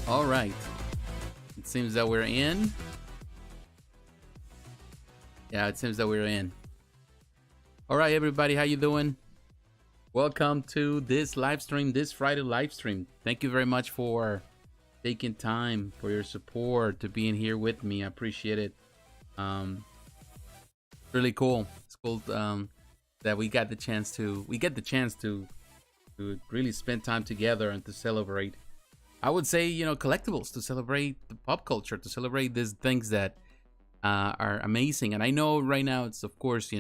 All right. It seems that we're in. Yeah, it seems that we're in. All right, everybody, how you doing? Welcome to this live stream, this Friday live stream. Thank you very much for taking time, for your support, to being here with me. I appreciate it. Really cool. It's cool that we get the chance to really spend time together and to celebrate. I would say, collectibles, to celebrate the pop culture, to celebrate these things that are amazing. And I know right now it's, of course,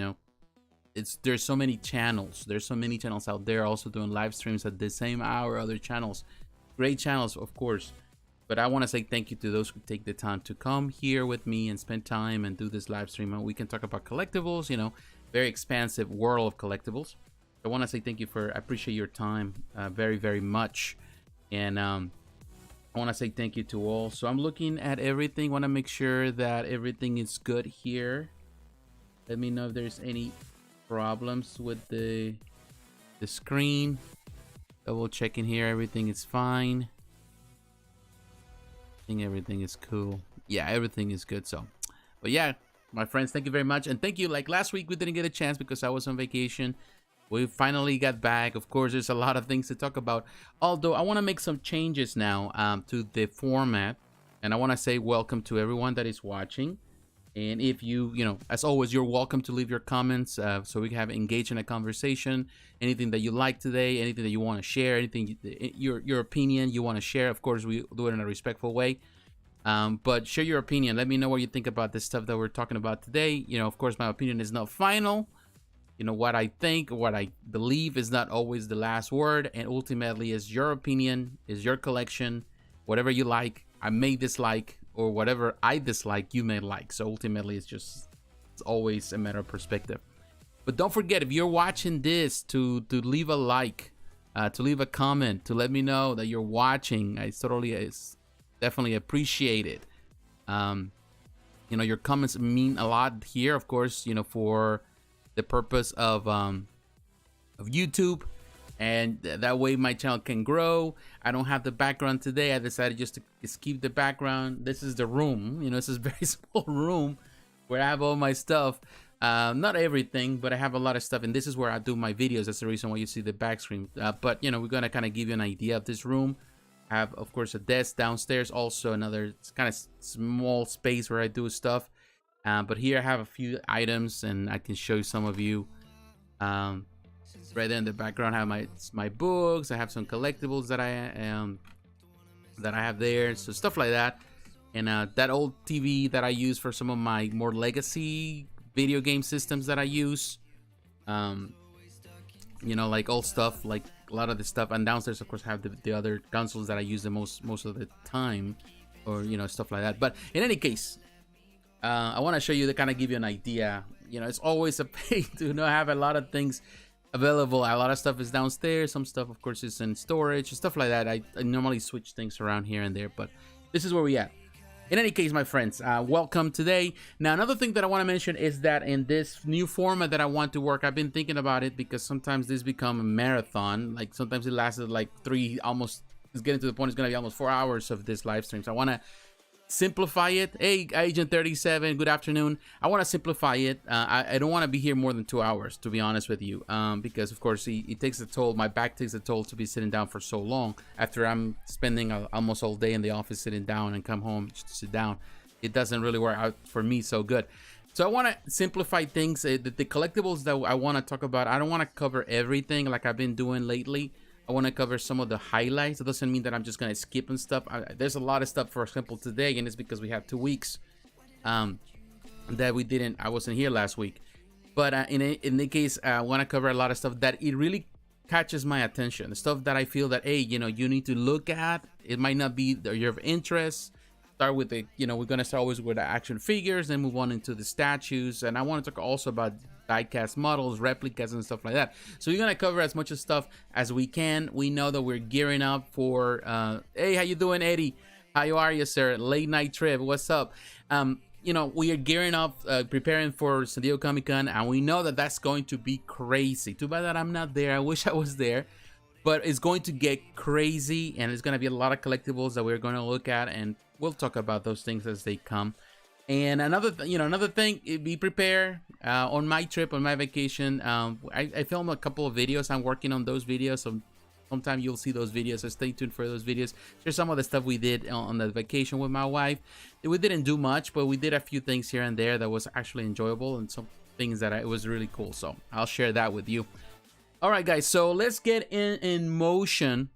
there's so many channels. There's so many channels out there also doing live streams at the same hour. Other channels, great channels, of course. But I want to say thank you to those who take the time to come here with me and spend time and do this live stream. And we can talk about collectibles, very expansive world of collectibles. I want to say thank you I appreciate your time very, very much. And I want to say thank you to all. So I'm looking at everything. Want to make sure that everything is good here. Let me know if there's any problems with the screen. Double checking here. Everything is fine. I think everything is cool. Yeah, everything is good. So, but yeah, my friends, thank you very much. And thank you. Like last week, we didn't get a chance because I was on vacation. We finally got back. Of course, there's a lot of things to talk about. Although I want to make some changes now to the format. And I want to say welcome to everyone that is watching. And if you, as always, you're welcome to leave your comments so we can have engage in a conversation. Anything that you like today, anything that you want to share, anything, your opinion you want to share. Of course, we do it in a respectful way. But share your opinion. Let me know what you think about this stuff that we're talking about today. Of course, my opinion is not final. What I think, what I believe is not always the last word. And ultimately, is your opinion, is your collection, whatever you like, I may dislike, or whatever I dislike, you may like. So ultimately, it's always a matter of perspective. But don't forget, if you're watching this, to leave a like, to leave a comment, to let me know that you're watching. I definitely appreciate it. Your comments mean a lot here, of course, for the purpose of YouTube. And that way my channel can grow. I don't have the background today. I decided just to keep the background. This is the room. This is a very small room where I have all my stuff. Not everything, but I have a lot of stuff. And this is where I do my videos. That's the reason why you see the back screen. But, we're going to kind of give you an idea of this room. I have, of course, a desk downstairs. Also another kind of small space where I do stuff. But here I have a few items and I can show some of you. Right there in the background, I have my books. I have some collectibles that I have there, so stuff like that. And that old TV that I use for some of my more legacy video game systems that I use. Like old stuff, like a lot of the stuff. And downstairs, of course, I have the other consoles that I use the most of the time, or stuff like that. But in any case, I want to show you to kind of give you an idea. It's always a pain to have a lot of things available. A lot of stuff is downstairs. Some stuff, of course, is in storage, stuff like that. I normally switch things around here and there, but this is where we at. In any case, my friends, welcome today. Now, another thing that I want to mention is that in this new format that I want to work, I've been thinking about it because sometimes this become a marathon. Like sometimes it lasted like it's getting to the point it's going to be almost 4 hours of this live stream. So I want to simplify it. Hey, Agent 37, good afternoon. I want to simplify it. I don't want to be here more than 2 hours, to be honest with you, because of course it takes a toll. My back takes a toll to be sitting down for so long. After I'm spending almost all day in the office sitting down and come home just to sit down, it doesn't really work out for me so good. So I want to simplify things. The collectibles that I want to talk about, I don't want to cover everything like I've been doing lately. I want to cover some of the highlights. It doesn't mean that I'm just going to skip and stuff. There's a lot of stuff, for example, today, and it's because we have 2 weeks that I wasn't here last week. But in the case, I want to cover a lot of stuff that it really catches my attention. The stuff that I feel that, hey, you need to look at. It might not be your interest. Start with we're going to start always with the action figures, then move on into the statues. And I want to talk also about diecast models, replicas, and stuff like that. So we're going to cover as much of stuff as we can. We know that we're gearing up for, hey, how you doing, Eddie? How are you, sir? Late night trip. What's up? We are gearing up, preparing for San Diego Comic-Con, and we know that that's going to be crazy. Too bad that I'm not there. I wish I was there. but it's going to get crazy, and it's going to be a lot of collectibles that we're going to look at, and we'll talk about those things as they come. And another thing, be prepared. On my trip, on my vacation, I filmed a couple of videos. I'm working on those videos, so sometime you'll see those videos, so stay tuned for those videos. Here's some of the stuff we did on the vacation with my wife. We didn't do much, but we did a few things here and there that was actually enjoyable, and some things that it was really cool, so I'll share that with you. All right, guys, so let's get in motion.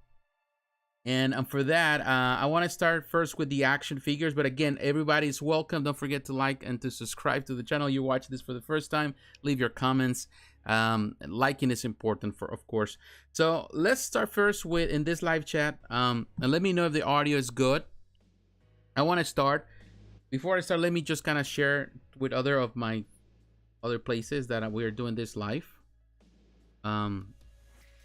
And for that, I want to start first with the action figures. But again, everybody's welcome. Don't forget to like and to subscribe to the channel. You're watching this for the first time, leave your comments. Liking is important, of course. So let's start first with, in this live chat, and let me know if the audio is good. I want to start. Before I start, let me just kind of share with other of my other places that we're doing this live.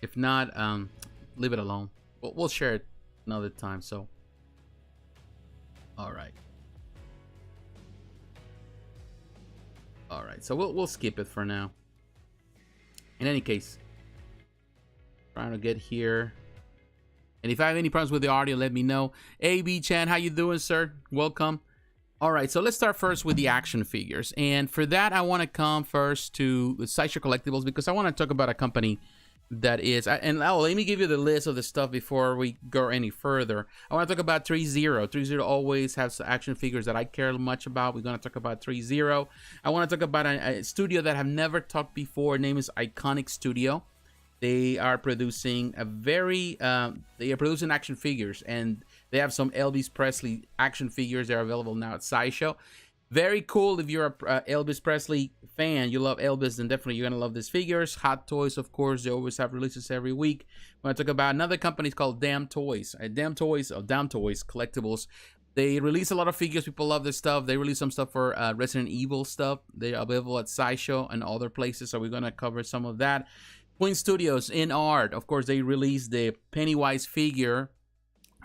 If not, leave it alone. We'll share it another time. So, all right, so we'll skip it for now. In any case, trying to get here, and if I have any problems with the audio, let me know. AB Chan, how you doing, sir? Welcome. All right, so let's start first with the action figures, and for that I want to come first to Sideshow Collectibles, because I want to talk about a company that is, and let me give you the list of the stuff before we go any further. I want to talk about Threezero. Threezero always has action figures that I care much about. We're going to talk about Threezero. I want to talk about a studio that I've never talked before. Name is Iconiq Studio. They are producing they are producing action figures, and they have some Elvis Pressley action figures. They're available now at Sideshow. Very cool. If you're a Elvis Presley fan, you love Elvis, then definitely you're gonna love these figures. Hot Toys, of course, they always have releases every week. When I talk about another company, it's called Damn Toys. Damn Toys Collectibles. They release a lot of figures. People love this stuff. They release some stuff for Resident Evil stuff. They're available at Sideshow and other places, so we're gonna cover some of that. Queen Studios, InArt, of course, they released the Pennywise figure.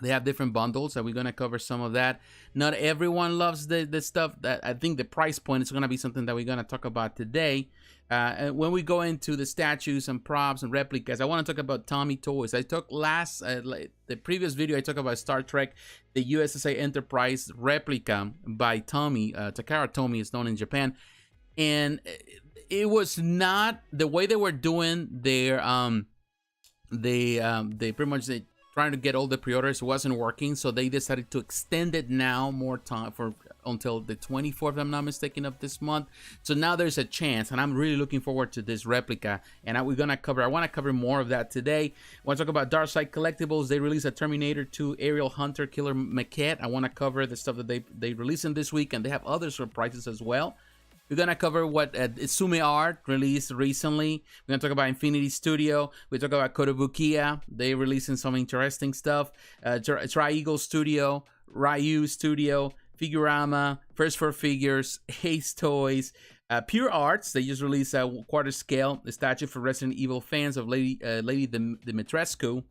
They have different bundles, and we're going to cover some of that. Not everyone loves the stuff. That I think the price point is going to be something that we're going to talk about today. And when we go into the statues and props and replicas, I want to talk about Tomy toys. I took the previous video, I talked about Star Trek, the USS Enterprise replica by Tomy. Takara Tomy is known in Japan. And it was not the way they were doing their, they pretty much, trying to get all the pre-orders wasn't working, so they decided to extend it now more time until the 24th, if I'm not mistaken, of this month. So now there's a chance, and I'm really looking forward to this replica, and I want to cover more of that today. I want to talk about Darkside Collectibles. They released a Terminator 2 Aerial Hunter Killer maquette. I want to cover the stuff that they released in this week, and they have other surprises as well. We're going to cover what Tsume Art released recently. We're going to talk about Infinity Studio. We talk about Kotobukiya. They're releasing some interesting stuff. TriEagles Studio, Ryu Studio, Figurama, First for Figures, Ace Toys, Pure Arts. They just released a quarter scale statue for Resident Evil fans of Lady Dimitrescu.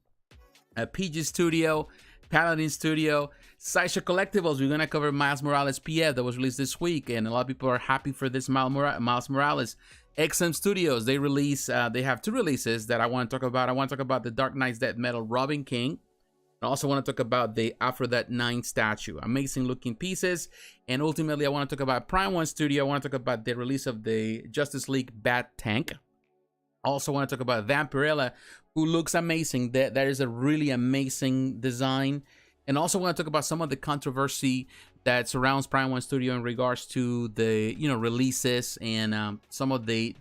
Piji Studio, Paladin Studio, Sideshow Collectibles. We're going to cover Miles Morales PF that was released this week, and a lot of people are happy for this Miles Morales. XM Studios, they have two releases that I want to talk about. I want to talk about the Dark Knight's Death Metal Robin King. I also want to talk about the Aphrodite IX statue. Amazing looking pieces. And ultimately, I want to talk about Prime1 Studio. I want to talk about the release of the Justice League Bat Tank. I also want to talk about Vampirella, who looks amazing. That is a really amazing design. And also want to talk about some of the controversy that surrounds Prime1 Studio in regards to the releases and some of a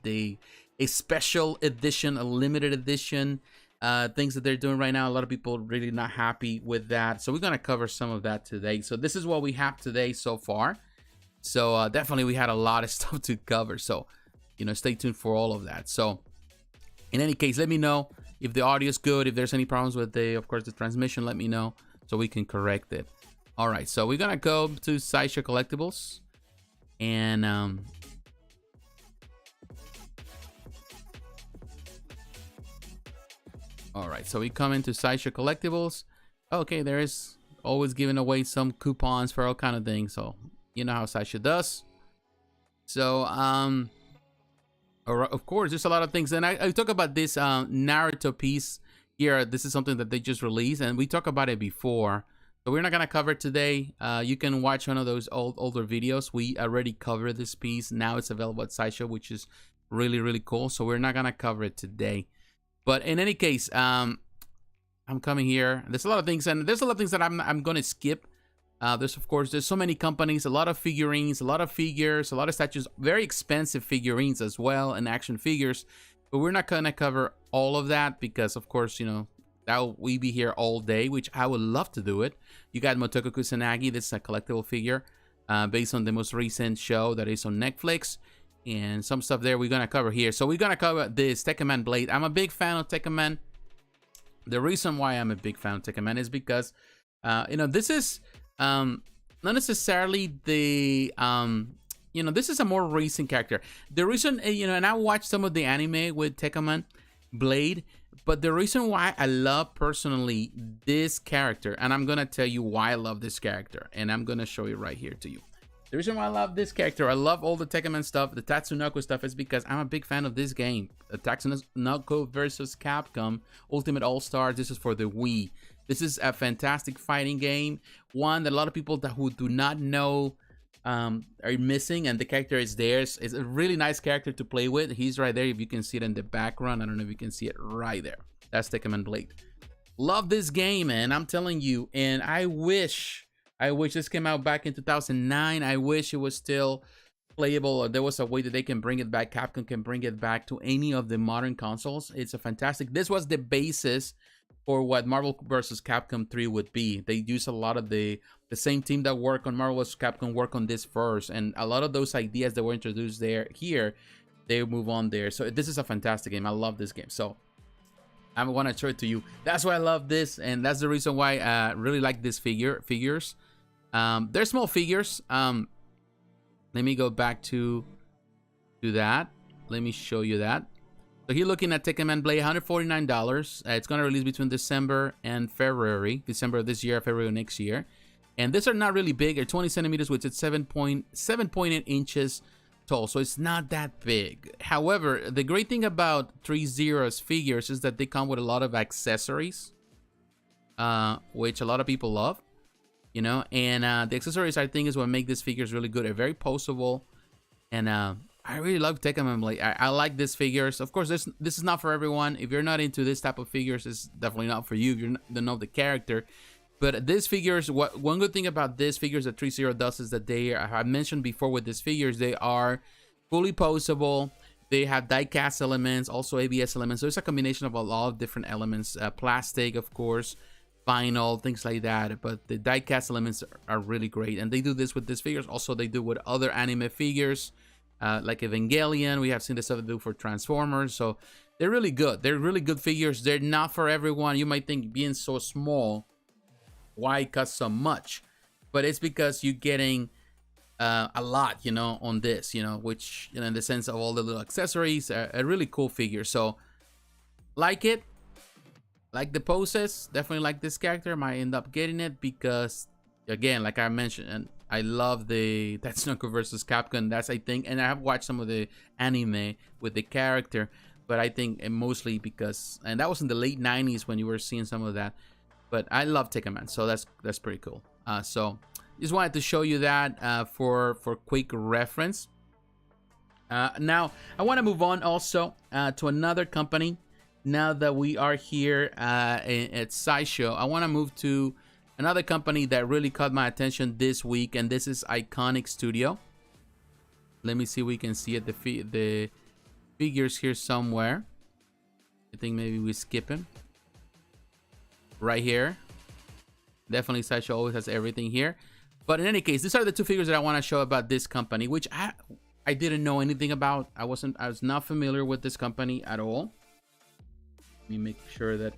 special edition, a limited edition things that they're doing right now. A lot of people really not happy with that. So we're going to cover some of that today. So this is what we have today so far. So definitely we had a lot of stuff to cover. So, stay tuned for all of that. So in any case, let me know if the audio is good. If there's any problems with the transmission, let me know so we can correct it. All right, so we're going to go to Sideshow Collectibles. And all right, so we come into Sideshow Collectibles. Okay, there is always giving away some coupons for all kind of things. So you know how Sideshow does. So of course, there's a lot of things. And I talk about this Naruto piece here, this is something that they just released, and we talked about it before. So we're not gonna cover it today. You can watch one of those older videos. We already covered this piece. Now it's available at Sideshow, which is really cool. So we're not gonna cover it today. But in any case, I'm coming here. There's a lot of things, and there's a lot of things that I'm gonna skip. There's so many companies, a lot of figurines, a lot of figures, a lot of statues, very expensive figurines as well, and action figures. But we're not gonna cover all of that because, of course, you know, that we be here all day, which I would love to do it. You got Motoko Kusanagi. This is a collectible figure based on the most recent show that is on Netflix, and some stuff there we're gonna cover here. So we're gonna cover this Tekkaman blade. I'm a big fan of Tekkaman. The reason why I'm a big fan of Tekkaman is because, you know, this is not necessarily the you know, this is a more recent character. The reason, you know, and I watched some of the anime with Tekkaman Blade, but the reason why I love personally this character, and I'm gonna tell you why I love this character, and I'm gonna show you right here to you. The reason why I love this character, I love all the Tekkaman stuff, the Tatsunoko stuff, is because I'm a big fan of this game. Tatsunoko versus Capcom Ultimate All-Stars. This is for the Wii. This is a fantastic fighting game, one that a lot of people who do not know are missing, and the character is theirs. It's a really nice character to play with. He's right there, if you can see it in the background. I don't know if you can see it right there. That's Tekkaman Blade. Love this game, man, I'm telling you. And I wish this came out back in 2009. I wish it was still playable, or there was a way that they can bring it back. Capcom can bring it back to any of the modern consoles. It's a fantastic. This was the basis for what Marvel vs. Capcom 3 would be. They use a lot of the same team that work on Marvel vs. Capcom work on this first, and a lot of those ideas that were introduced here, they move on there. So this is a fantastic game. I love this game. So I want to show it to you. That's why I love this, and that's the reason why I really like this figures. They're small figures. Let me go back to that. Let me show you that. So here, looking at Tekkaman Blade, $149. It's going to release between December and February. December of this year, February of next year. And these are not really big. They're 20 centimeters, which is 7.8 inches tall. So it's not that big. However, the great thing about Threezero's figures is that they come with a lot of accessories, which a lot of people love. You know, and the accessories, I think, is what make these figures really good. They're very poseable, and I really love Tekkaman Blade. I like these figures. Of course, this is not for everyone. If you're not into this type of figures, it's definitely not for you if you don't know the character. But these figures, one good thing about these figures that Threezero does is that they, I mentioned before with these figures, they are fully poseable. They have die-cast elements, also ABS elements. So it's a combination of a lot of different elements. Plastic, of course, vinyl, things like that. But the die-cast elements are really great. And they do this with these figures. Also, they do with other anime figures. Like Evangelion, we have seen this stuff do for Transformers. So they're really good. They're really good figures. They're not for everyone. You might think being so small, why cost so much? But it's because you're getting a lot, you know, on this, you know, which, you know, in the sense of all the little accessories, a really cool figure. So like it, like the poses, definitely like this character. Might end up getting it because, again, like I mentioned, and I love the Tatsunoko versus Capcom. That's, I think, and I have watched some of the anime with the character, but I think mostly because, and that was in the late 90s when you were seeing some of that. But I love Tekkaman, so that's pretty cool. So just wanted to show you that for quick reference. Now I want to move on also to another company. Now that we are here at Sideshow, I want to move to another company that really caught my attention this week, and this is Iconiq Studio. Let me see if we can see it, the figures here somewhere. I think maybe we skip him. Right here. Definitely Sideshow always has everything here. But in any case, these are the two figures that I want to show about this company, which I didn't know anything about. I was not familiar with this company at all. Let me make sure that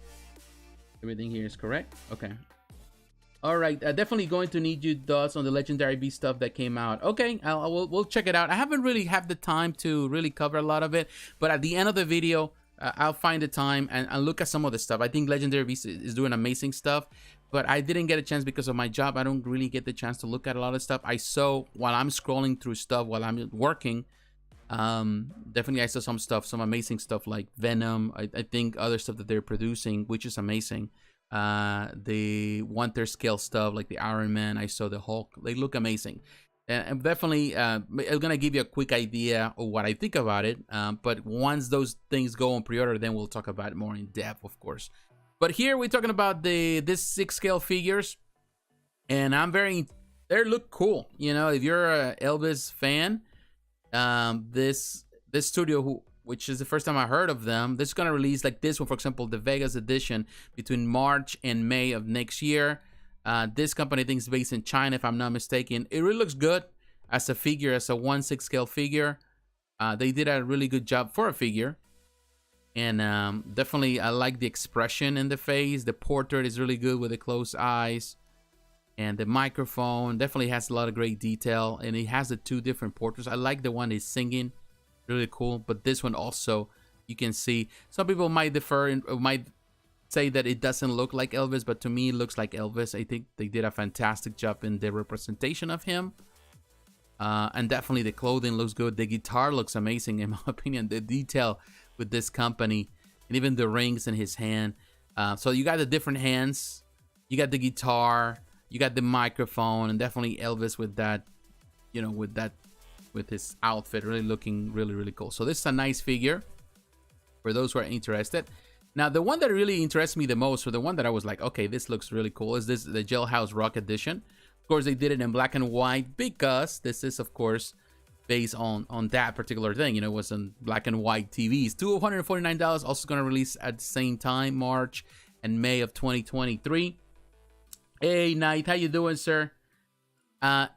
everything here is correct. Okay. All right, definitely going to need you thoughts on the Legendary Beast stuff that came out. Okay, we'll check it out. I haven't really had the time to really cover a lot of it, but at the end of the video, I'll find the time and look at some of the stuff. I think Legendary Beast is doing amazing stuff, but I didn't get a chance because of my job. I don't really get the chance to look at a lot of stuff. I saw while I'm scrolling through stuff while I'm working, Definitely I saw some stuff, some amazing stuff like Venom. I think other stuff that they're producing, which is amazing. The 1/3 scale stuff like the Iron Man, I saw the Hulk. They look amazing. And definitely I'm gonna give you a quick idea of what I think about it, but once those things go on pre-order, then we'll talk about it more in depth, of course. But here we're talking about this 6 scale figures, and they look cool. You know, if you're a Elvis fan, this studio, which is the first time I heard of them, this is gonna release like this one, for example, the Vegas edition between March and May of next year. This company, I think, is based in China, if I'm not mistaken. It really looks good as a figure, as a 1/6 scale figure. They did a really good job for a figure. And definitely, I like the expression in the face. The portrait is really good with the closed eyes. And the microphone definitely has a lot of great detail. And it has the 2 different portraits. I like the one he's singing. Really cool. But this one also, you can see. Some people might might say that it doesn't look like Elvis, but to me it looks like Elvis. I think they did a fantastic job in the representation of him, and definitely the clothing looks good. The guitar looks amazing, in my opinion. The detail with this company, and even the rings in his hand. So you got the different hands, you got the guitar, you got the microphone, and definitely Elvis with that, you know, with his outfit, really looking really cool. So this is a nice figure for those who are interested. Now, the one that really interests me the most, or the one that I was like, okay, this looks really cool, is the Jailhouse Rock edition. Of course, they did it in black and white because this is, of course, based on that particular thing. You know, it was on black and white TVs. $249, also going to release at the same time, March and May of 2023. Hey, Knight, how you doing, sir?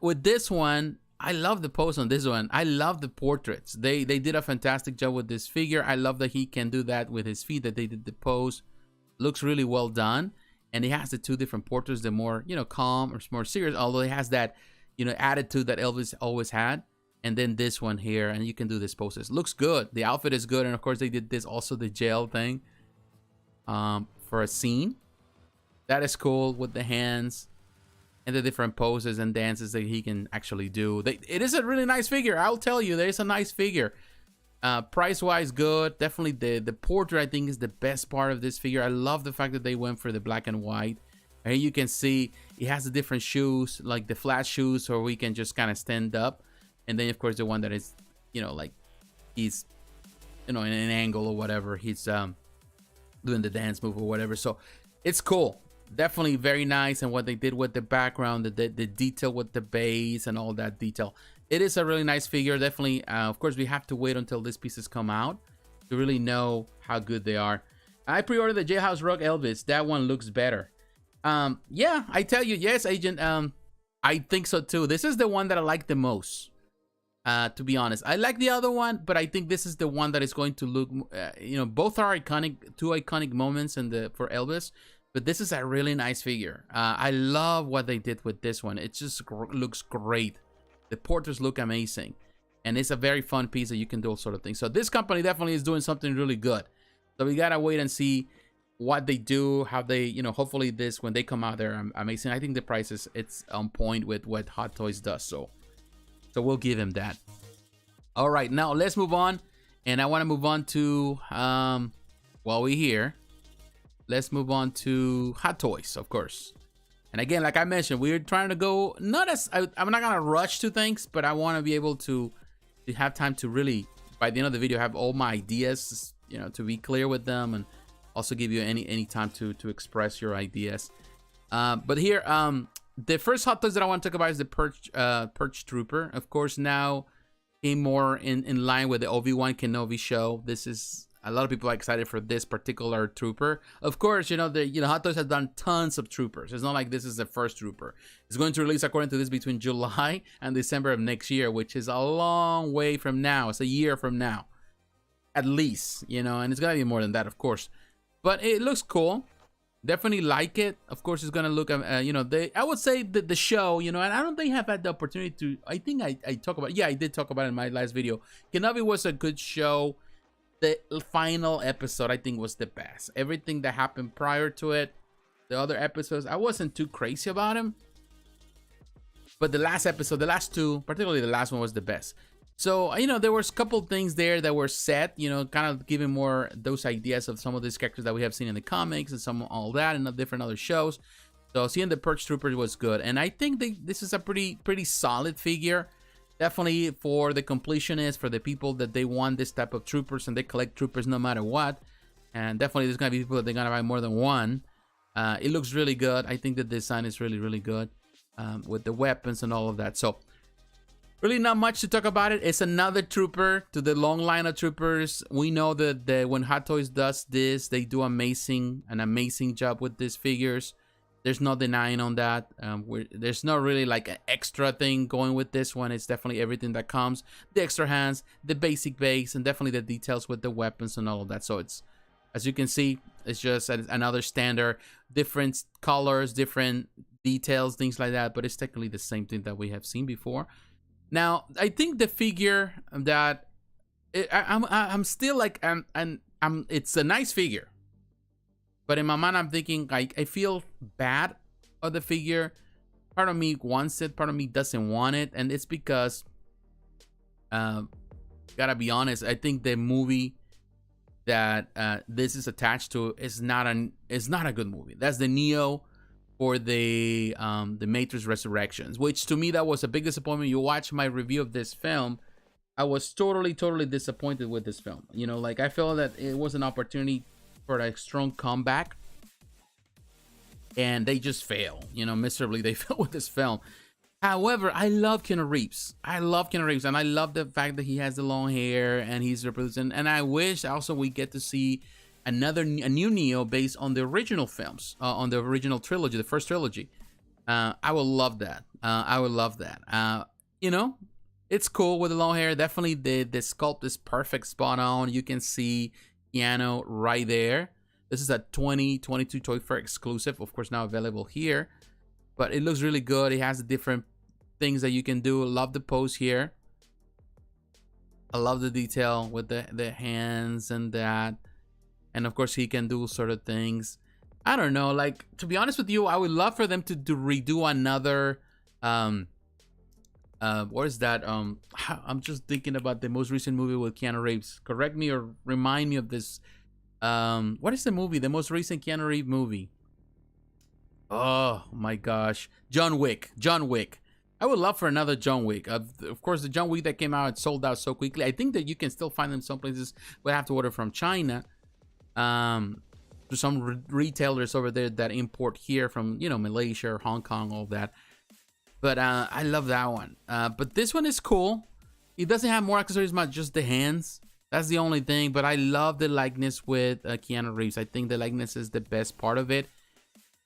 With this one, I love the pose on this one. I love the portraits. They did a fantastic job with this figure. I love that he can do that with his feet, that they did the pose. Looks really well done. And he has the 2 different portraits, the more, you know, calm or more serious, although he has that, you know, attitude that Elvis always had. And then this one here, and you can do this poses. Looks good. The outfit is good. And of course they did this also, the jail thing for a scene. That is cool with the hands and the different poses and dances that he can actually do. It is a really nice figure. I'll tell you, there is a nice figure. Price-wise, good. Definitely the portrait, I think, is the best part of this figure. I love the fact that they went for the black and white. And you can see it has the different shoes, like the flat shoes, or we can just kind of stand up. And then, of course, the one that is, you know, like he's, you know, in an angle or whatever. He's doing the dance move or whatever. So it's cool. Definitely very nice. And what they did with the background, the detail with the base and all that detail. It is a really nice figure. Definitely, of course, we have to wait until these pieces come out to really know how good they are. I pre-ordered the Jailhouse Rock Elvis. That one looks better. Yeah, I tell you, yes, Agent. I think so too. This is the one that I like the most. To be honest, I like the other one, but I think this is the one that is going to look. You know, both are iconic, 2 iconic moments for Elvis. But this is a really nice figure. I love what they did with this one. It just looks great. The portraits look amazing. And it's a very fun piece that you can do all sort of things. So this company definitely is doing something really good. So we gotta wait and see what they do, how they, you know, hopefully this, when they come out, they're amazing. I think the prices, it's on point with what Hot Toys does. So we'll give him that. All right, now let's move on. And I want to move on to, while we're here, let's move on to Hot Toys, of course. And again, like I mentioned, we're trying to go, I'm not gonna rush to things, but I want to be able to have time to really, by the end of the video, have all my ideas, you know, to be clear with them, and also give you any time to express your ideas. But here, the first Hot Toys that I want to talk about is the Purge Trooper. Of course, now came more in line with the Obi-Wan Kenobi show. This is, a lot of people are excited for this particular trooper. Of course, you know, Hot Toys has done tons of troopers. It's not like this is the first trooper. It's going to release, according to this, between July and December of next year, which is a long way from now. It's a year from now, at least, you know, and it's gonna be more than that, of course. But it looks cool. Definitely like it. Of course, it's gonna look, you know, I would say that the show, you know, and I don't think I've had the opportunity to. I think I talk about. Yeah, I did talk about it in my last video. Kenobi was a good show. The final episode, I think, was the best. Everything that happened prior to it, the other episodes, I wasn't too crazy about him. But the last episode, the last 2, particularly the last one, was the best. So, you know, there was a couple things there that were set, you know, kind of giving more those ideas of some of these characters that we have seen in the comics and some all that and the different other shows. So seeing the Purge Troopers was good. And I think this is a pretty solid figure. Definitely for the completionists, for the people that they want this type of troopers and they collect troopers no matter what. And definitely there's going to be people that they're going to buy more than one. It looks really good. I think the design is really good with the weapons and all of that. So really not much to talk about it. It's another trooper to the long line of troopers. We know that when Hot Toys does this, they do an amazing job with these figures. There's no denying on that. There's not really like an extra thing going with this one. It's definitely everything that comes. The extra hands, the basic base, and definitely the details with the weapons and all of that. So it's, as you can see, it's just another standard. Different colors, different details, things like that. But it's technically the same thing that we have seen before. Now, I think the figure that I'm still like it's a nice figure, but in my mind I'm thinking like I feel bad of the figure. Part of me wants it, part of me doesn't want it, and it's because gotta be honest, I think the movie that this is attached to is not a good movie. That's the Neo for the Matrix Resurrections, which to me that was a big disappointment. You watch my review of this film, I was totally disappointed with this film. You know, like I felt that it was an opportunity for a strong comeback, and they just fail. You know, miserably they failed with this film. However, I love Keanu Reeves. And I love the fact that he has the long hair and he's representing. And I wish also we get to see a new Neo based on the original films, on the original trilogy, the first trilogy. I would love that. You know, it's cool with the long hair. Definitely the sculpt is perfect, spot on. You can see Keanu right there. This is a 2022 Toy Fair exclusive, of course, now available here. But it looks really good. It has the different things that you can do. Love the pose here. I love the detail with the hands and that. And of course, he can do sort of things. I don't know. Like, to be honest with you, I would love for them to redo another. What is that? I'm just thinking about the most recent movie with Keanu Reeves. Correct me or remind me of this. What is the movie? The most recent Keanu Reeves movie. Oh my gosh, John Wick. I would love for another John Wick. Of course, the John Wick that came out sold out so quickly. I think that you can still find them some places. We'll have to order from China. To some retailers over there that import here from, you know, Malaysia or Hong Kong, all that. But I love that one. But this one is cool. It doesn't have more accessories, not just the hands. That's the only thing. But I love the likeness with Keanu Reeves. I think the likeness is the best part of it.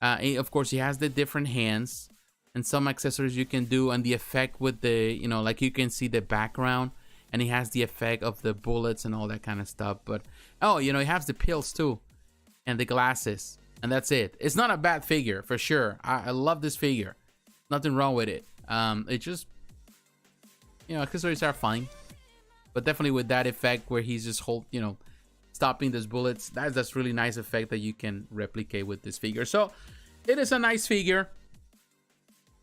Of course, he has the different hands and some accessories you can do, and the effect with the, you know, like you can see the background, and he has the effect of the bullets and all that kind of stuff. But oh, you know, he has the pills too, and the glasses, and that's it. It's not a bad figure for sure. I love this figure. Nothing wrong with it. It just, you know, accessories are fine, but definitely with that effect where he's just stopping those bullets. That's really nice effect that you can replicate with this figure. So it is a nice figure,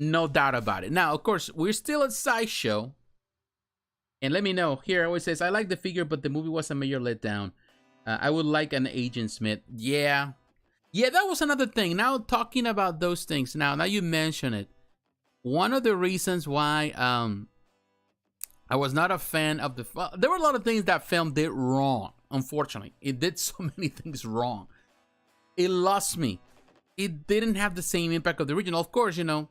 no doubt about it. Now, of course, we're still at Sideshow, and let me know here. It always says, I like the figure, but the movie was a major letdown. I would like an Agent Smith. Yeah, that was another thing. Now, talking about those things, now you mention it. One of the reasons why I was not a fan of the... Well, there were a lot of things that film did wrong, unfortunately. It did so many things wrong. It lost me. It didn't have the same impact of the original. Of course, you know,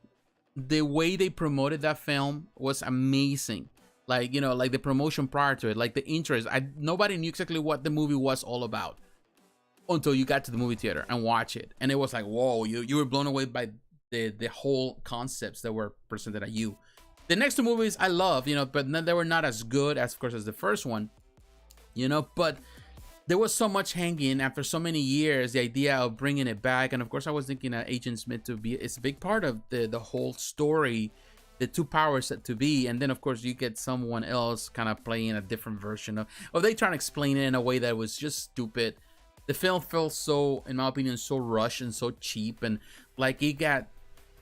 the way they promoted that film was amazing. Like, you know, like the promotion prior to it, like the interest. Nobody knew exactly what the movie was all about until you got to the movie theater and watch it. And it was like, whoa, you were blown away by the whole concepts that were presented at you. The next two movies I love, you know, but they were not as good as, of course, as the first one, you know, but there was so much hanging after so many years, the idea of bringing it back. And of course, I was thinking that Agent Smith it's a big part of the whole story, the two powers to be. And then, of course, you get someone else kind of playing a different version of, or they trying to explain it in a way that was just stupid. The film felt so, in my opinion, so rushed and so cheap. And like it got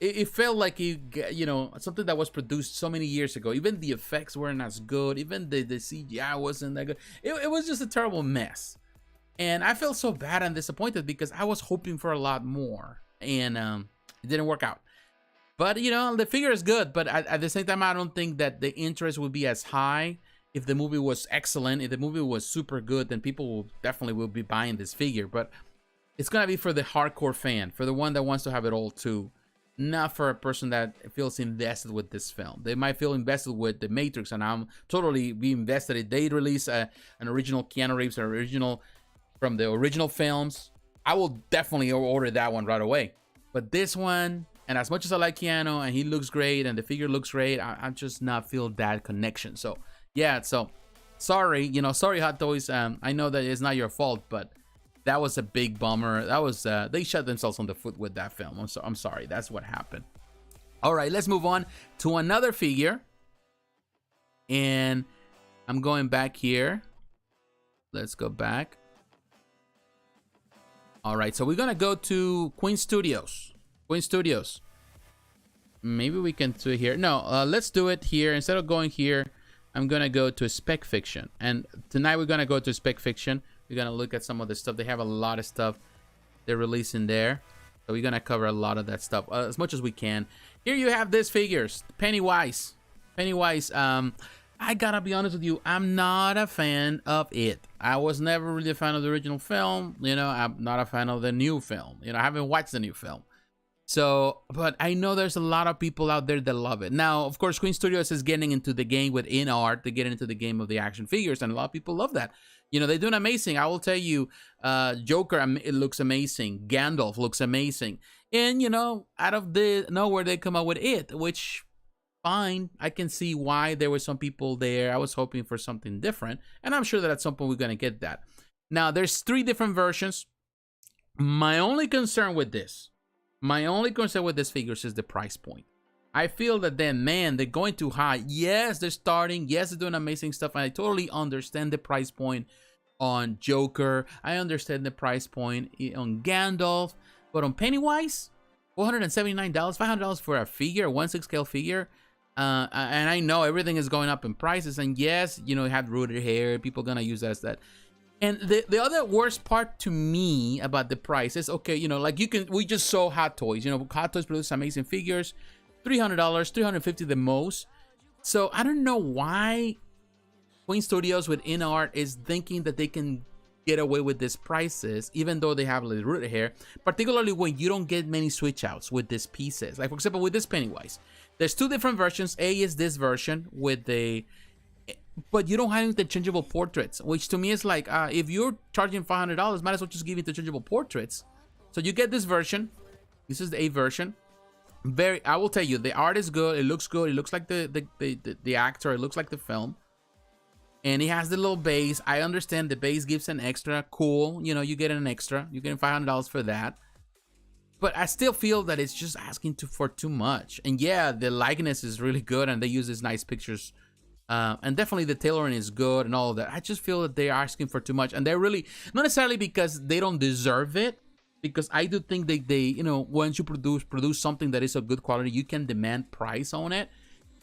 it felt like you know, something that was produced so many years ago. Even the effects weren't as good. Even the CGI wasn't that good. It was just a terrible mess. And I felt so bad and disappointed because I was hoping for a lot more, and it didn't work out. But you know, the figure is good, but at the same time, I don't think that the interest would be as high if the movie was excellent. If the movie was super good, then people will definitely be buying this figure. But it's gonna be for the hardcore fan, for the one that wants to have it all too, not for a person that feels invested with this film. They might feel invested with the Matrix, and I'm totally be invested. If they release an original Keanu Reeves, or original from the original films, I will definitely order that one right away. But this one, and as much as I like Keanu and he looks great and the figure looks great, I'm just not feel that connection. So yeah, so sorry, you know, sorry Hot Toys. I know that it's not your fault, but that was a big bummer. That was they shot themselves on the foot with that film. I'm sorry, that's what happened. All right, let's move on to another figure, and I'm going back here. Let's go back. All right, so we're gonna go to Queen Studios. Queen Studios. Maybe we can do it here. No, let's do it here. Instead of going here, I'm gonna go to Spec Fiction. And tonight we're gonna go to Spec Fiction. We're gonna look at some of the stuff. They have a lot of stuff they're releasing there, so we're gonna cover a lot of that stuff as much as we can. Here you have these figures. Pennywise. Pennywise. I gotta be honest with you, I'm not a fan of it. I was never really a fan of the original film. You know, I'm not a fan of the new film. You know, I haven't watched the new film. So, but I know there's a lot of people out there that love it. Now, of course, Queen Studios is getting into the game with InArt. They're getting into the game of the action figures, and a lot of people love that. You know, they're doing amazing. I will tell you, Joker, it looks amazing. Gandalf looks amazing. And, you know, out of the nowhere, they come out with it, which... fine, I can see why there were some people there. I was hoping for something different, and I'm sure that at some point we're gonna get that. Now, there's 3 different versions. My only concern with this figures is the price point. I feel that then, man, they're going too high. Yes, they're starting. Yes, they're doing amazing stuff, and I totally understand the price point on Joker. I understand the price point on Gandalf, but on Pennywise, $479, $500 for a figure, a 1/6 scale figure. And I know everything is going up in prices, and yes, you know, you have rooted hair, people gonna use that as that. And the other worst part to me about the price is, okay, you know, like we just saw Hot Toys. You know, Hot Toys produce amazing figures, $300, $350 the most. So I don't know why Queen Studios with InArt is thinking that they can get away with these prices, even though they have like rooted hair, particularly when you don't get many switch outs with these pieces. Like, for example, with this Pennywise, there's 2 different versions. A is this version with the, but you don't have interchangeable portraits, which to me is like, if you're charging $500, might as well just give interchangeable portraits. So you get this version. This is the A version. I will tell you, the art is good. It looks good. It looks like the actor. It looks like the film. And it has the little base. I understand the base gives an extra. Cool. You know, you get an extra. You're getting $500 for that. But I still feel that it's just asking for too much. And yeah, the likeness is really good, and they use these nice pictures. And definitely the tailoring is good and all of that. I just feel that they're asking for too much. And they're really, not necessarily because they don't deserve it, because I do think they you know, once you produce something that is of good quality, you can demand price on it.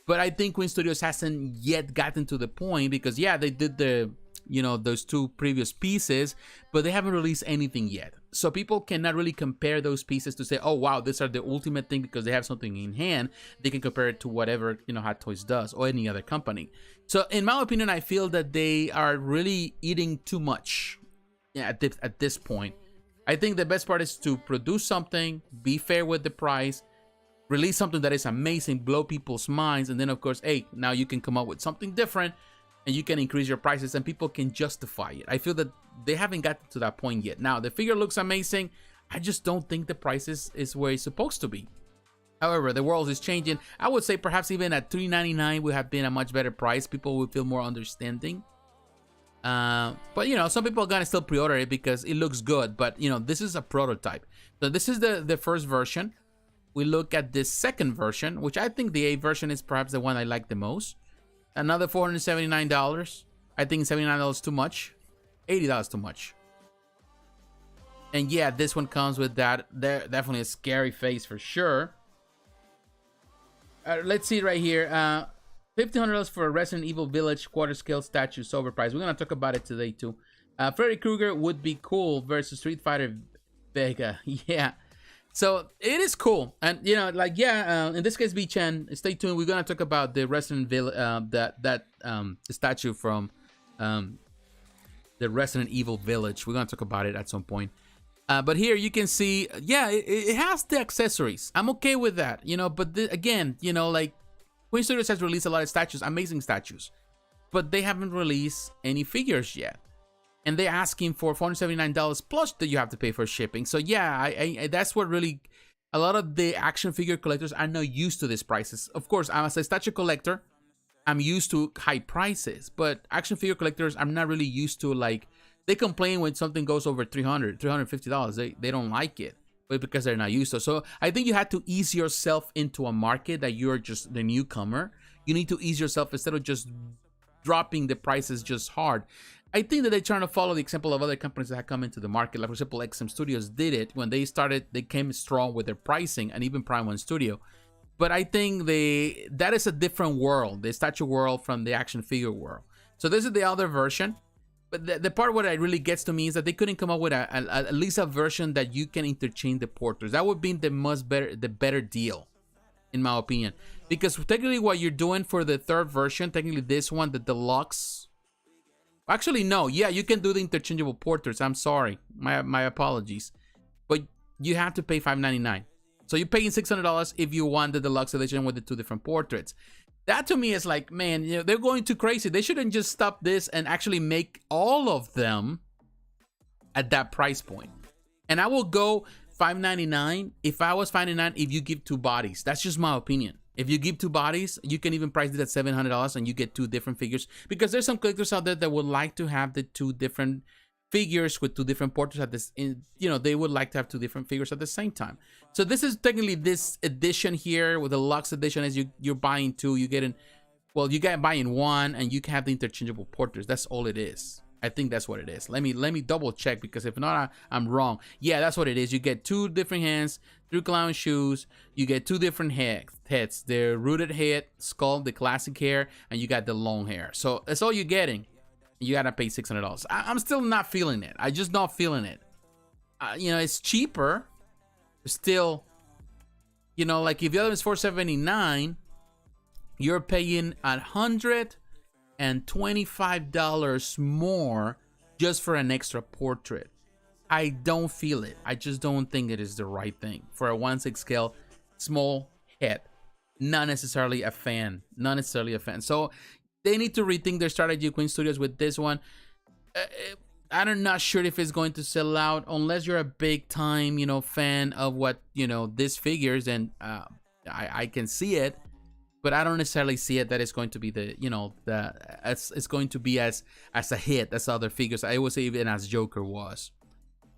But I think Queen Studios hasn't yet gotten to the point, because yeah, they did the, you know, those 2 previous pieces, but they haven't released anything yet. So people cannot really compare those pieces to say, oh wow, these are the ultimate thing, because they have something in hand. They can compare it to whatever, you know, Hot Toys does or any other company. So in my opinion, I feel that they are really eating too much at this point. I think the best part is to produce something, be fair with the price, release something that is amazing, blow people's minds, and then of course, hey, now you can come up with something different, and you can increase your prices, and people can justify it. I feel that they haven't gotten to that point yet. Now, the figure looks amazing. I just don't think the price is where it's supposed to be. However, the world is changing. I would say perhaps even at $399 would have been a much better price. People would feel more understanding. But you know, some people are gonna still pre-order it because it looks good. But you know, this is a prototype. So this is the first version. We look at the second version, which I think the A version is perhaps the one I like the most. Another $479. I think $79 too much. $80 too much. And yeah, this one comes with that. Definitely a scary face for sure. let's see right here. $1,500 for a Resident Evil Village quarter scale statue, so overpriced. We're gonna talk about it today too. Freddy Krueger would be cool versus Street Fighter Vega. Yeah. So it is cool, and you know, like in this case, B-chan, stay tuned. We're gonna talk about the Resident Evil, the statue from the Resident Evil Village. We're gonna talk about it at some point. But here you can see, yeah, it has the accessories. I'm okay with that, you know. But again, you know, like Queen Studios has released a lot of statues, amazing statues, but they haven't released any figures yet. And they're asking for $479 plus that you have to pay for shipping. So yeah, I that's what really, a lot of the action figure collectors are not used to these prices. Of course, I'm as a statue collector, I'm used to high prices, but action figure collectors, I'm not really used to, like, they complain when something goes over $350. They don't like it, but because they're not used to. So I think you had to ease yourself into a market that you're just the newcomer. You need to ease yourself instead of just dropping the prices just hard. I think that they're trying to follow the example of other companies that have come into the market. Like, for example, XM Studios did it. When they started, they came strong with their pricing, and even Prime1 Studio. But I think that is a different world, the statue world from the action figure world. So this is the other version. But the part what it really gets to me is that they couldn't come up with at least a version that you can interchange the portraits. That would be the better deal, in my opinion. Because technically what you're doing for the third version, technically this one, the deluxe... Actually, no. Yeah, you can do the interchangeable portraits. I'm sorry. My apologies. But you have to pay $599. So you're paying $600 if you want the deluxe edition with the two different portraits. That to me is like, man, you know, they're going too crazy. They shouldn't just stop this and actually make all of them at that price point. And I will go $599 if I was $599 if you give two bodies. That's just my opinion. If you give two bodies, you can even price it at $700 and you get two different figures. Because there's some collectors out there that would like to have the two different figures with two different portraits at this. You know, they would like to have two different figures at the same time. So this is technically this edition here with the Lux edition. As you're buying two, you get buying one, and you can have the interchangeable portraits. That's all it is. I think that's what it is. Let me double check, because if not, I'm wrong. Yeah, that's what it is. You get two different hands, 3 clown shoes. You get two different heads. The rooted head, skull, the classic hair, and you got the long hair. So that's all you're getting. You gotta pay $600. I'm still not feeling it. I just not feeling it. You know, it's cheaper. Still, you know, like if the other is $479, you're paying $125 more just for an extra portrait. I don't feel it. I just don't think it is the right thing for a 1/6 scale small head. Not necessarily a fan. Not necessarily a fan. So they need to rethink their strategy, Queen Studios, with this one. I'm not sure if it's going to sell out unless you're a big time, you know, fan of what, you know, this figures, and I can see it. But I don't necessarily see it that it's going to be the, you know, it's going to be as a hit as other figures. I would say even as Joker was.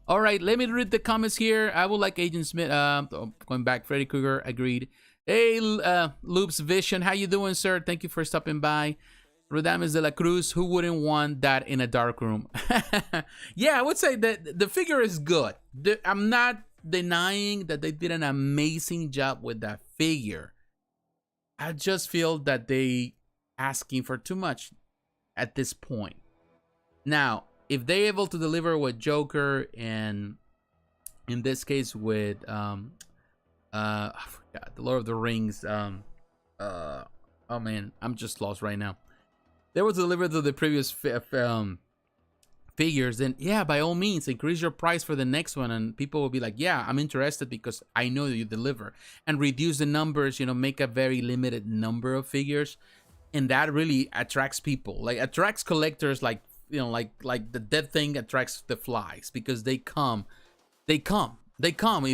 All right, let me read the comments here. I would like Agent Smith. Going back, Freddy Krueger agreed. Hey, Loops Vision, how you doing, sir? Thank you for stopping by. Rodames de la Cruz, who wouldn't want that in a dark room? Yeah, I would say that the figure is good. I'm not denying that they did an amazing job with that figure. I just feel that they asking for too much at this point. Now, if they're able to deliver with Joker, and in this case with I forgot, the Lord of the Rings, oh man, I'm just lost right now. They were delivered to the previous figures, then yeah, by all means, increase your price for the next one, and people will be like, yeah, I'm interested because I know you deliver. And reduce the numbers, you know, make a very limited number of figures, and that really attracts people, like attracts collectors, like, you know, like the dead thing attracts the flies, because they come. If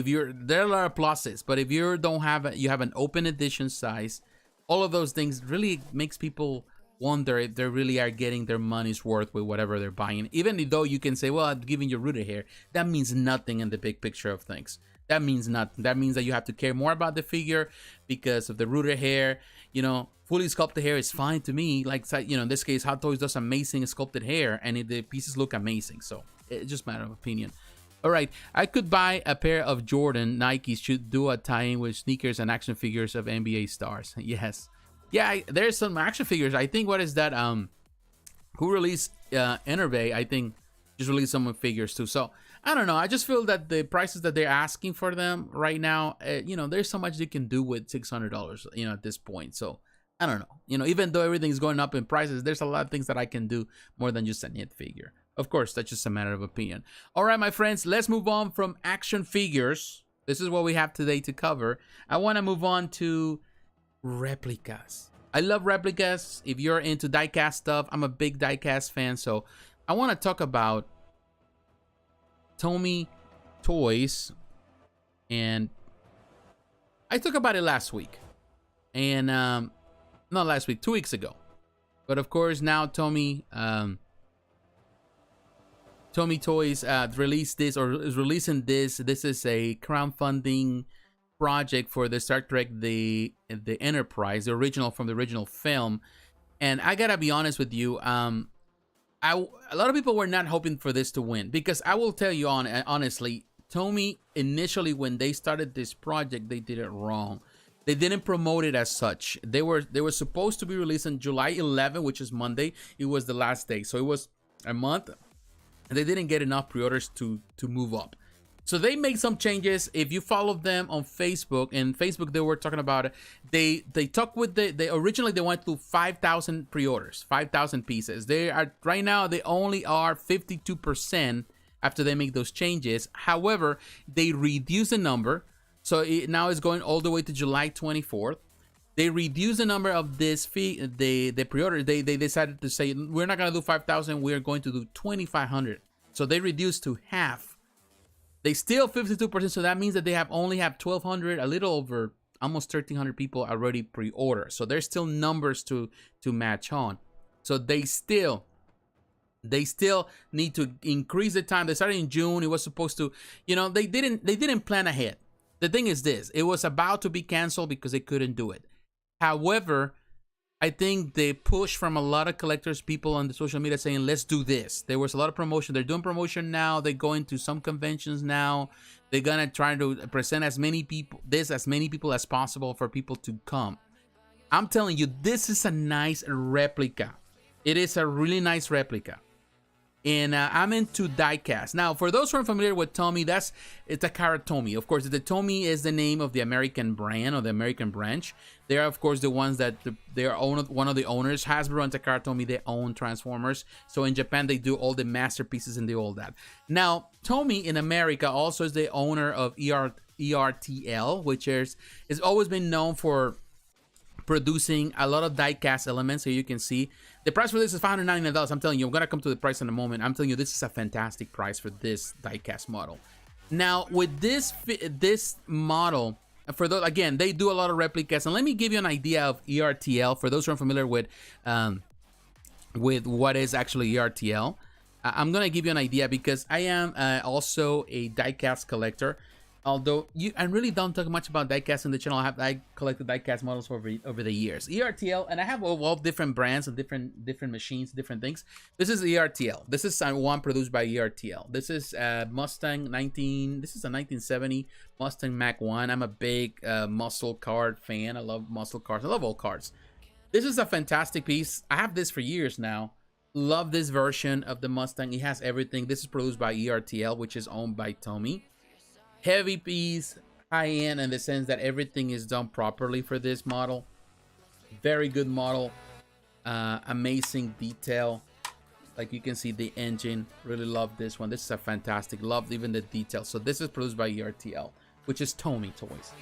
you're there, are a lot of pluses, but if you don't have it, you have an open edition size, all of those things really makes people wonder if they really are getting their money's worth with whatever they're buying. Even though you can say, well, I'm giving you rooted hair, that means nothing in the big picture of things. That means nothing. That means that you have to care more about the figure because of the rooted hair. You know, fully sculpted hair is fine to me. Like, you know, in this case, Hot Toys does amazing sculpted hair, and the pieces look amazing. So it's just a matter of opinion. All right, I could buy a pair of Jordan Nikes. Should do a tie-in with sneakers and action figures of NBA stars. Yes, yeah. There's some action figures. I think what is that? Who released Enervay? I think just released some figures too. So I don't know. I just feel that the prices that they're asking for them right now, you know, there's so much they can do with $600, you know, at this point. So I don't know. You know, even though everything's going up in prices, there's a lot of things that I can do more than just a knit figure. Of course, that's just a matter of opinion. All right, my friends, let's move on from action figures. This is what we have today to cover. I want to move on to replicas. I love replicas. If you're into diecast stuff, I'm a big diecast fan. So I want to talk about Tomy toys. And I talked about it last week. And not last week, 2 weeks ago. But of course, now Tomy Toys released this, or is releasing this. This is a crowdfunding project for the Star Trek the Enterprise, the original from the original film. And I gotta be honest with you, a lot of people were not hoping for this to win, because I will tell you honestly, Tomy initially, when they started this project, they did it wrong. They didn't promote it as such. They were supposed to be released on July 11, which is Monday. It was the last day, so it was a month. And they didn't get enough pre-orders to move up. So they made some changes. If you follow them on Facebook, and Facebook, they were talking about it. They talked with they originally they went to 5,000 pre-orders, 5,000 pieces. They are right now, they only are 52% after they make those changes. However, they reduced the number, so now it's going all the way to July 24th. They reduced the number of this fee, the pre-order. They decided to say, we're not gonna do 5,000, we're going to do 2,500. So they reduced to half. They still 52%, so that means that they only have 1,200, a little over, almost 1,300 people already pre-order. So there's still numbers to match on. So they still need to increase the time. They started in June. It was supposed to, you know, they didn't plan ahead. The thing is this, it was about to be canceled because they couldn't do it. However, I think the push from a lot of collectors, people on the social media saying, let's do this. There was a lot of promotion. They're doing promotion now. They're going to some conventions now. They're going to try to present as many people as possible for people to come. I'm telling you, this is a nice replica. It is a really nice replica. And I'm into diecast. Now, for those who are familiar with Tomy, it's a Kart Tomy. Of course, the Tomy is the name of the American brand, or the American branch. They are, of course, the ones that they are one of the owners. Hasbro and Takara Tomy, they own Transformers. So in Japan, they do all the masterpieces and all that. Now, Tomy in America also is the owner of ARTL, which is always been known for producing a lot of diecast elements. So you can see the price for this is $599. I'm telling you, I'm gonna come to the price in a moment. I'm telling you, this is a fantastic price for this diecast model. Now with this model, for those, again, they do a lot of replicas, and let me give you an idea of ARTL for those who are familiar with what is actually ARTL. I'm gonna give you an idea because I am also a diecast collector. Although I really don't talk much about diecast in the channel. I collected diecast models over the years. ARTL, and I have all different brands and different machines, different things. This is ARTL. This is one produced by ARTL. This is Mustang 19. This is a 1970 Mustang Mach 1. I'm a big muscle car fan. I love muscle cars. I love all cars. This is a fantastic piece. I have this for years now. Love this version of the Mustang. It has everything. This is produced by ARTL, which is owned by Tomy. Heavy piece, high end in the sense that everything is done properly for this model. Very good model. Amazing detail. Like you can see the engine. Really love this one. This is a fantastic. Love even the detail. So this is produced by ARTL, which is Tomy Toys.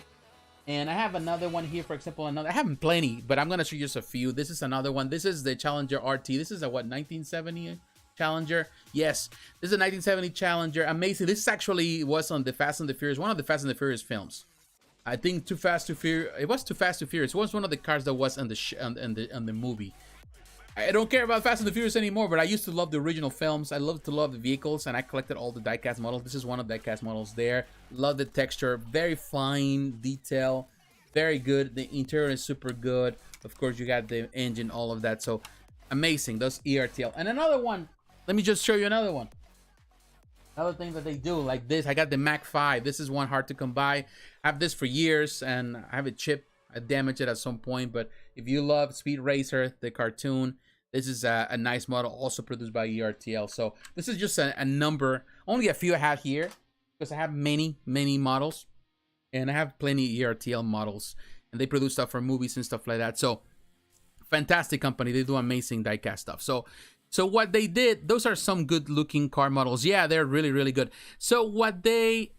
And I have another one here, for example, I have plenty, but I'm gonna show you just a few. This is another one. This is the Challenger RT. This is a what, 1970 Challenger? Yes, this is a 1970 Challenger. Amazing. This actually was on the Fast and the Furious, one of the Fast and the Furious films. I think Too Fast to Furious. It was Too Fast to Furious. It was one of the cars that was on the movie. I don't care about Fast and the Furious anymore, but I used to love the original films. I love the vehicles, and I collected all the diecast models. This is one of the diecast models there. Love the texture. Very fine detail. Very good. The interior is super good. Of course, you got the engine, all of that. So amazing. Those ARTL. And another one. Let me just show you another one. Other things that they do, like this, I got the Mac 5. This is one hard to come by. I have this for years, and I have it chipped. I damaged it at some point, but if you love Speed Racer, the cartoon, this is a nice model, also produced by ERTL. So this is just a number, only a few I have here, because I have many models, and I have plenty ERTL models, and they produce stuff for movies and stuff like that. So fantastic company. They do amazing diecast stuff. So what they did, those are some good looking car models. Yeah, they're really good. So what they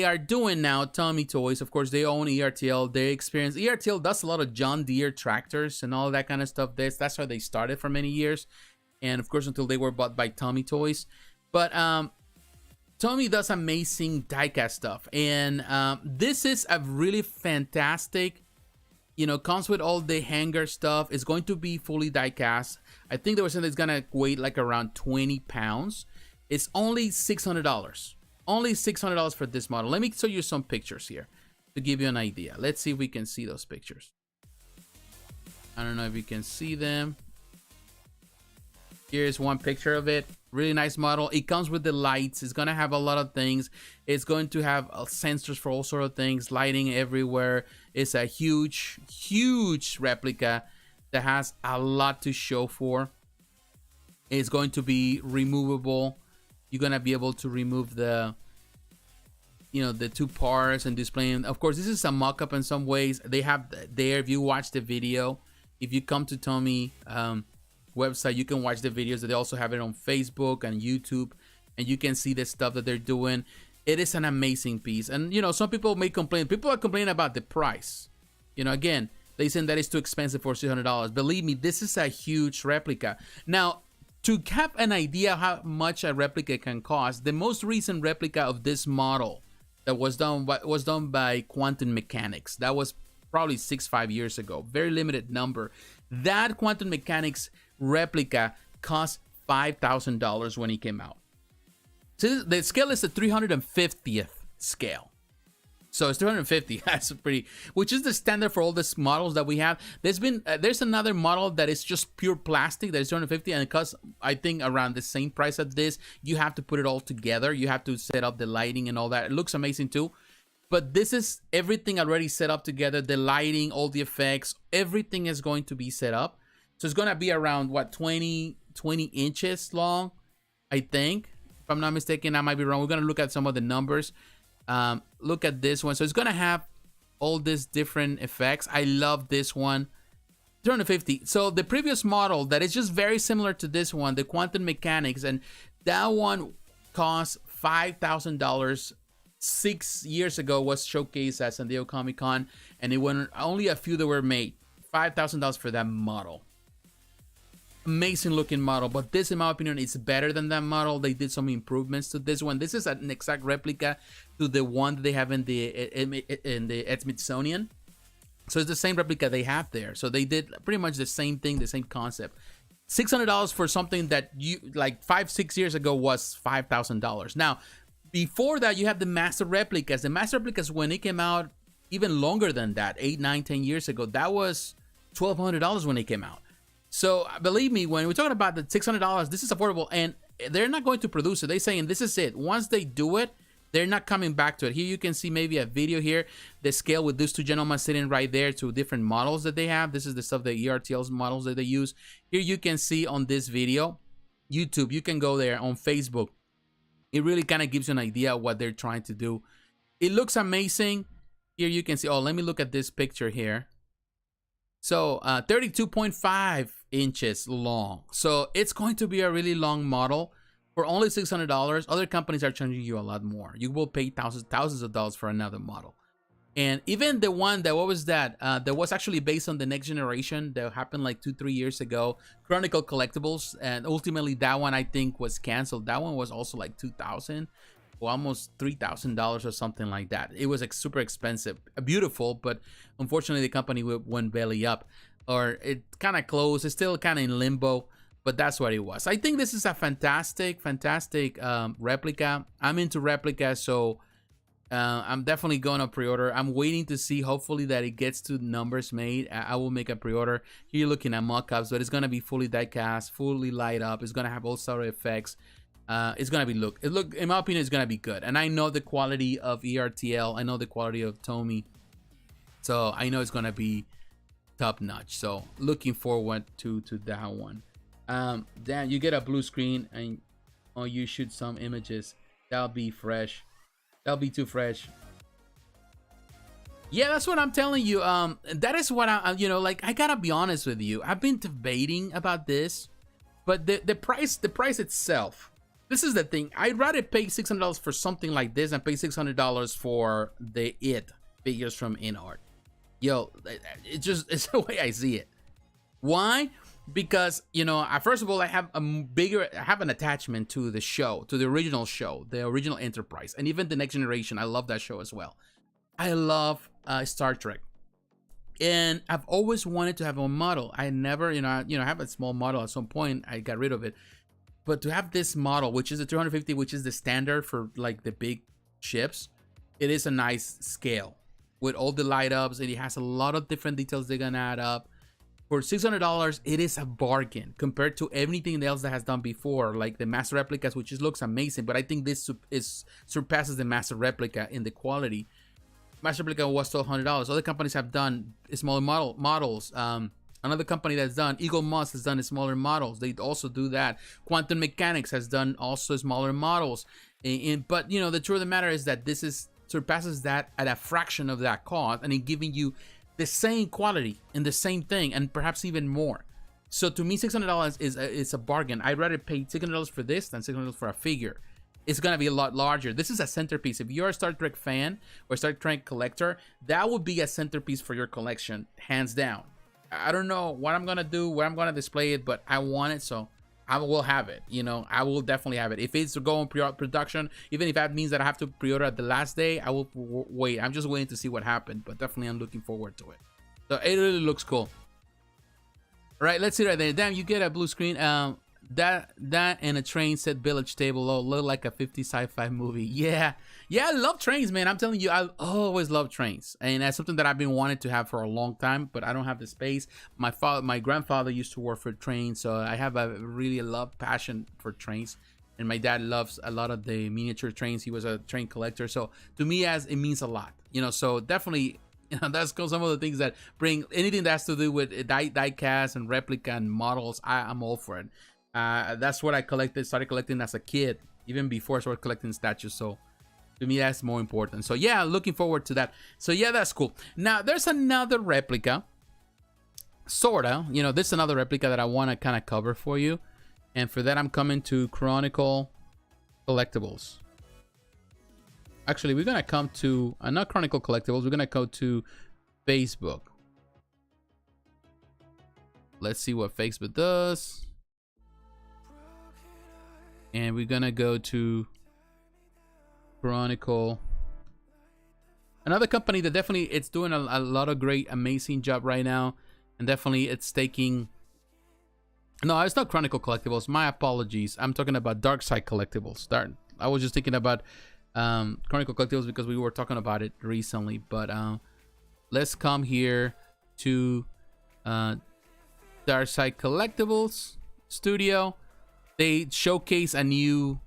are doing now, Tomy Toys, of course, they own ERTL. They experience, ERTL does a lot of John Deere tractors and all that kind of stuff. That's how they started for many years. And of course, until they were bought by Tomy Toys. But Tomy does amazing diecast stuff. And this is a really fantastic, you know, comes with all the hanger stuff. It's going to be fully diecast. I think they were saying it's gonna weigh like around 20 pounds. It's only $600. Only $600 for this model. Let me show you some pictures here to give you an idea. Let's see if we can see those pictures. I don't know if you can see them. Here's one picture of it. Really nice model. It comes with the lights. It's gonna have a lot of things. It's going to have sensors for all sort of things, lighting everywhere. It's a huge replica that has a lot to show for. It's going to be removable. You're gonna be able to remove the, you know, the two parts and displaying. Of course, this is a mock-up in some ways. They have there, if you watch the video, if you come to Tomy website, you can watch the videos. They also have it on Facebook and YouTube, and you can see the stuff that they're doing. It is an amazing piece. And you know, some people may complain. People are complaining about the price. You know, again, they saying that it's too expensive for $600. Believe me, this is a huge replica. Now, to have an idea how much a replica can cost, the most recent replica of this model that was done by Quantum Mechanics. That was probably 5 years ago. Very limited number. That Quantum Mechanics replica cost $5,000 when it came out. So the scale is the 350th scale. So it's 350. That's pretty, which is the standard for all these models that we have. There's another model that is just pure plastic that is 250, and it costs, I think, around the same price as this. You have to put it all together. You have to set up the lighting and all that. It looks amazing too. But this is everything already set up together. The lighting, all the effects, everything is going to be set up. So it's gonna be around what, 20 inches long, I think. If I'm not mistaken, I might be wrong. We're gonna look at some of the numbers. Look at this one. So it's gonna have all these different effects. I love this one. 250. So the previous model that is just very similar to this one, the Quantum Mechanics, and that one cost $5,000. 6 years ago was showcased at San Diego Comic-Con, and it went only a few that were made. $5,000 for that model. Amazing looking model, but this, in my opinion, is better than that model. They did some improvements to this one. This is an exact replica to the one that they have in the Smithsonian. So it's the same replica they have there. So they did pretty much the same thing, the same concept. $600 for something that you, like 5-6 years ago, was $5,000. Now, before that, you have the master replicas. The master replicas, when it came out, even longer than that, 8, 9, 10 years ago, that was $1,200 when it came out. So believe me, when we're talking about the $600, this is affordable, and they're not going to produce it. They're saying this is it. Once they do it, they're not coming back to it. Here you can see maybe a video here, the scale with these two gentlemen sitting right there to different models that they have. This is the stuff, the ERTL's models that they use. Here you can see on this video, YouTube, you can go there, on Facebook. It really kind of gives you an idea of what they're trying to do. It looks amazing. Here you can see, oh, let me look at this picture here. So 32.5 inches long. So it's going to be a really long model for only $600. Other companies are charging you a lot more. You will pay thousands of dollars for another model. And even the one that, what was that? That was actually based on the next generation that happened like 2-3 years ago, Chronicle Collectibles, and ultimately that one I think was canceled. That one was also like $2,000 or almost $3,000 or something like that. It was like super expensive, beautiful, but unfortunately the company went belly up, or it kind of closed. It's still kind of in limbo, but that's what it was. I think this is a fantastic replica. I'm into replicas, so I'm definitely going to pre-order. I'm waiting to see, hopefully, that it gets to numbers made. I will make a pre-order. Here you're looking at mock-ups, but it's going to be fully die-cast, fully light up. It's going to have all sort of effects. it's gonna be look in my opinion, it's gonna be good. And I know the quality of ERTL, I know the quality of Tomy, so I know it's gonna be top notch. So looking forward to that one. Then you get a blue screen and you shoot some images. That'll be fresh. That'll be too fresh. Yeah, that's what I'm telling you. That is what I like, I gotta be honest with you. I've been debating about this, but the price itself. This is the thing. I'd rather pay $600 for something like this and pay $600 for the figures from InArt. Yo, it's the way I see it. Why? Because first of all, I have an attachment to the show, to the original show, the original Enterprise, and even the Next Generation. I love that show as well. I love Star Trek, and I've always wanted to have a model. I never, I have a small model. At some point, I got rid of it. But to have this model, which is a 350, which is the standard for like the big ships, it is a nice scale with all the light ups, and it has a lot of different details they're gonna add up. For $600, it is a bargain compared to everything else that has done before, like the Master Replicas, which looks amazing. But I think this surpasses the Master Replica in the quality. Master Replica was $1,200. Other companies have done smaller models. Another company that's done, Eagle Moss has done smaller models. They also do that. Quantum Mechanics has done also smaller models. But the truth of the matter is that this surpasses that at a fraction of that cost, and in giving you the same quality and the same thing, and perhaps even more. So to me, $600 is a bargain. I'd rather pay $600 for this than $600 for a figure. It's gonna be a lot larger. This is a centerpiece. If you're a Star Trek fan or Star Trek collector, that would be a centerpiece for your collection, hands down. I don't know what I'm gonna do, where I'm gonna display it, but I want it, so I will have it. I will definitely have it. If it's to go on production, even if that means that I have to pre-order at the last day, I will wait. I'm just waiting to see what happened, but definitely I'm looking forward to it. So it really looks cool. All right, let's see right there. Damn, you get a blue screen. That and a train set village table look like a 50 sci-fi movie. Yeah, I love trains, man. I'm telling you, I always love trains, and that's something that I've been wanting to have for a long time, but I don't have the space. My grandfather used to work for trains, so I have a really passion for trains, and my dad loves a lot of the miniature trains. He was a train collector, so to me, it means a lot. So definitely. That's some of the things that bring anything that has to do with die cast and replica and models. I'm all for it. That's what I started collecting as a kid, even before I started collecting statues. So to me, that's more important. So yeah, looking forward to that. So yeah, that's cool. Now there's another replica, sorta. This is another replica that I want to kind of cover for you, and for that I'm coming to Chronicle Collectibles. Actually, we're gonna come to not Chronicle Collectibles. We're gonna go to Facebook. Let's see what Facebook does. And we're gonna go to Chronicle. Another company that definitely it's doing a lot of great, amazing job right now, and definitely it's taking. No, it's not Chronicle Collectibles. My apologies. I'm talking about Darkside Collectibles. I was just thinking about Chronicle Collectibles because we were talking about it recently. But let's come here to Darkside Collectibles Studio. They showcase a new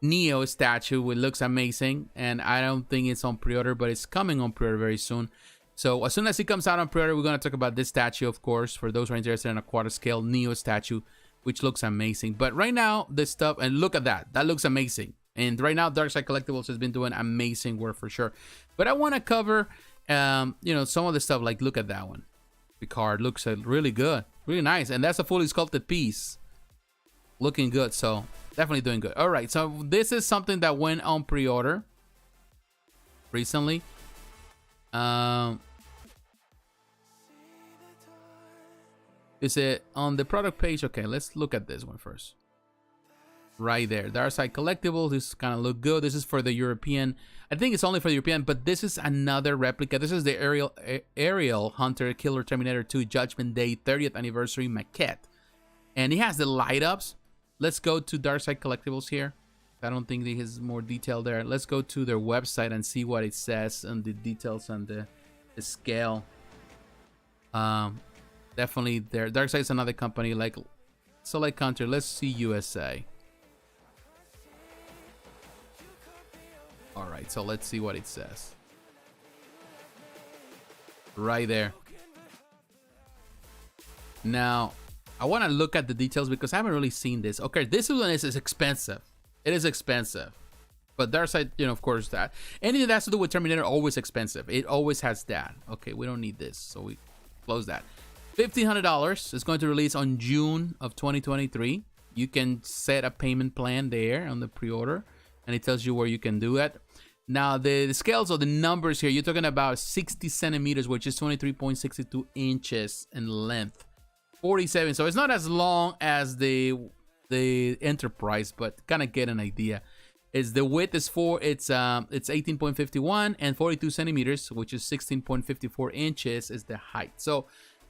Neo statue, which looks amazing, and I don't think it's on pre-order, but it's coming on pre-order very soon. So as soon as it comes out on pre-order, we're going to talk about this statue, of course, for those who are interested in a quarter scale Neo statue, which looks amazing. But right now, this stuff, and look at that looks amazing. And right now, Darkside Collectibles has been doing amazing work for sure. But I want to cover some of the stuff. Like, look at that one. The card looks really good, really nice, and that's a fully sculpted piece. Looking good, so definitely doing good. All right, so this is something that went on pre-order recently. Is it on the product page? Okay, let's look at this one first. Right there, Darkside Collectibles. This kind of look good. This is for the European. I think it's only for the European, but this is another replica. This is the Aerial Hunter Killer Terminator 2 Judgment Day 30th Anniversary maquette, and it has the light ups. Let's go to Darkside Collectibles here. I don't think there is more detail there. Let's go to their website and see what it says and the details on the scale. Definitely there. Darkside is another company like Select Country. Let's see USA. All right, so let's see what it says. Right there. Now, I want to look at the details because I haven't really seen this. Okay, this one is expensive. It is expensive. But Darkside, you know, of course, that. Anything that has to do with Terminator, always expensive. It always has that. Okay, we don't need this, so we close that. $1,500 is going to release on June of 2023. You can set a payment plan there on the pre-order, and it tells you where you can do it. Now, the scales of the numbers here, you're talking about 60 centimeters, which is 23.62 inches in length. 47, so it's not as long as the Enterprise, but kind of get an idea. Is the width is it's 18.51 and 42 centimeters, which is 16.54 inches is the height. So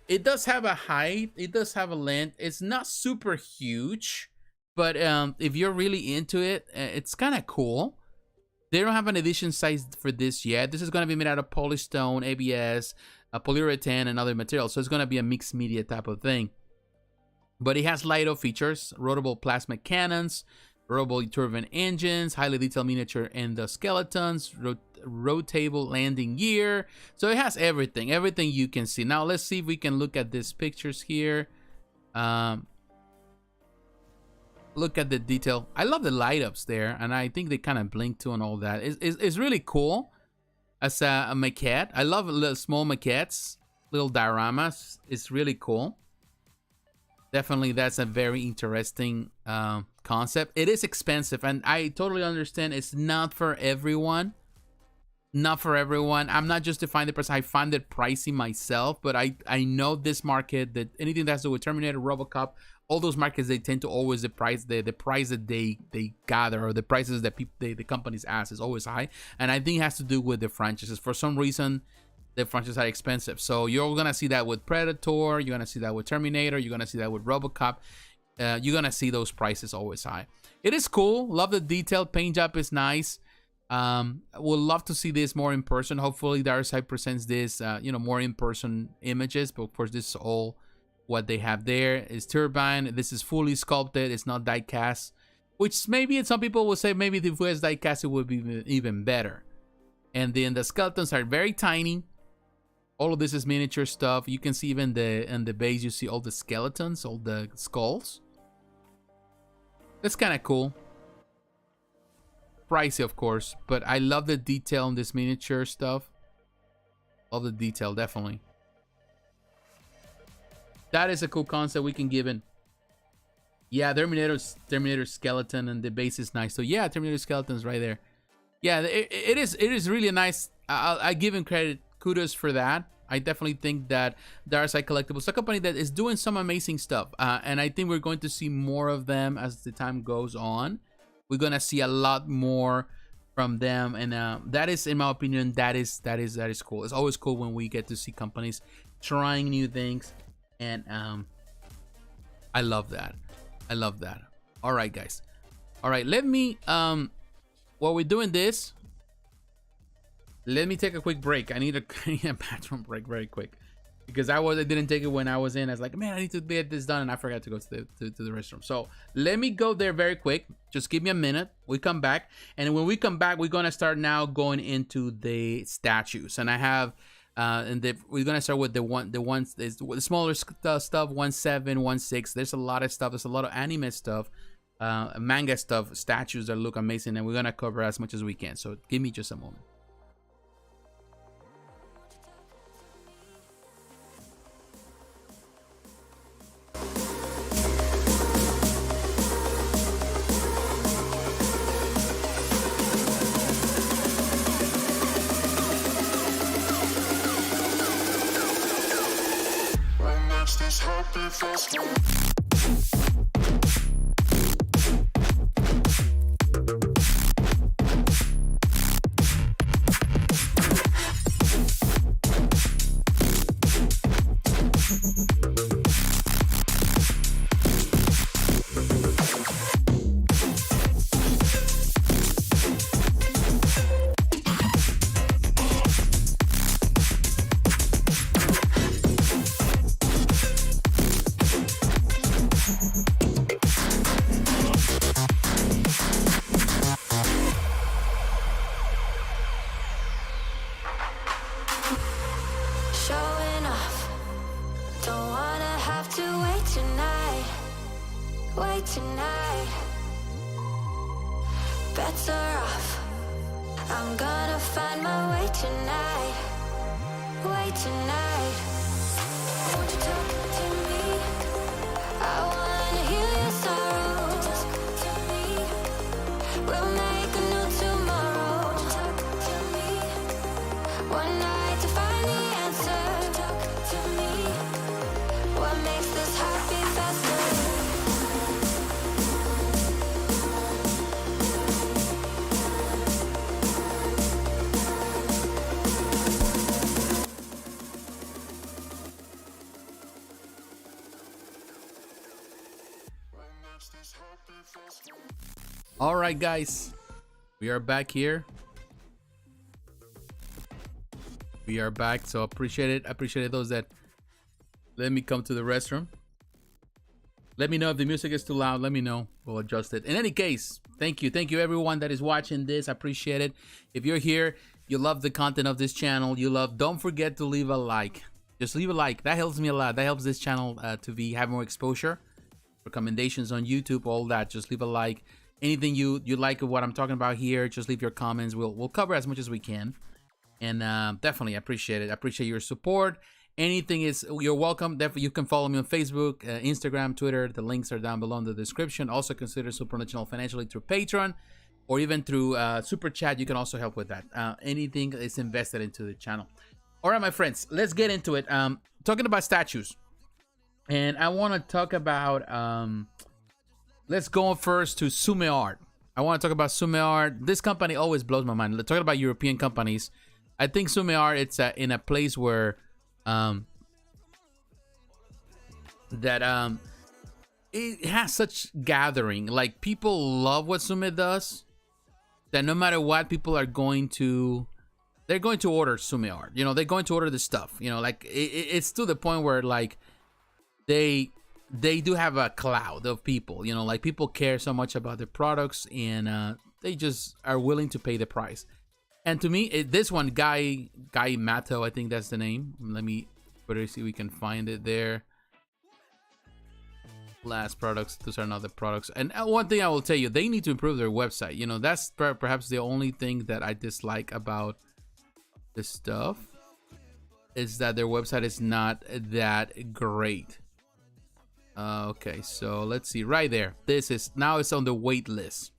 it does have a height, it does have a length. It's not super huge, but if you're really into it, it's kind of cool. They don't have an edition size for this yet. This is going to be made out of polystone, ABS, polyurethane, and other materials. So it's going to be a mixed media type of thing. But it has LiDAR features, rotable plasma cannons, rotable turbine engines, highly detailed miniature endoskeletons, rotatable landing gear. So it has everything you can see. Now let's see if we can look at these pictures here. Look at the detail. I love the light ups there, and I think they kind of blink too and all that. It's really cool as a maquette. I love little small maquettes, little dioramas. It's really cool. Definitely, that's a very interesting concept. It is expensive, and I totally understand it's not for everyone. Not for everyone. I'm not justifying the price. I find it pricey myself, but I know this market, that anything that's to do with Terminator, RoboCop, all those markets, they tend to always the price that they gather, or the prices that the companies ask, is always high. And I think it has to do with the franchises. For some reason, the franchises are expensive. So you're gonna see that with Predator, you're gonna see that with Terminator, you're gonna see that with RoboCop. You're gonna see those prices always high. It is cool. Love the detail. Paint job is nice. Would love to see this more in person. Hopefully Darkside presents this more in person images, but of course this is all what they have there. Is turbine. This is fully sculpted. It's not die cast, which maybe some people will say maybe if it was die cast it would be even better. And then the skeletons are very tiny. All of this is miniature stuff. You can see even in the base, you see all the skeletons, all the skulls. That's kind of cool. Pricey, of course, but I love the detail in this miniature stuff. Love the detail, definitely. That is a cool concept we can give in. Yeah, Terminator skeleton, and the base is nice. So yeah, Terminator skeleton's right there. Yeah, it is really nice. I give him credit, kudos for that. I definitely think that Darkside Collectibles is a company that is doing some amazing stuff, and I think we're going to see more of them as the time goes on. We're gonna see a lot more from them, and that is, in my opinion, that is cool. It's always cool when we get to see companies trying new things, and I love that. I love that. All right, guys. All right, let me while we're doing this, let me take a quick break. I need a bathroom break very quick, because I didn't take it when I was in. I was like, man, I need to get this done, and I forgot to go to the restroom. So let me go there very quick. Just give me a minute. We come back, and when we come back, we're gonna start now going into the statues. And I have, we're gonna start with the smaller stuff, 1/7, 1/6. There's a lot of stuff. There's a lot of anime stuff, manga stuff, statues that look amazing, and we're gonna cover as much as we can. So give me just a moment. tonight. Better off. I'm gonna find my way tonight. Way tonight. Won't you talk to me? I wanna heal your sorrows. Talk to me. We'll make a new tomorrow. Talk to me. One night to find the answer. Talk to me. What makes this heart beat faster? All right, guys, we are back here. We are back, so appreciate it. I appreciate those that let me come to the restroom. Let me know if the music is too loud. Let me know. We'll adjust it. In any case, thank you everyone that is watching this. I appreciate it. If you're here, you love the content of this channel, don't forget to leave a like. Just leave a like. That helps me a lot. That helps this channel to have more exposure, recommendations on YouTube, all that. Just leave a like. Anything you like of what I'm talking about here, just leave your comments. We'll cover as much as we can. And definitely appreciate it. I appreciate your support. Anything is, you're welcome. Definitely, you can follow me on Facebook, Instagram, Twitter. The links are down below in the description. Also consider supporting the channel financially through Patreon or even through Super Chat. You can also help with that. Anything is invested into the channel. All right, my friends, let's get into it. Talking about statues. And I want to talk about, let's go first to Tsume Art. I want to talk about Tsume Art. This company always blows my mind. Talking about European companies, I think Tsume Art, it's in a place where it has such gathering. Like, people love what Tsume does, that no matter what, people are going to, they're going to order Tsume Art. You know, they're going to order the stuff. You know, like it's to the point where like they do have a cloud of people. You know, like people care so much about their products, and they just are willing to pay the price. And to me, this one, Guy Maito, I think that's the name. Let me see if we can find it there. Last products, those are not the products. And one thing I will tell you, they need to improve their website. You know, that's perhaps the only thing that I dislike about this stuff, is that their website is not that great. Okay, so let's see right there. This is, now it's on the wait list.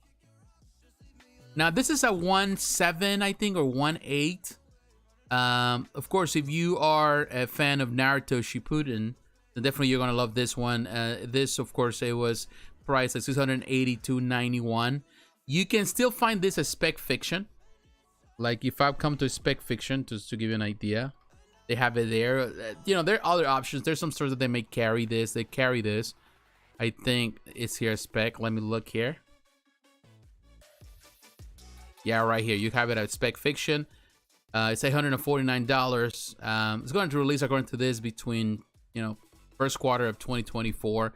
Now this is a 1.7, I think, or 1.8. Of course, if you are a fan of Naruto Shippuden, then definitely you're gonna love this one. This, of course, it was priced at $682.91. You can still find this as Spec Fiction. Like, if I've come to Spec Fiction, just to give you an idea, they have it there. You know, there are other options. There's some stores that they may carry this. They carry this. I think it's here, Spec. Let me look here. Yeah, right here. You have it at Spec Fiction. It's $149. It's going to release, according to this, between, you know, first quarter of 2024.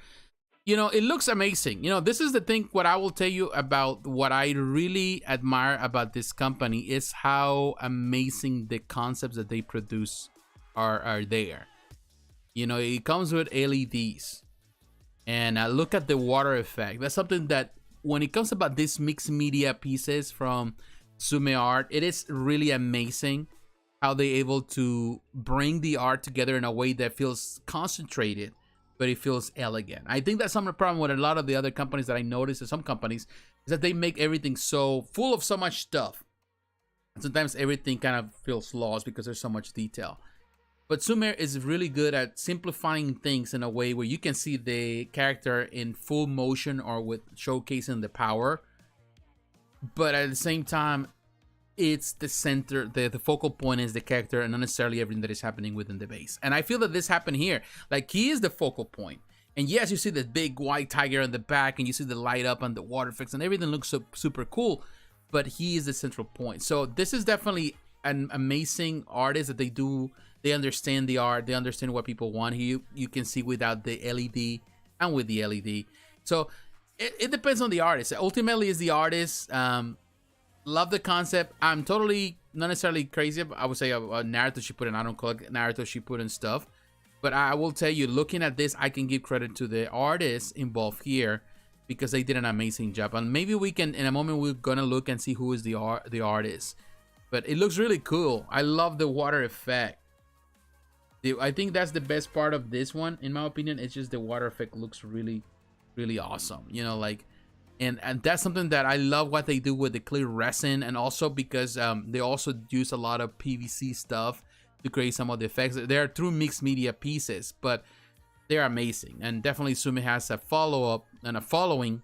You know, it looks amazing. You know, this is the thing. What I will tell you about what I really admire about this company is how amazing the concepts that they produce are there. You know, it comes with LEDs, and look at the water effect. That's something that, when it comes about these mixed media pieces from Tsume Art, it is really amazing how they're able to bring the art together in a way that feels concentrated, but it feels elegant. I think that's some of the problem with a lot of the other companies that I noticed, and some companies, is that they make everything so full of so much stuff. And sometimes everything kind of feels lost because there's so much detail. But Tsume is really good at simplifying things in a way where you can see the character in full motion or with showcasing the power. But at the same time, it's the center, the focal point is the character, and not necessarily everything that is happening within the base. And I feel that this happened here. Like, he is the focal point. And yes, you see the big white tiger in the back, and you see the light up and the water effects, and everything looks so super cool. But he is the central point. So this is definitely an amazing artist that they understand the art, they understand what people want. You can see without the LED and with the LED. So it depends on the artist. Ultimately, it's the artist. Love the concept. I'm totally not necessarily crazy. I would say a Naruto Shippuden. I don't collect Naruto Shippuden stuff, but I will tell you, looking at this, I can give credit to the artists involved here, because they did an amazing job. And maybe we can, in a moment, we're gonna look and see who is the artist. But it looks really cool. I love the water effect. I think that's the best part of this one, in my opinion. It's just the water effect looks really, really awesome. You know, like, and that's something that I love what they do with the clear resin, and also because they also use a lot of PVC stuff to create some of the effects. They're true mixed media pieces, but they're amazing. And definitely Tsume has a follow-up and a following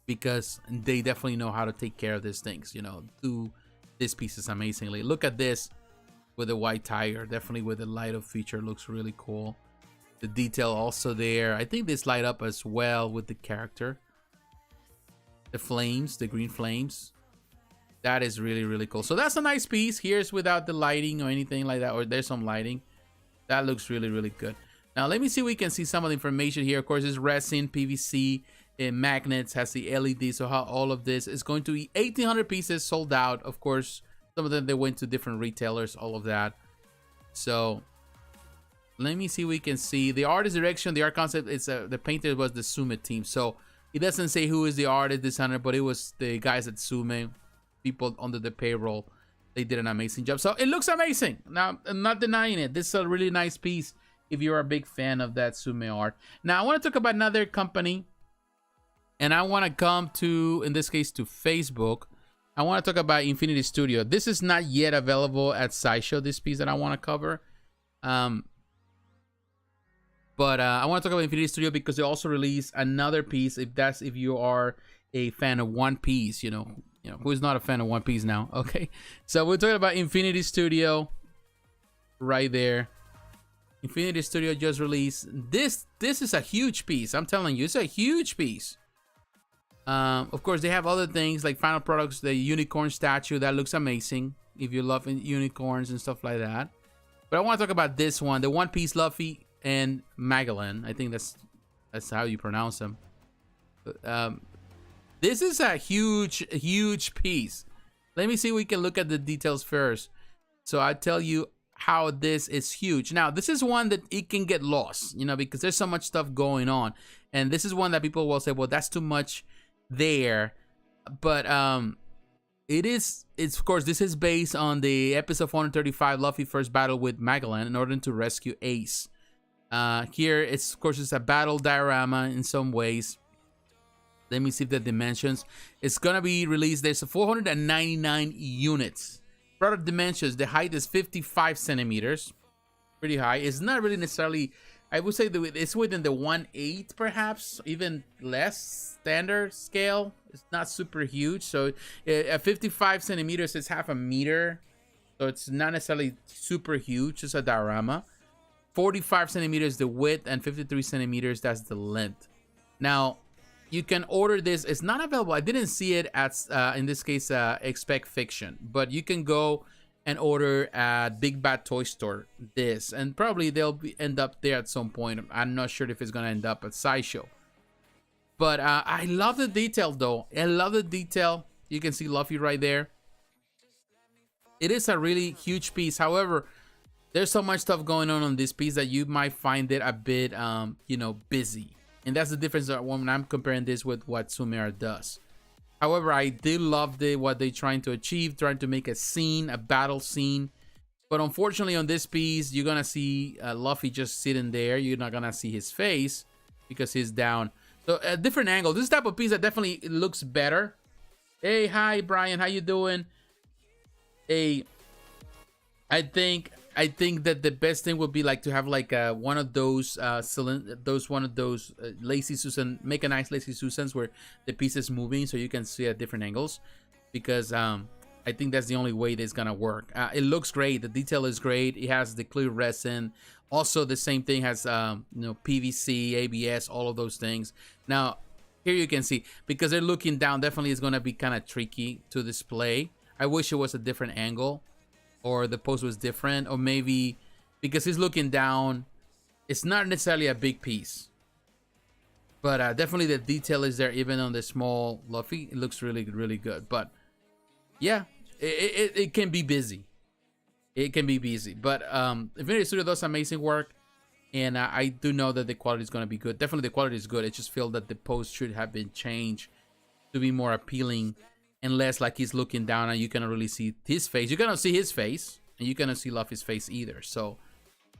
because they definitely know how to take care of these things, you know, do these pieces amazingly. Look at this with the white tiger, definitely with the light up feature, looks really cool. The detail also there. I think this light up as well with the character. The flames, the green flames. That is really, really cool. So that's a nice piece. Here's without the lighting or anything like that, or there's some lighting. That looks really, really good. Now let me see if we can see some of the information here. Of course, it's resin, PVC, and magnets, has the LED. So how all of this is going to be 1,800 pieces sold out. Of course, some of them they went to different retailers, all of that. So let me see if we can see the artist direction, the art concept. It's the painter was the Tsume team. So it doesn't say who is the artist designer, but it was the guys at Tsume, people under the payroll. They did an amazing job. So it looks amazing. Now, I'm not denying it. This is a really nice piece if you're a big fan of that Tsume art. Now, I want to talk about another company. And I want to come to, in this case, to Facebook. I want to talk about Infinity Studio. This is not yet available at Sideshow, this piece that I want to cover. But I want to talk about Infinity Studio because they also released another piece. If you are a fan of One Piece, you know, who is not a fan of One Piece now? Okay, so we're talking about Infinity Studio right there. Infinity Studio just released this. This is a huge piece. I'm telling you, it's a huge piece. Of course, they have other things like final products. The unicorn statue that looks amazing if you love unicorns and stuff like that. But I want to talk about this one, the One Piece Luffy and Magellan. I think that's how you pronounce them. This is a huge piece. Let me see if we can look at the details first. So I tell you how this is huge. Now, this is one that it can get lost, you know, because there's so much stuff going on. And this is one that people will say, well, that's too much there. But it's of course, this is based on the episode 435, Luffy first battle with Magellan in order to rescue Ace. Here, it's of course, it's a battle diorama in some ways. Let me see the dimensions. It's gonna be released. There's 499 units. Product dimensions, the height is 55 centimeters. Pretty high. It's not really necessarily, I would say that it's within the 1/8 perhaps, even less standard scale. It's not super huge. So at 55 centimeters, it's half a meter. So it's not necessarily super huge. It's a diorama. 45 centimeters the width and 53 centimeters, that's the length. Now, you can order this. It's not available. I didn't see it at, in this case, Expect Fiction. But you can go and order at Big Bad Toy Store this. And probably they'll end up there at some point. I'm not sure if it's going to end up at Sideshow. But I love the detail, though. I love the detail. You can see Luffy right there. It is a really huge piece. However, there's so much stuff going on this piece that you might find it a bit, you know, busy. And that's the difference when I'm comparing this with what Tsume does. However, I did love what they're trying to achieve, trying to make a scene, a battle scene. But unfortunately, on this piece, you're going to see Luffy just sitting there. You're not going to see his face because he's down. So a different angle. This type of piece that definitely looks better. Hey, hi, Brian. How you doing? Hey, I think that the best thing would be like to have like one of those lazy Susan, make a nice lazy Susans where the piece is moving so you can see at different angles, because I think that's the only way that's gonna work. It looks great. The detail is great. It has the clear resin. Also, the same thing has you know, PVC, ABS, all of those things. Now here you can see, because they're looking down, definitely is gonna be kind of tricky to display. I wish it was a different angle, or the pose was different, or maybe because he's looking down, it's not necessarily a big piece. But definitely the detail is there, even on the small Luffy. It looks really, really good. But yeah, it can be busy. It can be busy. But Infinity Studio does amazing work. And I do know that the quality is going to be good. Definitely the quality is good. I just feel that the pose should have been changed to be more appealing and less like he's looking down and you cannot really see his face. You cannot see his face and you cannot see Luffy's face either. So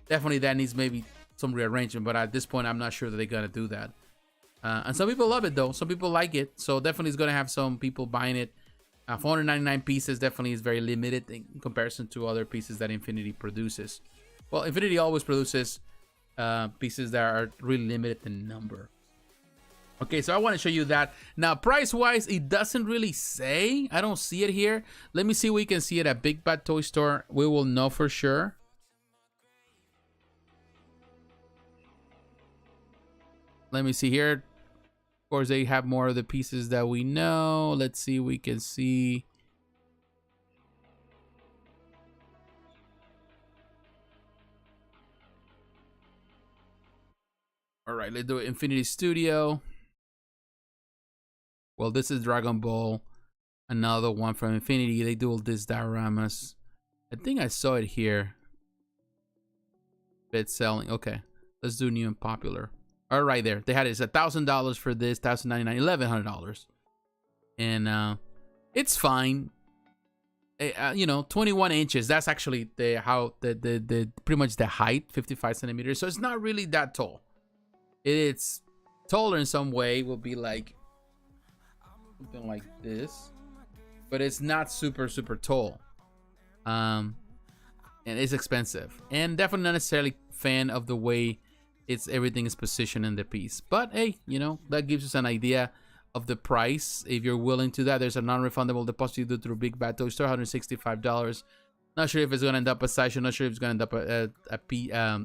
definitely that needs maybe some rearrangement. But at this point, I'm not sure that they're going to do that. And some people love it though. Some people like it. So definitely it's going to have some people buying it. 499 pieces definitely is very limited in comparison to other pieces that Infinity produces. Well, Infinity always produces pieces that are really limited in number. Okay, so I want to show you that. Now, price-wise, it doesn't really say. I don't see it here. Let me see if we can see it at Big Bad Toy Store. We will know for sure. Let me see here. Of course, they have more of the pieces that we know. Let's see if we can see. All right, let's do Infinity Studio. Well, this is Dragon Ball. Another one from Infinity. They do all these dioramas. I think I saw it here. Bit selling. Okay, let's do new and popular. All right, there. They had it. It's $1,000 for this. $1,099, $1,100. And it's fine. You know, 21 inches. That's actually the pretty much the height, 55 centimeters. So it's not really that tall. It's taller in some way. Will be like something like this, but it's not super tall. And it's expensive, and definitely not necessarily fan of the way everything is positioned in the piece. But hey, you know, that gives us an idea of the price. If you're willing to that, there's a non-refundable deposit you do through Big Bad Toy Store, $165. Not sure if it's gonna end up a Sideshow. Not sure if it's gonna end up a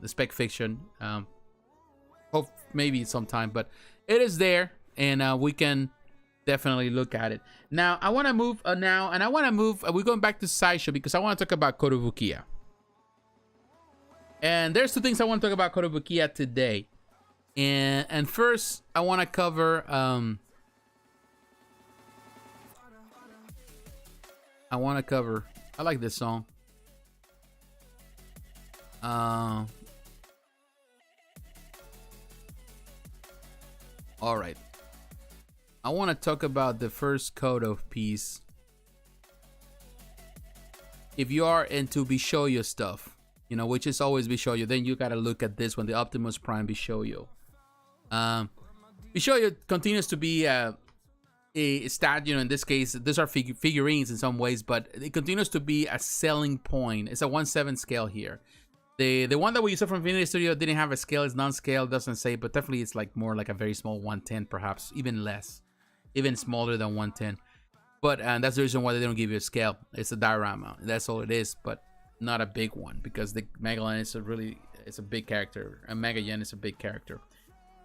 Spec Fiction. Hope maybe sometime, but it is there, and we can definitely look at it. Now I want to move we're going back to Sideshow because I want to talk about Kotobukiya. And there's two things I want to talk about Kotobukiya today. And first I want to cover I like this song. All right. I want to talk about the first Koto piece. If you are into Bishoujo stuff, you know, which is always Bishoujo, then you got to look at this one, the Optimus Prime Bishoujo. Bishoujo continues to be a stat, you know, in this case, these are figurines in some ways, but it continues to be a selling point. It's a 1/7 scale here. The one that we used from Infinity Studio didn't have a scale. It's non-scale, doesn't say, but definitely it's like more like a very small 1/10, perhaps even less, even smaller than 1/10. But that's the reason why they don't give you a scale. It's a diorama. That's all it is, but not a big one because the Magellan is a big character, and Magellan is a big character.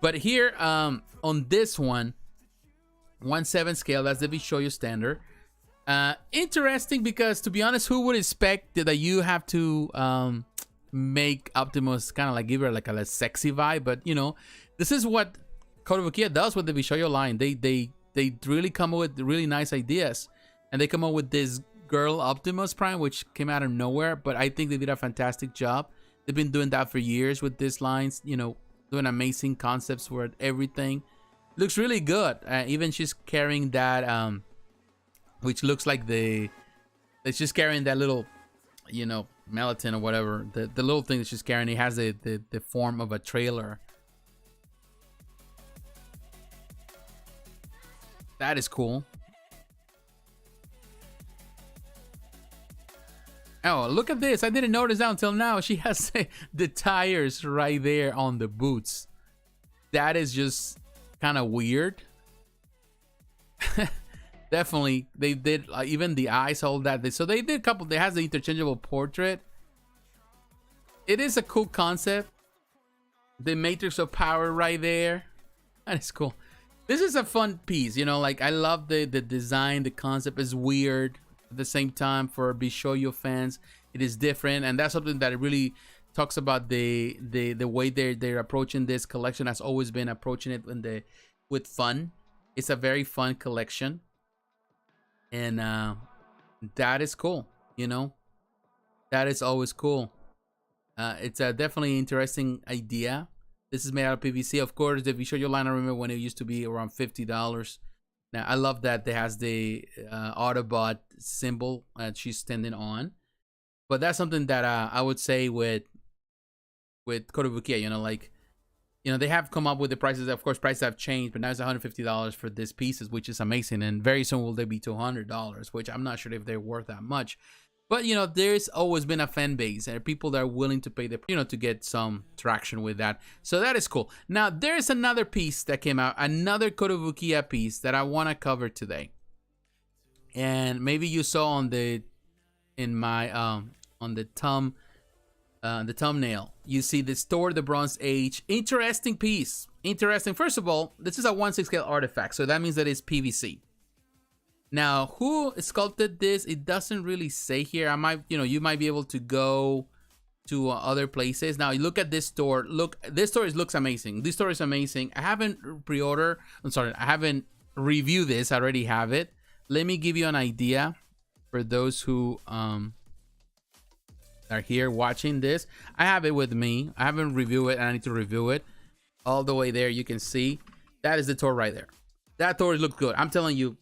But here on this one, 1/7 scale. That's the Bishoujo standard. Interesting because, to be honest, who would expect that you have to make Optimus kind of like give her like a less sexy vibe? But you know, this is what Kotobukiya does with the Bishoujo line. They really come up with really nice ideas, and they come up with this girl Optimus Prime, which came out of nowhere. But I think they did a fantastic job. They've been doing that for years with these lines. You know, doing amazing concepts for everything. Looks really good. Even she's carrying that which looks like she's carrying that little, you know, melatonin or whatever, the little thing that she's carrying. It has the form of a trailer. That is cool. Oh, look at this. I didn't notice that until now. She has the tires right there on the boots. That is just kind of weird. Definitely, they did even the eyes, all that. So they did a couple. They has the interchangeable portrait. It is a cool concept. The matrix of power right there. That is cool. This is a fun piece, you know. Like, I love the design. The concept is weird at the same time. For Bishoujo fans, it is different, and that's something that really talks about the way they're approaching this collection. Has always been approaching it with fun. It's a very fun collection, and that is cool. You know, that is always cool. It's a definitely interesting idea. This is made out of PVC. Of course, the Bishoujo line, I remember when it used to be around $50. Now, I love that it has the Autobot symbol that she's standing on. But that's something that I would say with Kotobukiya, they have come up with the prices. Of course, prices have changed, but now it's $150 for these pieces, which is amazing. And very soon will they be $200, which I'm not sure if they're worth that much. But, there's always been a fan base and people that are willing to pay to get some traction with that. So that is cool. Now, there's another piece that came out, another Kotobukiya piece that I want to cover today. And maybe you saw on the thumbnail, you see this Thor the Bronze Age. Interesting piece. Interesting. First of all, this is a 1/6 scale artifact, so that means that it's PVC. Now, who sculpted this? It doesn't really say here. You might be able to go to other places. Now, you look at this store. Look, this store looks amazing. This store is amazing. I haven't pre-order. I haven't reviewed this. I already have it. Let me give you an idea for those who are here watching this. I have it with me. I haven't reviewed it, and I need to review it. All the way there, you can see that is the Thor right there. That Thor looks good. I'm telling you.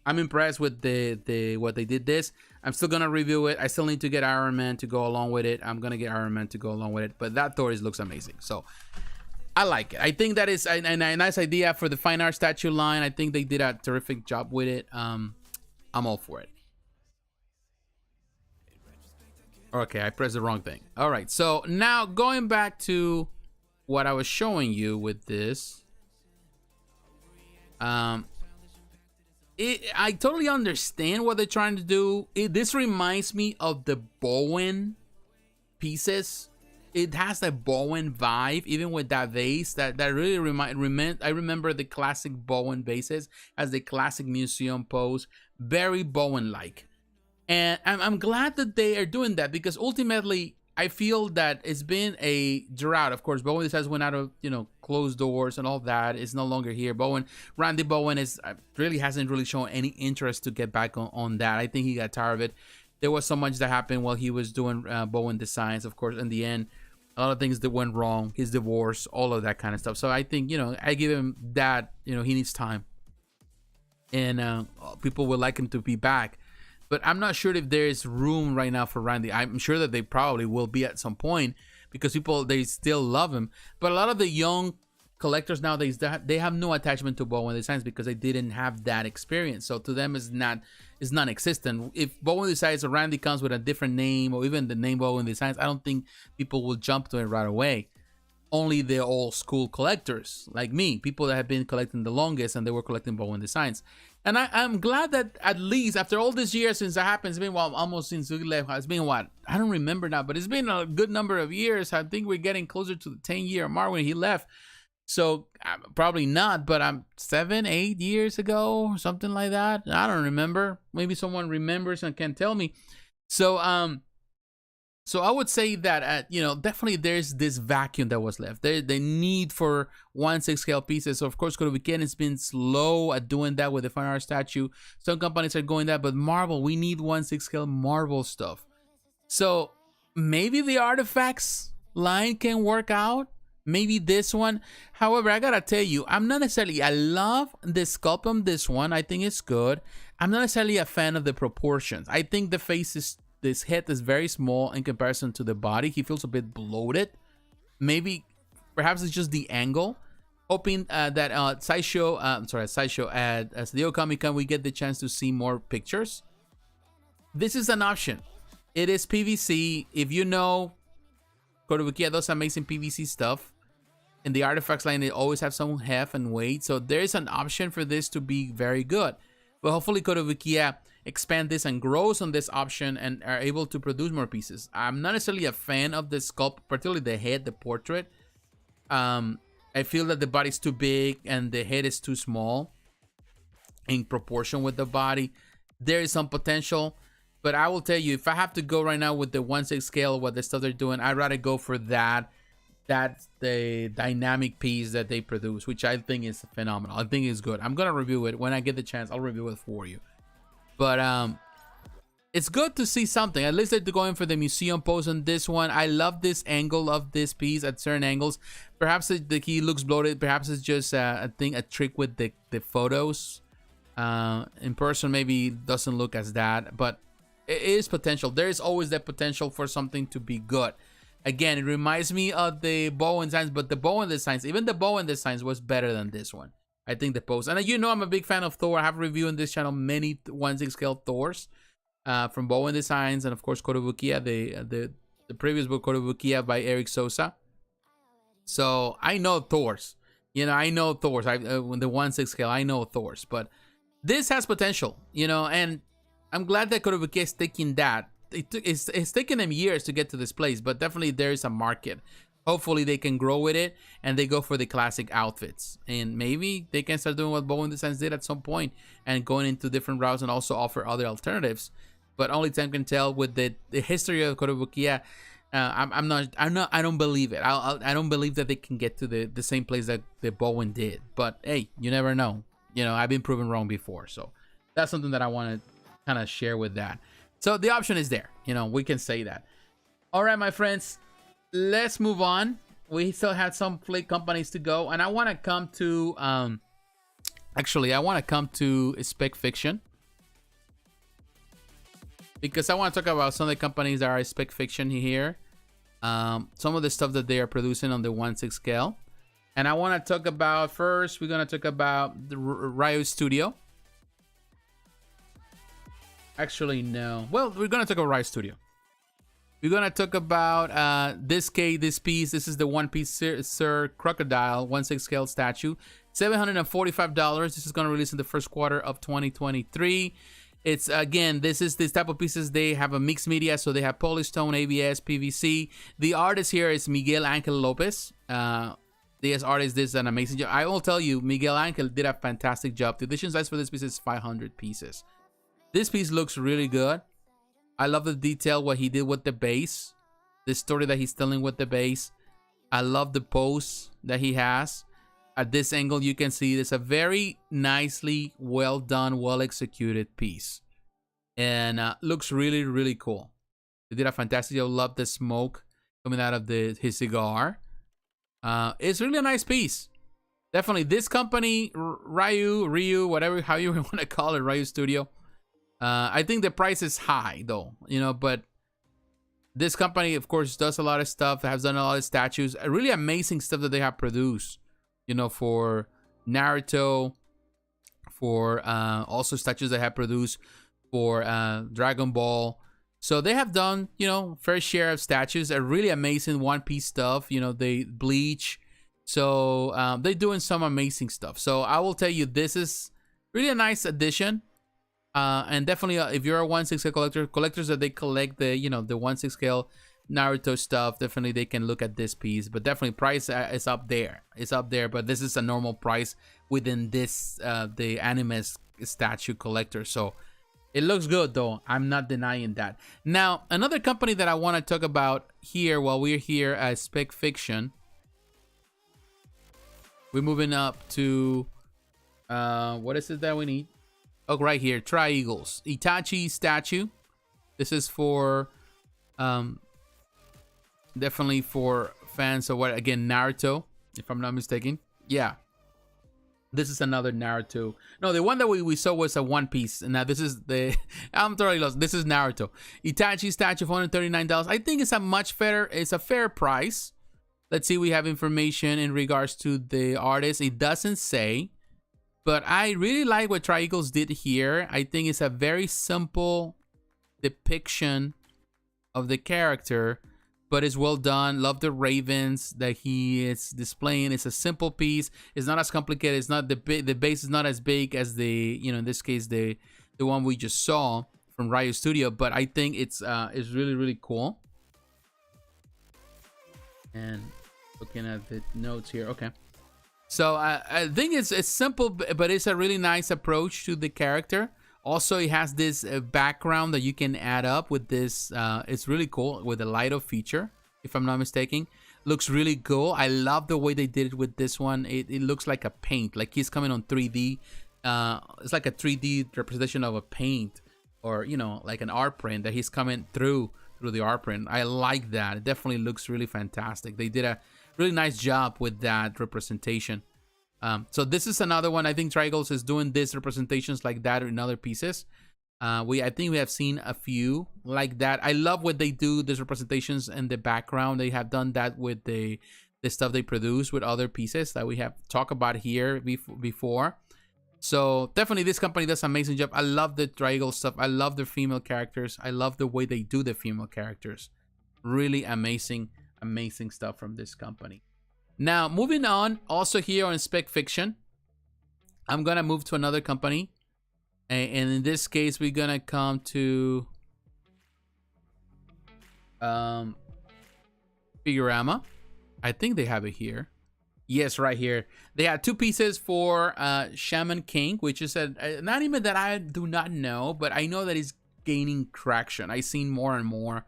I'm impressed with the what they did this. I'm still gonna review it. I still need to get Iron Man to go along with it. I'm gonna get Iron Man to go along with it. But that Thor looks amazing. So I like it. I think that is a nice idea for the fine art statue line. I think they did a terrific job with it. I'm all for it. Okay, I pressed the wrong thing. All right, so now going back to what I was showing you with this. I totally understand what they're trying to do. This reminds me of the Bowen pieces. It has that Bowen vibe, even with that vase. That really I remember the classic Bowen vases as the classic museum pose, very Bowen-like. And I'm glad that they are doing that, because ultimately I feel that it's been a drought. Of course, Bowen has went out of closed doors and all that. It's no longer here. Randy Bowen hasn't really shown any interest to get back on that. I think he got tired of it. There was so much that happened while he was doing Bowen designs. Of course, in the end, a lot of things that went wrong. His divorce, all of that kind of stuff. So I think I give him that. He needs time, and people would like him to be back. But I'm not sure if there's room right now for Randy. I'm sure that they probably will be at some point, because they still love him. But a lot of the young collectors nowadays, they have no attachment to Bowen designs because they didn't have that experience. So to them, it's non-existent. If Bowen decides or Randy comes with a different name, or even the name Bowen designs, I don't think people will jump to it right away. Only the old school collectors like me, people that have been collecting the longest, and they were collecting Bowen designs. And I'm glad that at least after all these years since that happened, it's been almost since we left. It's been what? I don't remember now, but it's been a good number of years. I think we're getting closer to the 10-year mark when he left. So probably not, but I'm 7-8 years ago or something like that. I don't remember. Maybe someone remembers and can tell me. So I would say that definitely there's this vacuum that was left. The need for 1/6 scale pieces. So of course, Kotobukiya has been slow at doing that with the fine art statue. Some companies are going that, but Marvel, we need 1/6 scale Marvel stuff. So maybe the ARTFX line can work out. Maybe this one. However, I gotta tell you, I love the sculpt on this one. I think it's good. I'm not necessarily a fan of the proportions. I think the face is. This head is very small in comparison to the body. He feels a bit bloated. Perhaps it's just the angle. Hoping that Sideshow at the Comic-Con we get the chance to see more pictures. This is an option. It is PVC. If you know, Kotobukiya does amazing PVC stuff. In the ARTFX line, they always have some heft and weight. So there is an option for this to be very good. But hopefully Kotobukiya expand this and grows on this option and are able to produce more pieces. I'm not necessarily a fan of the sculpt, particularly the head, the portrait. I feel that the body's too big and the head is too small in proportion with the body. There is some potential, but I will tell you, if I have to go right now with the 1/6 scale, what the stuff they're doing, I'd rather go for that. That's the dynamic piece that they produce, which I think is phenomenal. I think it's good. I'm gonna review it when I get the chance. I'll review it for you. But it's good to see something. At least they're going for the museum pose on this one. I love this angle of this piece at certain angles. Perhaps he looks bloated. Perhaps it's just a trick with the photos. In person, maybe doesn't look as that, but it is potential. There is always that potential for something to be good. Again, it reminds me of the Bowen designs, but the Bowen designs, even the Bowen designs was better than this one. I think the pose. And you know I'm a big fan of Thor. I have reviewed on this channel many 1/6 scale Thors. From Bowen Designs, and of course Kotobukiya, the previous book Kotobukiya by Eric Sosa. So I know Thors, I know Thors. When the 1/6 scale, I know Thors, but this has potential, and I'm glad that Kotobukiya is taking that. It's taken them years to get to this place, but definitely there is a market. Hopefully they can grow with it and they go for the classic outfits, and maybe they can start doing what Bowen Designs did at some point and going into different routes and also offer other alternatives. But only time can tell with the history of Kotobukiya. I don't believe it. I don't believe that they can get to the same place that the Bowen did. But hey, you never know. I've been proven wrong before, so that's something that I want to kind of share with that. So the option is there. We can say that. All right, my friends, let's move on. We still have some plate companies to go, and I want to come to actually I want to come to Spec Fiction. Because I want to talk about some of the companies that are Spec Fiction here. Some of the stuff that they are producing on the 1/6 scale. And I want to talk about, first, we're going to talk about the Ryu Studio. Actually, no. Well, we're going to talk about Ryu Studio. We're going to talk about this piece. This is the One Piece Sir Crodile 1/6 scale statue. $745. This is going to release in the first quarter of 2023. It's, again, this type of pieces. They have a mixed media, so they have polystone, ABS, PVC. The artist here is Miguel Angel Lopez. This artist did an amazing job. I will tell you, Miguel Angel did a fantastic job. The edition size for this piece is 500 pieces. This piece looks really good. I love the detail, what he did with the base, the story that he's telling with the base. I love the pose that he has. At this angle, you can see it's a very nicely, well done, well executed piece. And looks really, really cool. They did a fantastic job. Love the smoke coming out of his cigar. It's really a nice piece. Definitely, this company, Ryu, whatever, how you want to call it, Ryu Studio. I think the price is high, though, but this company, of course, does a lot of stuff, has done a lot of statues, really amazing stuff that they have produced. For Naruto, for also statues they have produced for Dragon Ball. So they have done, fair share of statues, a really amazing One Piece stuff. They Bleach. So they're doing some amazing stuff. So I will tell you, this is really a nice addition. And definitely, if you're a 1/6 scale collectors that they collect the, the 1/6 scale Naruto stuff, definitely they can look at this piece. But definitely price is up there. It's up there, but this is a normal price within this the anime statue collector. So it looks good, though. I'm not denying that. Now, another company that I want to talk about here while we're here at Spec Fiction. We're moving up to what is it that we need? Oh, right here, TriEagles Itachi statue. This is for definitely for fans of Naruto, if I'm not mistaken. Yeah, this is another Naruto. No, the one that we saw was a One Piece. Now this is I'm totally lost. This is Naruto Itachi statue, $439. I think it's a fair price. Let's see, we have information in regards to the artist. It doesn't say, but I really like what TriEagles did here. I think it's a very simple depiction of the character, but it's well done. Love the ravens that he is displaying. It's a simple piece. It's not as complicated. It's not the base is not as big as the, in this case, the one we just saw from Ryu Studio, but I think it's really, really cool. And looking at the notes here, okay. So I think it's simple, but it's a really nice approach to the character. Also, it has this background that you can add up with this. It's really cool with the light-up feature, if I'm not mistaken. Looks really cool. I love the way they did it with this one. It looks like a paint, like he's coming on 3D. It's like a 3D representation of a paint. or you know, like an art print that he's coming through the art print. I like that. It definitely looks really fantastic. They did a really nice job with that representation. So this is another one. I think TriEagles is doing this representations like that in other pieces. I think we have seen a few like that. I love what they do, these representations in the background. They have done that with the stuff they produce with other pieces that we have talked about here before. So definitely this company does an amazing job. I love the TriEagles stuff. I love the female characters. I love the way they do the female characters. Really amazing stuff from this company. Now moving on, also here on Spec Fiction, I'm gonna move to another company, and in this case we're gonna come to Figurama. I think they have it here. Yes, right here. They had two pieces for Shaman King, which is an anime that I do not know, but I know that it's gaining traction. I've seen more and more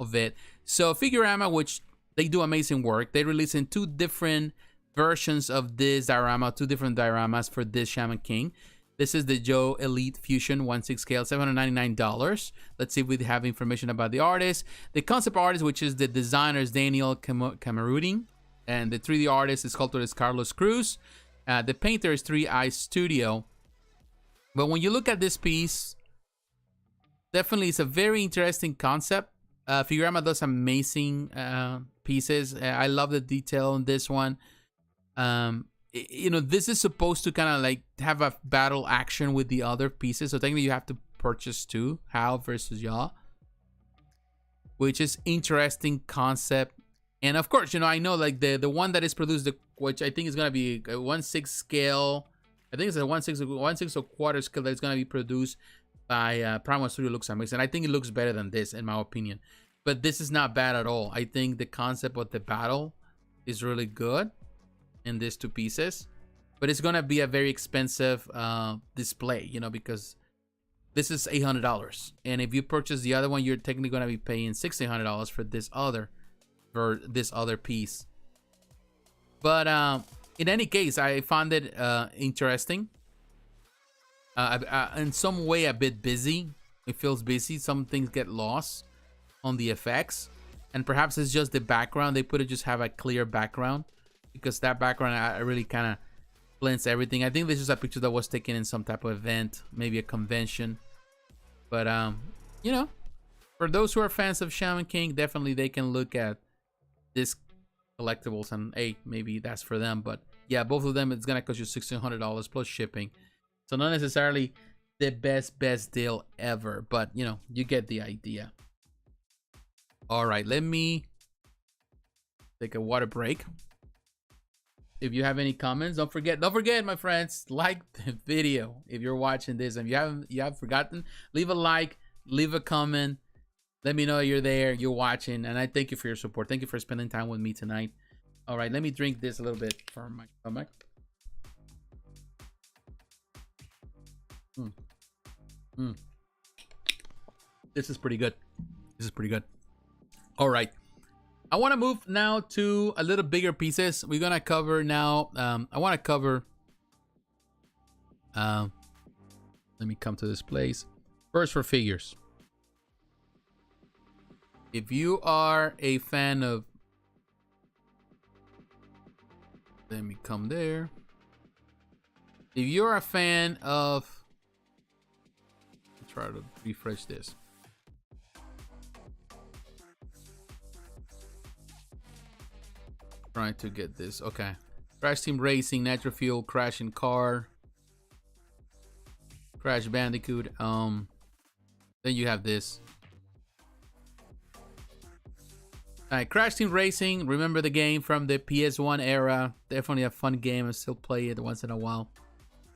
of it. So Figurama, which they do amazing work. They release in two different versions of this diorama, two different dioramas for this Shaman King. This is the Joe Elite Fusion 1/6 scale, $799. Let's see if we have information about the artist. The concept artist, which is the designer, is Daniel Camarudin. And the 3D artist is sculptor is Carlos Cruz. The painter is Ryu Studio. But when you look at this piece, definitely it's a very interesting concept. Figurama does amazing pieces. I love the detail on this one. You know, this is supposed to kind of like have a battle action with the other pieces. So technically you have to purchase two, Hao versus Ya, which is interesting concept. And of course, you know, I know like the one that is produced, which I think is going to be a 1/6 scale. I think it's a 1/6 or quarter scale that's going to be produced by Prime1 Studio. Looks amazing. I think it looks better than this, in my opinion. But this is not bad at all. I think the concept of the battle is really good in these two pieces. But it's going to be a very expensive display, you know, because this is $800. And if you purchase the other one, you're technically going to be paying $1,600 for this other piece. But in any case, I found it interesting. In some way a bit busy. It feels busy. Some things get lost on the effects, and perhaps it's just the background. They just have a clear background, because that background really kind of blends everything. I think this is a picture that was taken in some type of event, maybe a convention. But you know, for those who are fans of Shaman King, definitely they can look at this collectibles and hey, maybe that's for them. But yeah, both of them, it's gonna cost you $1,600 plus shipping, so not necessarily the best deal ever, but you know, you get the idea. All right, let me take a water break. If you have any comments, don't forget my friends, like the video if you're watching this. And if you have forgotten, leave a like, leave a comment. Let me know you're there, you're watching, and I thank you for your support. Thank you for spending time with me tonight. All right, let me drink this a little bit for my stomach. This is pretty good. All right, I want to move now to a little bigger pieces. We're gonna cover now. I want to cover. Let me come to this place first for figures. If you are a fan of, let me come there. If you're a fan of, let's try to refresh this. Trying to get this. Okay. Crash Team Racing, Nitro Fuel, Crashing Car, Crash Bandicoot. Then you have this. Alright, Crash Team Racing. Remember the game from the PS1 era. Definitely a fun game. I still play it once in a while.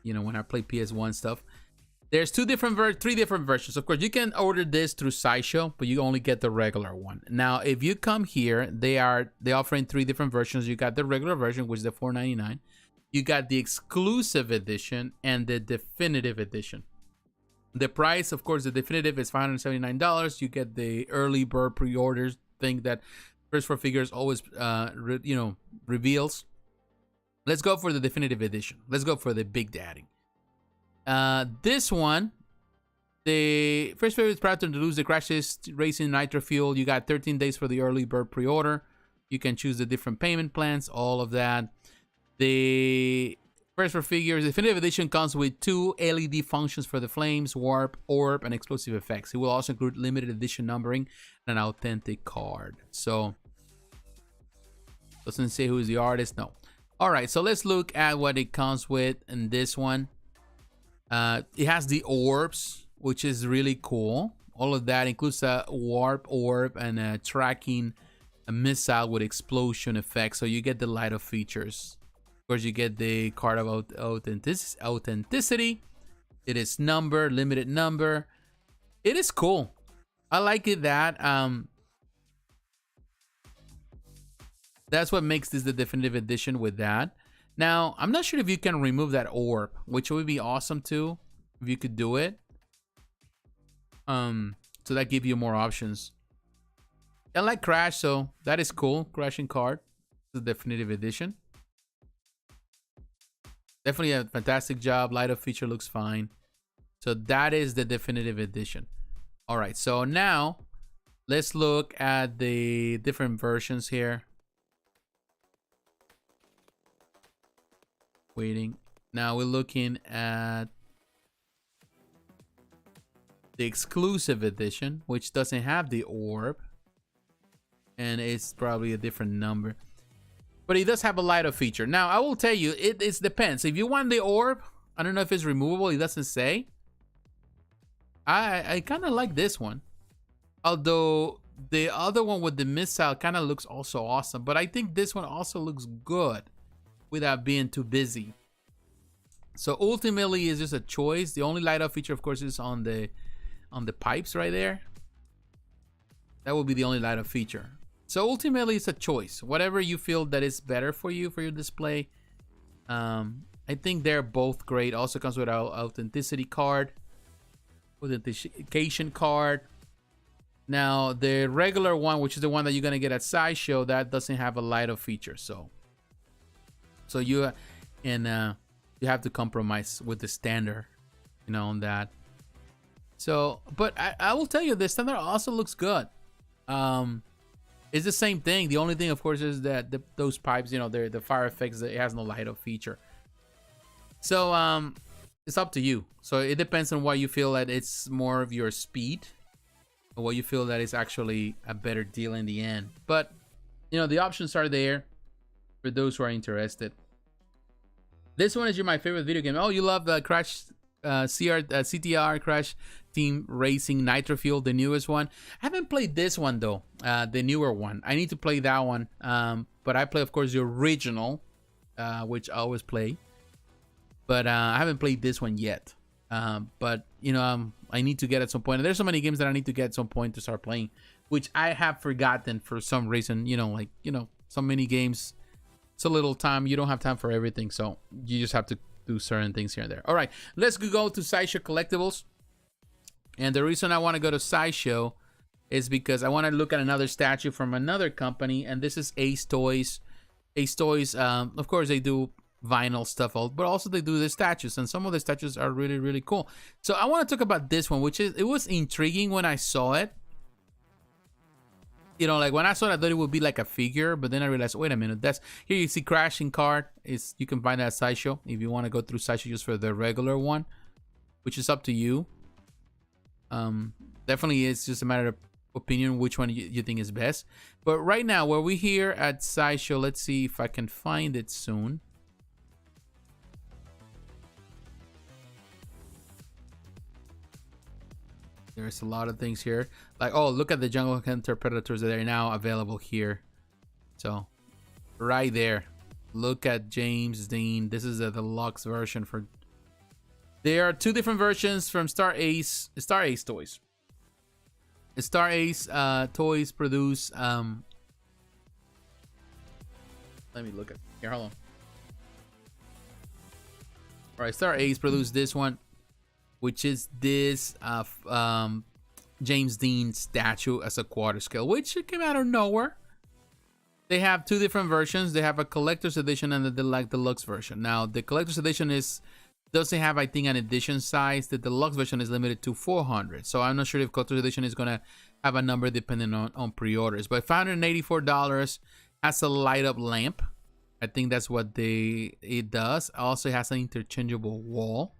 You know, when I play PS1 stuff. There's three different versions. Of course, you can order this through Sideshow, but you only get the regular one. Now, if you come here, they're offering three different versions. You got the regular version, which is the $4.99. You got the exclusive edition and the definitive edition. The price, of course, the definitive is $579. You get the early bird pre-orders thing that First for Figures always, reveals. Let's go for the definitive edition. Let's go for the Big Daddy. This one The first favorite is proud to introduce the Crash Racing Nitro Fuel. You got 13 days for the early bird pre-order. You can choose the different payment plans, all of that. The first for figures, the Definitive Edition comes with 2 LED functions for the flames, warp, orb, and explosive effects. It will also include limited edition numbering and an authentic card. So, doesn't say who's the artist, no. All right, so let's look at what it comes with in this one. It has the orbs, which is really cool. All of that includes a warp orb and a tracking a missile with explosion effect. So you get the light of features. Of course, you get the card of authenticity. It is number, limited number. It is cool. I like it that that's what makes this the definitive edition with that. Now, I'm not sure if you can remove that orb, which would be awesome too, if you could do it. So that gives you more options. I like Crash, so that is cool. Crashing card, the definitive edition. Definitely a fantastic job. Light up feature looks fine. So that is the definitive edition. All right, so now let's look at the different versions here. Waiting. Now we're looking at the exclusive edition, which doesn't have the orb, and it's probably a different number, but it does have a light up feature. Now I will tell you, it depends. If you want the orb, I don't know if it's removable, it doesn't say. I kind of like this one, although the other one with the missile kind of looks also awesome, but I think this one also looks good without being too busy. So ultimately it's just a choice. The only light up feature, of course, is on the pipes right there. That will be the only light up feature. So ultimately it's a choice, whatever you feel that is better for you for your display. I think they're both great. Also comes with our authenticity card, authentication card. Now the regular one, which is the one that you're gonna get at Sideshow, that doesn't have a light up feature. So you have to compromise with the standard, you know, on that. So, but I will tell you, the standard also looks good. It's the same thing. The only thing, of course, is that those pipes, you know, the fire effects, it has no light up feature. So it's up to you. So it depends on what you feel that it's more of your speed, or what you feel that is actually a better deal in the end. But you know, the options are there for those who are interested. This one is my favorite video game. Oh, you love the Crash CTR Crash Team Racing Nitro Fuel, the newest one. I haven't played this one though, the newer one. I need to play that one. But I play, of course, the original, which I always play. But I haven't played this one yet. But you know, I need to get at some point. And there's so many games that I need to get at some point to start playing, which I have forgotten for some reason. You know, like, you know, so many games. It's a little time. You don't have time for everything, so you just have to do certain things here and there. All right, let's go to Sideshow Collectibles. And the reason I want to go to Sideshow is because I want to look at another statue from another company, and this is Ace Toys. Ace Toys, of course, they do vinyl stuff, but also they do the statues, and some of the statues are really, really cool. So I want to talk about this one, which is, it was intriguing when I saw it. You know, like when I saw it, I thought it would be like a figure, but then I realized, wait a minute, that's here. You see Crashing Card is, you can find that at Sideshow if you want to go through Sideshow just for the regular one, which is up to you. Definitely, it's just a matter of opinion which one you think is best. But right now, where we here at Sideshow, let's see if I can find it soon. There's a lot of things here. Like, oh, look at the Jungle Hunter Predators that are now available here. So, right there. Look at James Dean. This is a deluxe version for... There are two different versions from Star Ace Toys. Star Ace Toys produce... Let me look at... Here, hold on. Alright, Star Ace produced this one, which is this James Dean statue as a quarter scale, which came out of nowhere. They have two different versions. They have a collector's edition and the deluxe version. Now, the collector's edition is Doesn't have, I think, an edition size. The deluxe version is limited to 400. So I'm not sure if Collector's Edition is gonna have a number depending on pre-orders. But $584 has a light up lamp. I think that's what it does. Also has an interchangeable wall.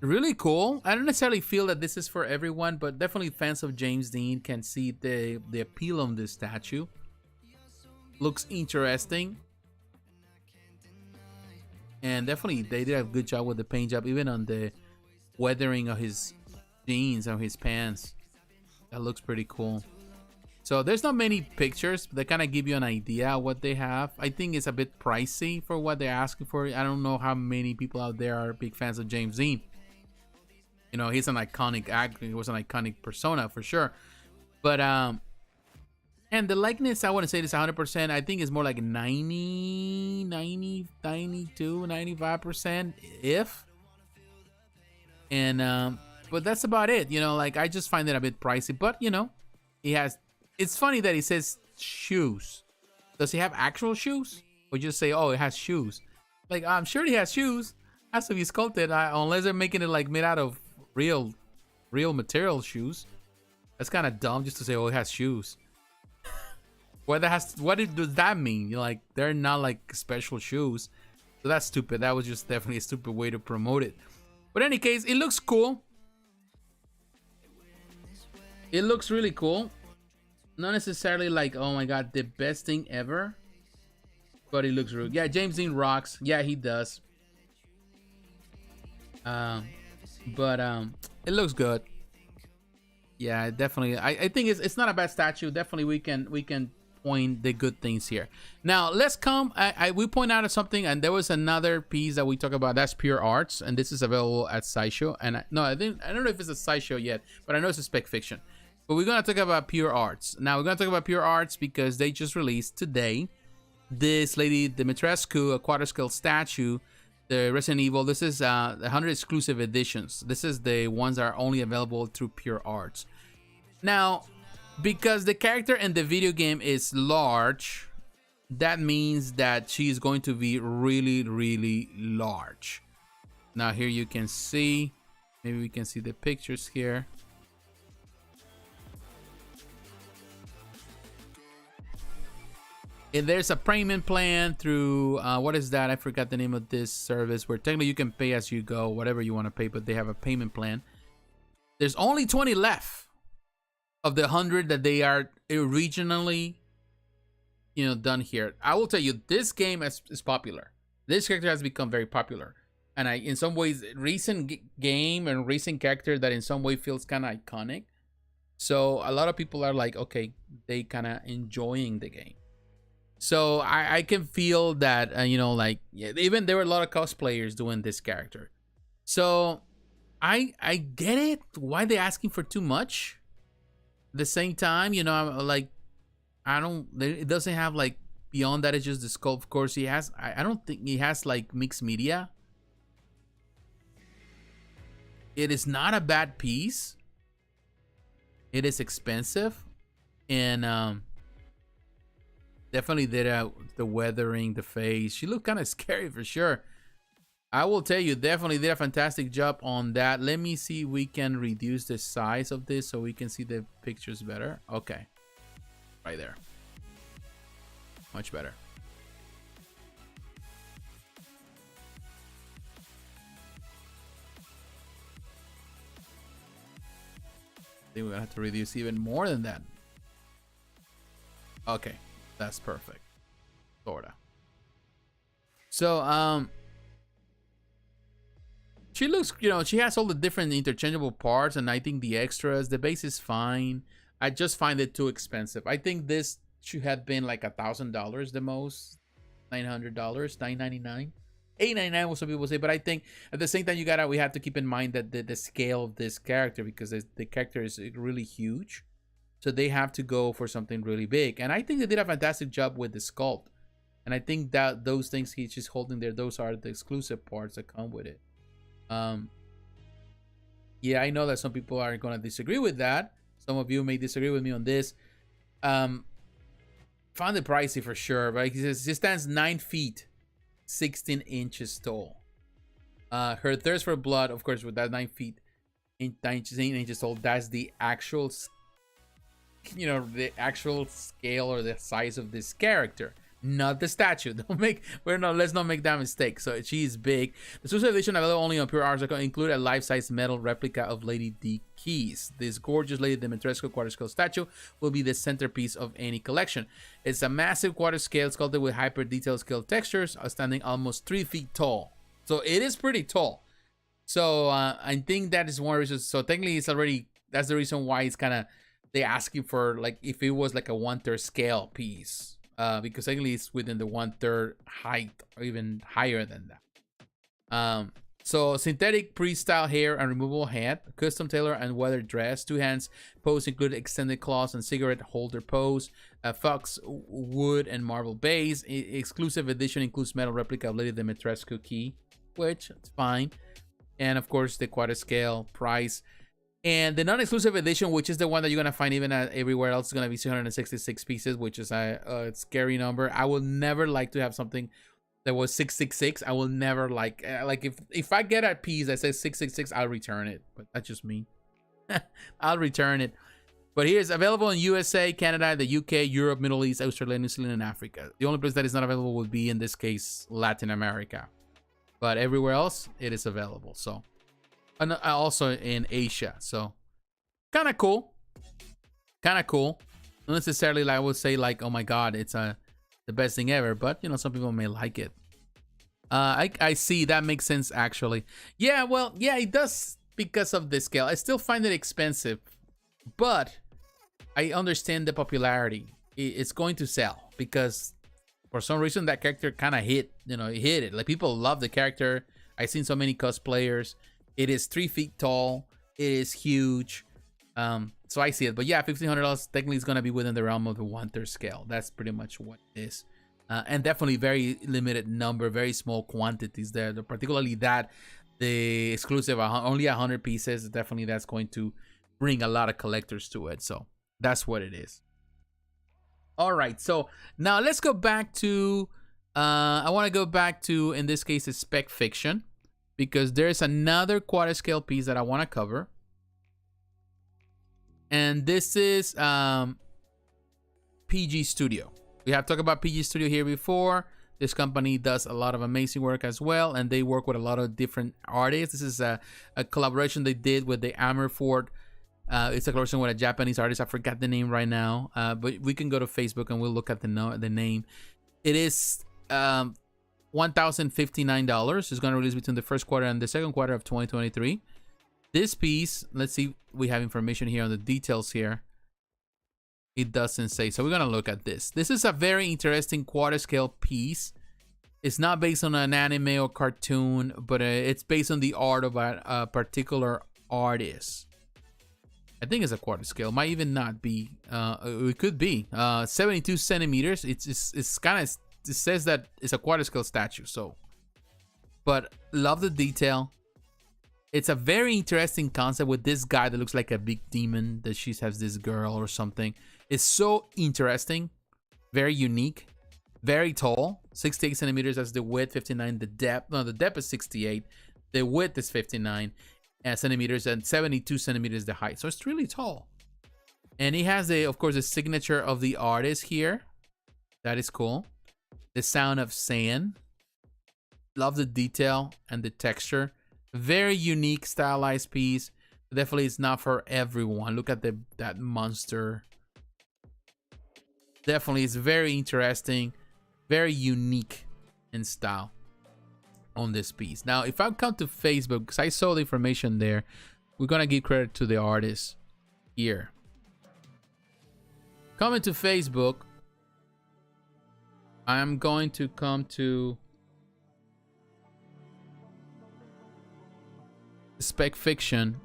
Really cool. I don't necessarily feel that this is for everyone, but definitely fans of James Dean can see the appeal of this statue. Looks interesting. And definitely they did a good job with the paint job, even on the weathering of his jeans or his pants. That looks pretty cool. So there's not many pictures, but they kind of give you an idea of what they have. I think it's a bit pricey for what they're asking for. I don't know how many people out there are big fans of James Dean. You know, he's an iconic actor. He was an iconic persona for sure. But and the likeness, I wouldn't say it's 100%. I think it's more like 90, 92, 95% if. And but that's about it. You know, like I just find it a bit pricey. But you know, he has. It's funny that he says shoes. Does he have actual shoes? Or just say, oh, it has shoes? Like I'm sure he has shoes. Has to be sculpted, unless they're making it like made out of real material shoes. That's kind of dumb just to say, oh, it has shoes. What does that mean? You're like, they're not like special shoes. So that's stupid. That was just definitely a stupid way to promote it. But in any case, it looks cool. It looks really cool. Not necessarily like, oh my god, the best thing ever. But it looks really, yeah, James Dean rocks. Yeah, he does. But it looks good. Yeah, definitely. I think it's not a bad statue. Definitely we can point the good things here. Now let's come. We point out something, and there was another piece that we talk about. That's Pure Arts, and this is available at Sideshow. And I don't know if it's a Sideshow yet, but I know it's a Spec Fiction. But we're gonna talk about Pure Arts. Now we're gonna talk about Pure Arts because they just released today this Lady Dimitrescu, a quarter scale statue. The Resident Evil, this is 100 exclusive editions. This is the ones that are only available through Pure Arts. Now, because the character in the video game is large, that means that she is going to be really, really large. Now here you can see, maybe we can see the pictures here. And there's a payment plan through, what is that? I forgot the name of this service where technically you can pay as you go, whatever you want to pay, but they have a payment plan. There's only 20 left of the 100 that they are originally, you know, done here. I will tell you, this game is popular. This character has become very popular. And in some ways, recent game and recent character that in some way feels kind of iconic. So a lot of people are like, okay, they kind of enjoying the game. So I can feel that, you know, like, yeah, even there were a lot of cosplayers doing this character. So I get it. Why they asking for too much? At the same time, you know, I'm like, it doesn't have like, beyond that, it's just the sculpt. Of course, he has, I don't think he has like mixed media. It is not a bad piece. It is expensive. And, definitely did the weathering, the face. She looked kind of scary for sure. I will tell you, definitely did a fantastic job on that. Let me see if we can reduce the size of this so we can see the pictures better. Okay. Right there. Much better. I think we're gonna have to reduce even more than that. Okay. That's perfect. Sorta. So, she looks, you know, she has all the different interchangeable parts, and I think the extras, the base is fine. I just find it too expensive. I think this should have been like $1,000 the most. $900, $999. $899 what some people say, but I think at the same time we have to keep in mind that the scale of this character, because the character is really huge. So they have to go for something really big. And I think they did a fantastic job with the sculpt. And I think that those things he's just holding there, those are the exclusive parts that come with it. Yeah, I know that some people are going to disagree with that. Some of you may disagree with me on this. Found it pricey for sure. But he says he stands 9 feet. 16 inches tall. Her thirst for blood, of course, with that 9 feet, 19 inches tall. That's the actual, you know, the actual scale or the size of this character, not the statue. Let's not make that mistake. So she's big. The exclusive edition available only on Pure Arts include a life-size metal replica of Lady D Keys. This gorgeous Lady Dimitrescu quarter-scale statue will be the centerpiece of any collection. It's a massive quarter-scale sculpted with hyper-detailed scale textures, standing almost 3 feet tall. So it is pretty tall. So I think that is one reason. So technically, it's already, that's the reason why it's kind of, they ask you for like if it was like a 1/3 scale piece. Because technically it's within the 1/3 height or even higher than that. So synthetic pre-style hair and removable head, custom tailor and weather dress, 2 hands pose include extended claws and cigarette holder pose, fox wood and marble base. Exclusive edition includes metal replica of Lady Dimitrescu key, which is fine, and of course the quarter scale price. And the non-exclusive edition, which is the one that you're going to find even everywhere else, is going to be 266 pieces, which is a scary number. I will never like to have something that was 666. I will never like if I get a piece that says 666, I'll return it. But that's just me. I'll return it. But here's available in USA, Canada, the UK, Europe, Middle East, Australia, New Zealand, and Africa. The only place that is not available would be, in this case, Latin America. But everywhere else, it is available. So... and also in Asia, so kind of cool. Not necessarily like I would say like, oh my god, it's the best thing ever, but you know, some people may like it. I see, that makes sense actually. Yeah, well, yeah, it does because of the scale. I still find it expensive, but I understand the popularity. It's going to sell because for some reason that character kind of hit it. Like people love the character. I've seen so many cosplayers. It is 3 feet tall. It is huge. So I see it. But yeah, $1,500 technically is going to be within the realm of the 1/3 scale. That's pretty much what it is. And definitely very limited number, very small quantities there. Particularly that, the exclusive, only 100 pieces. Definitely that's going to bring a lot of collectors to it. So that's what it is. All right. So now let's go back to, I want to go back to, in this case, is Spec Fiction. Because there's another quarter scale piece that I want to cover. And this is Piji Studio. We have talked about Piji Studio here before. This company does a lot of amazing work as well. And they work with a lot of different artists. This is a collaboration they did with the Amerford. It's a collaboration with a Japanese artist. I forgot the name right now. But we can go to Facebook and we'll look at the name. It is... $1,059. It's going to release between the first quarter and the second quarter of 2023. This piece, let's see, we have information here on the details here. It doesn't say, so we're going to look at this. This is a very interesting quarter scale piece. It's not based on an anime or cartoon, but it's based on the art of a particular artist. I think it's a quarter scale. Might even not be. It could be 72 centimeters. It's kind of, it says that it's a quarter scale statue. So, but love the detail. It's a very interesting concept with this guy that looks like a big demon that she has this girl or something. It's so interesting, very unique, very tall, 68 centimeters as the width, 59 the depth. No, the depth is 68, the width is 59 centimeters, and 72 centimeters the height. So it's really tall. And he has of course, the signature of the artist here. That is cool. The sound of sand. Love the detail and the texture. Very unique, stylized piece. Definitely, it's not for everyone. Look at that monster. Definitely, it's very interesting, very unique in style on this piece. Now, if I come to Facebook, because I saw the information there, we're gonna give credit to the artist here. Coming to Facebook, I'm going to come to Spec Fiction.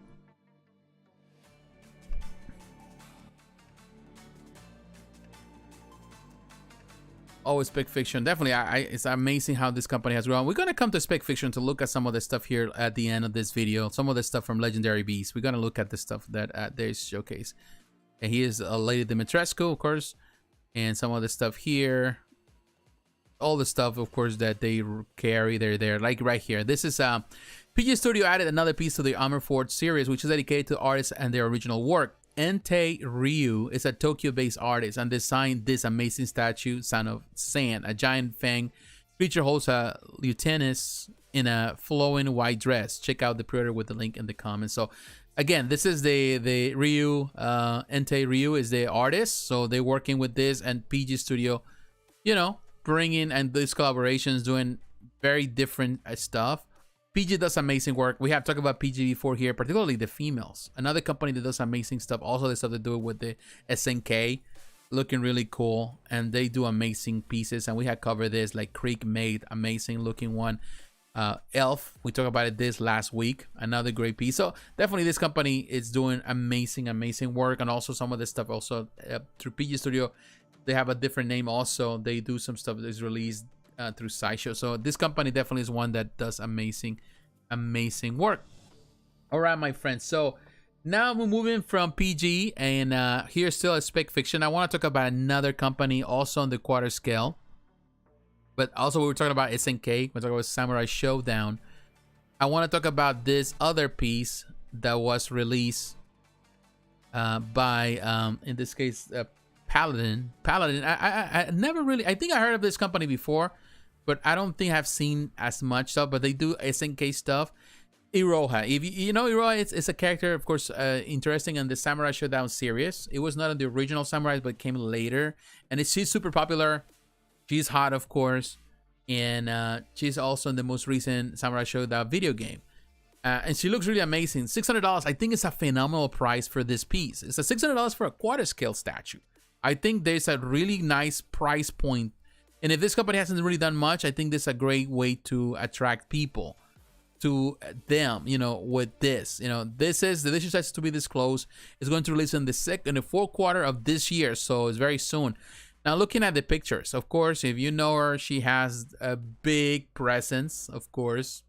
Oh, Spec Fiction. Definitely, it's amazing how this company has grown. We're going to come to Spec Fiction to look at some of the stuff here at the end of this video. Some of the stuff from Legendary Beasts. We're going to look at the stuff that they showcase. And here's Lady Dimitrescu, of course. And some of the stuff here. all the stuff, of course, that they carry. They're there, like right here. This is Piji Studio added another piece to the Armor Forge series, which is dedicated to artists and their original work. Entei Ryu is a Tokyo-based artist and designed this amazing statue, Son of Sand. A giant fang creature holds a lieutenant in a flowing white dress. Check out the pre-order with the link in the comments. So again, this is the Ryu, Entei Ryu is the artist, so they're working with this, and PG Studio, you know, bringing and these collaborations, doing very different stuff. PG does amazing work. We have talked about PG before here, particularly the females. Another company that does amazing stuff. Also, the stuff they do with the SNK, looking really cool, and they do amazing pieces. And we had covered this, like Creek made amazing looking one. Elf, we talked about it this last week, another great piece. So definitely this company is doing amazing work. And also some of this stuff also through PG Studio, they have a different name also. They do some stuff that is released through Sideshow. So this company definitely is one that does amazing work. All right, my friends, so now we're moving from PG, and here's still a spec fiction. I want to talk about another company also on the quarter scale, but also we were talking about SNK. We're talking about Samurai Showdown. I want to talk about this other piece that was released by in this case Paladin. I never really, I think I heard of this company before, but I don't think I've seen as much stuff. But they do SNK stuff. Iroha, if you know Iroha, it's a character, of course, interesting in the Samurai Showdown series. It was not in the original Samurais, but came later, and she's super popular. She's hot, of course, and she's also in the most recent Samurai Showdown video game. And she looks really amazing. $600, I think it's a phenomenal price for this piece. It's a $600 for a quarter scale statue. I think there's a really nice price point. And if this company hasn't really done much, I think this is a great way to attract people to them, you know, with this. You know, this is the edition set to be disclosed. It's going to release in the fourth quarter of this year, so it's very soon. Now, looking at the pictures, of course, if you know her, she has a big presence, of course.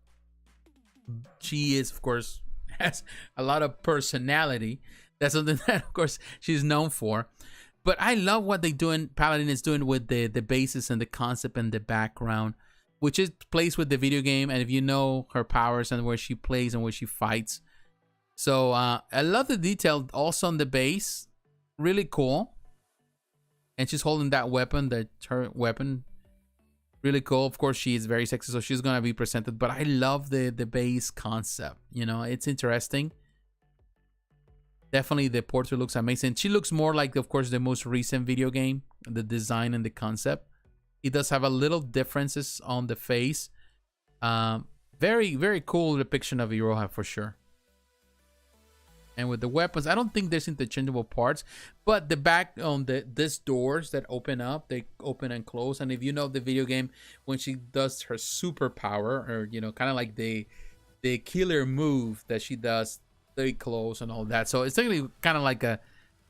She is, of course, has a lot of personality. That's something that, of course, she's known for. But I love what Paladin is doing with the basis and the concept and the background, which is plays with the video game. And if you know her powers and where she plays and where she fights. So I love the detail also on the base. Really cool. And she's holding that weapon, her weapon. Really cool. Of course, she is very sexy, so she's going to be presented. But I love the base concept. You know, it's interesting. Definitely the portrait looks amazing. She looks more like, of course, the most recent video game, the design and the concept. It does have a little differences on the face. Very, very cool depiction of Iroha for sure. And with the weapons, I don't think there's interchangeable parts, but the back on these doors that open up, they open and close. And if you know the video game, when she does her superpower, or you know, kind of like the killer move that she does, they close and all that. So it's actually kind of like a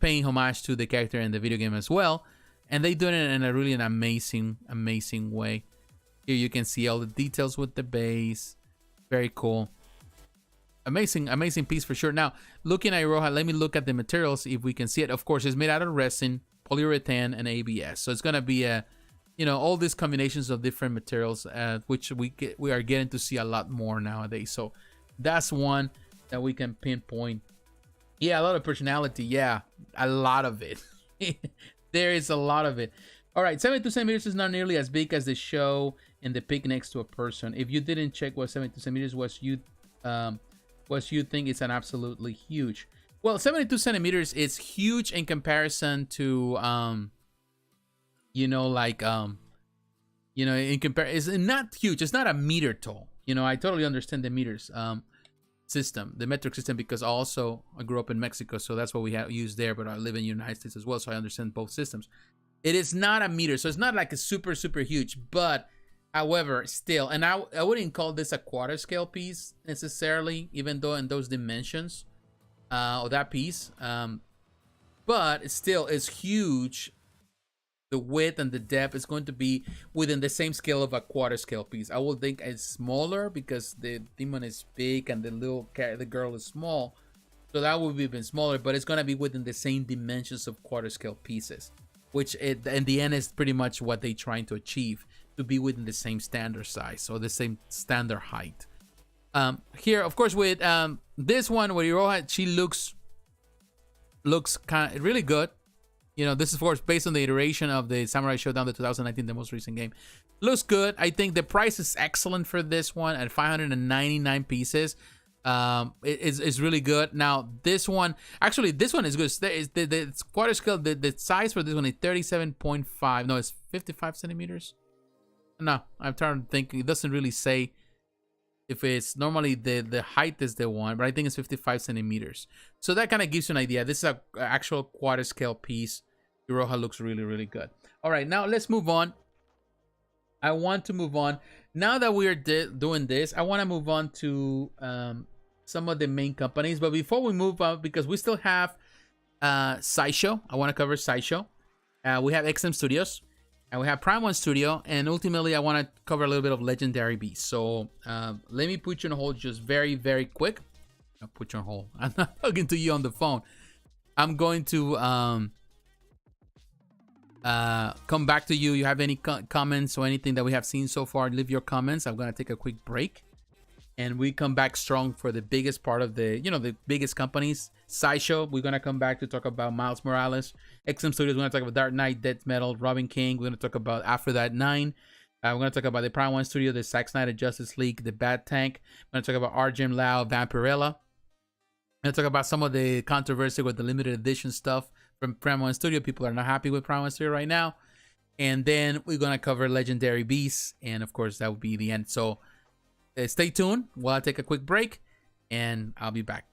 paying homage to the character in the video game as well. And they do it in a really amazing way. Here you can see all the details with the base. Very cool. Amazing piece for sure. Now, looking at Iroha, let me look at the materials if we can see it. Of course, it's made out of resin, polyurethane, and ABS. So it's going to be all these combinations of different materials, which we are getting to see a lot more nowadays. So that's one that we can pinpoint. Yeah, a lot of personality. Yeah, a lot of it. There is a lot of it. All right, 72 centimeters is not nearly as big as the show in the pic next to a person. If you didn't check what 72 centimeters was, you think it's an absolutely huge. Well, 72 centimeters is huge in comparison to it's not huge. It's not a meter tall. You know, I totally understand the meters system, the metric system, because also I grew up in Mexico, so that's what we have used there, but I live in the United States as well, so I understand both systems. It is not a meter, so it's not like a super huge, but however, still, and I wouldn't call this a quarter scale piece necessarily, even though in those dimensions of that piece, but it still is huge. The width and the depth is going to be within the same scale of a quarter scale piece. I would think it's smaller because the demon is big and the girl is small, so that would be even smaller. But it's going to be within the same dimensions of quarter scale pieces, which in the end is pretty much what they're trying to achieve. to be within the same standard size or the same standard height. Here, of course, with this one where Iroha, she looks kind of really good. You know, this is of course based on the iteration of the Samurai Showdown, the 2019, the most recent game. Looks good. I think the price is excellent for this one at 599 pieces. It's really good. Now this one, actually, this one is good. The quarter scale, the size for this one is 37.5. No, it's 55 centimeters. No, I'm trying to think. It doesn't really say if it's normally the height is the one, but I think it's 55 centimeters. So that kind of gives you an idea. This is an actual quarter scale piece. Iroha looks really, really good. All right, now let's move on. I want to move on. Now that we're doing this, I want to move on to some of the main companies. But before we move on, because we still have Sideshow. I want to cover Sideshow. We have XM Studios. And we have Prime1 Studio, and ultimately I want to cover a little bit of Legendary Beasts. So let me put you on hold just very, very quick. I'll put you on hold. I'm not talking to you on the phone. I'm going to come back to you. You have any comments or anything that we have seen so far, leave your comments. I'm going to take a quick break. And we come back strong for the biggest part of the, the biggest companies. Sideshow, we're going to come back to talk about Miles Morales. XM Studios, we're going to talk about Dark Knight, Death Metal, Robin King. We're going to talk about Aphrodite IX. We're going to talk about the Prime1 Studio, the Zack Snyder Justice League, the Bad Tank. We're going to talk about Argent Lao, Vampirella. We're going to talk about some of the controversy with the limited edition stuff from Prime1 Studio. People are not happy with Prime1 Studio right now. And then we're going to cover Legendary Beasts. And of course, that will be the end. So stay tuned while I take a quick break, and I'll be back.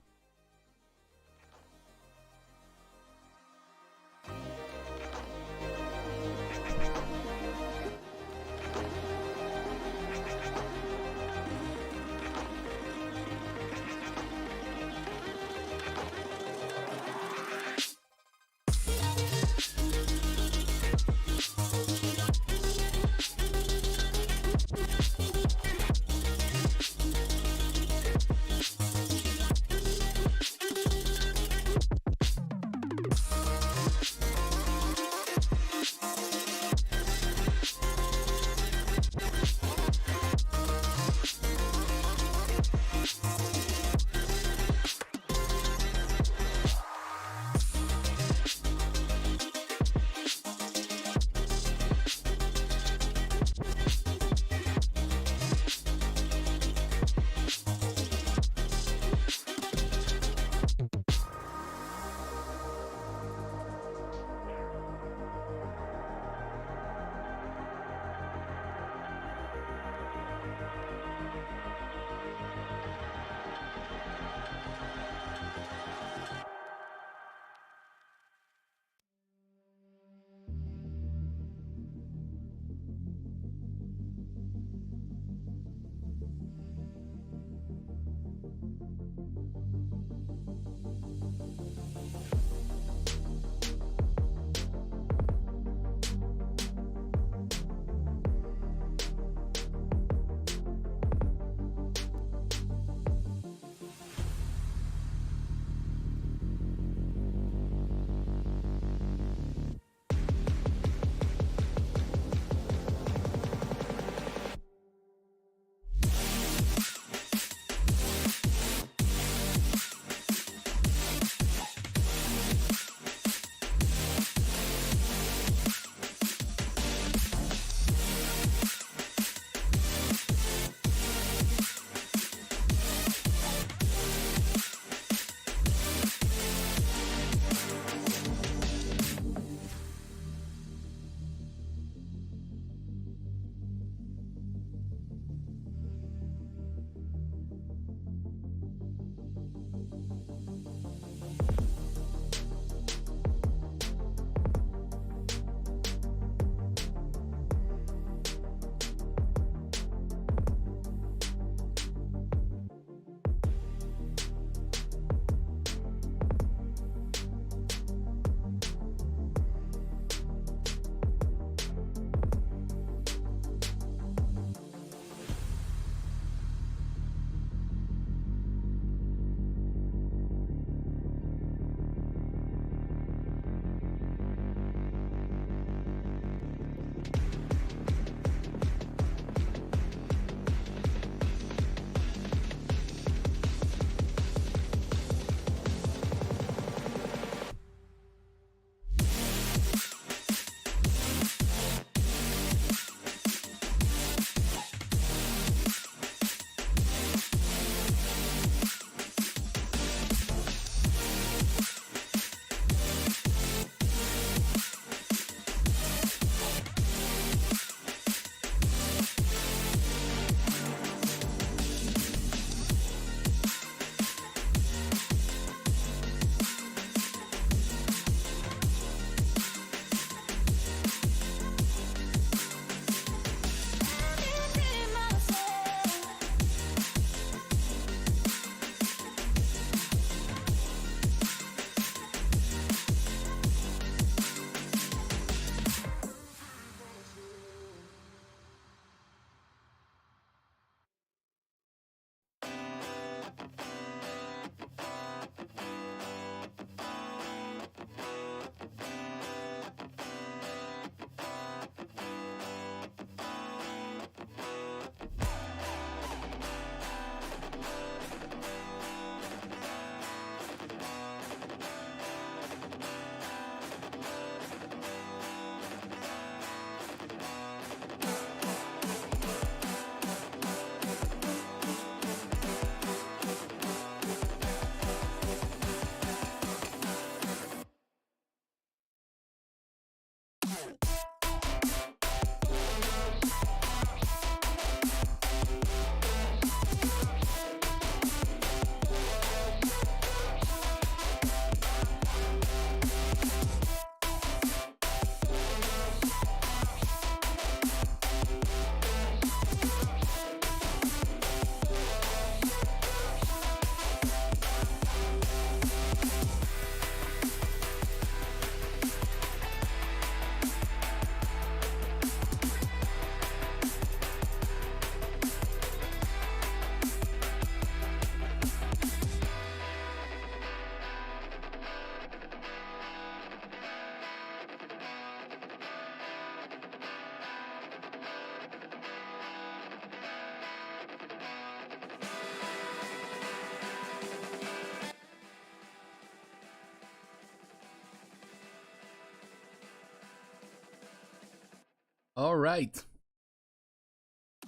All right.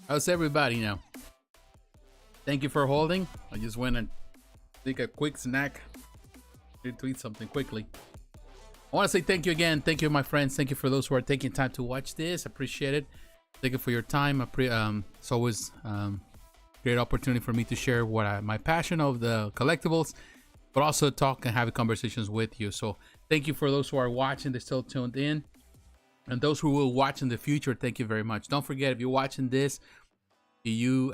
How's everybody now? Thank you for holding. I just went and take a quick snack. Need to eat something quickly. I want to say thank you again. Thank you, my friends. Thank you for those who are taking time to watch this. Appreciate it. Thank you for your time. It's always great opportunity for me to share my passion of the collectibles, but also talk and have conversations with you. So thank you for those who are watching. They're still tuned in, and those who will watch in the future. Thank you very much. Don't forget, if you're watching this, you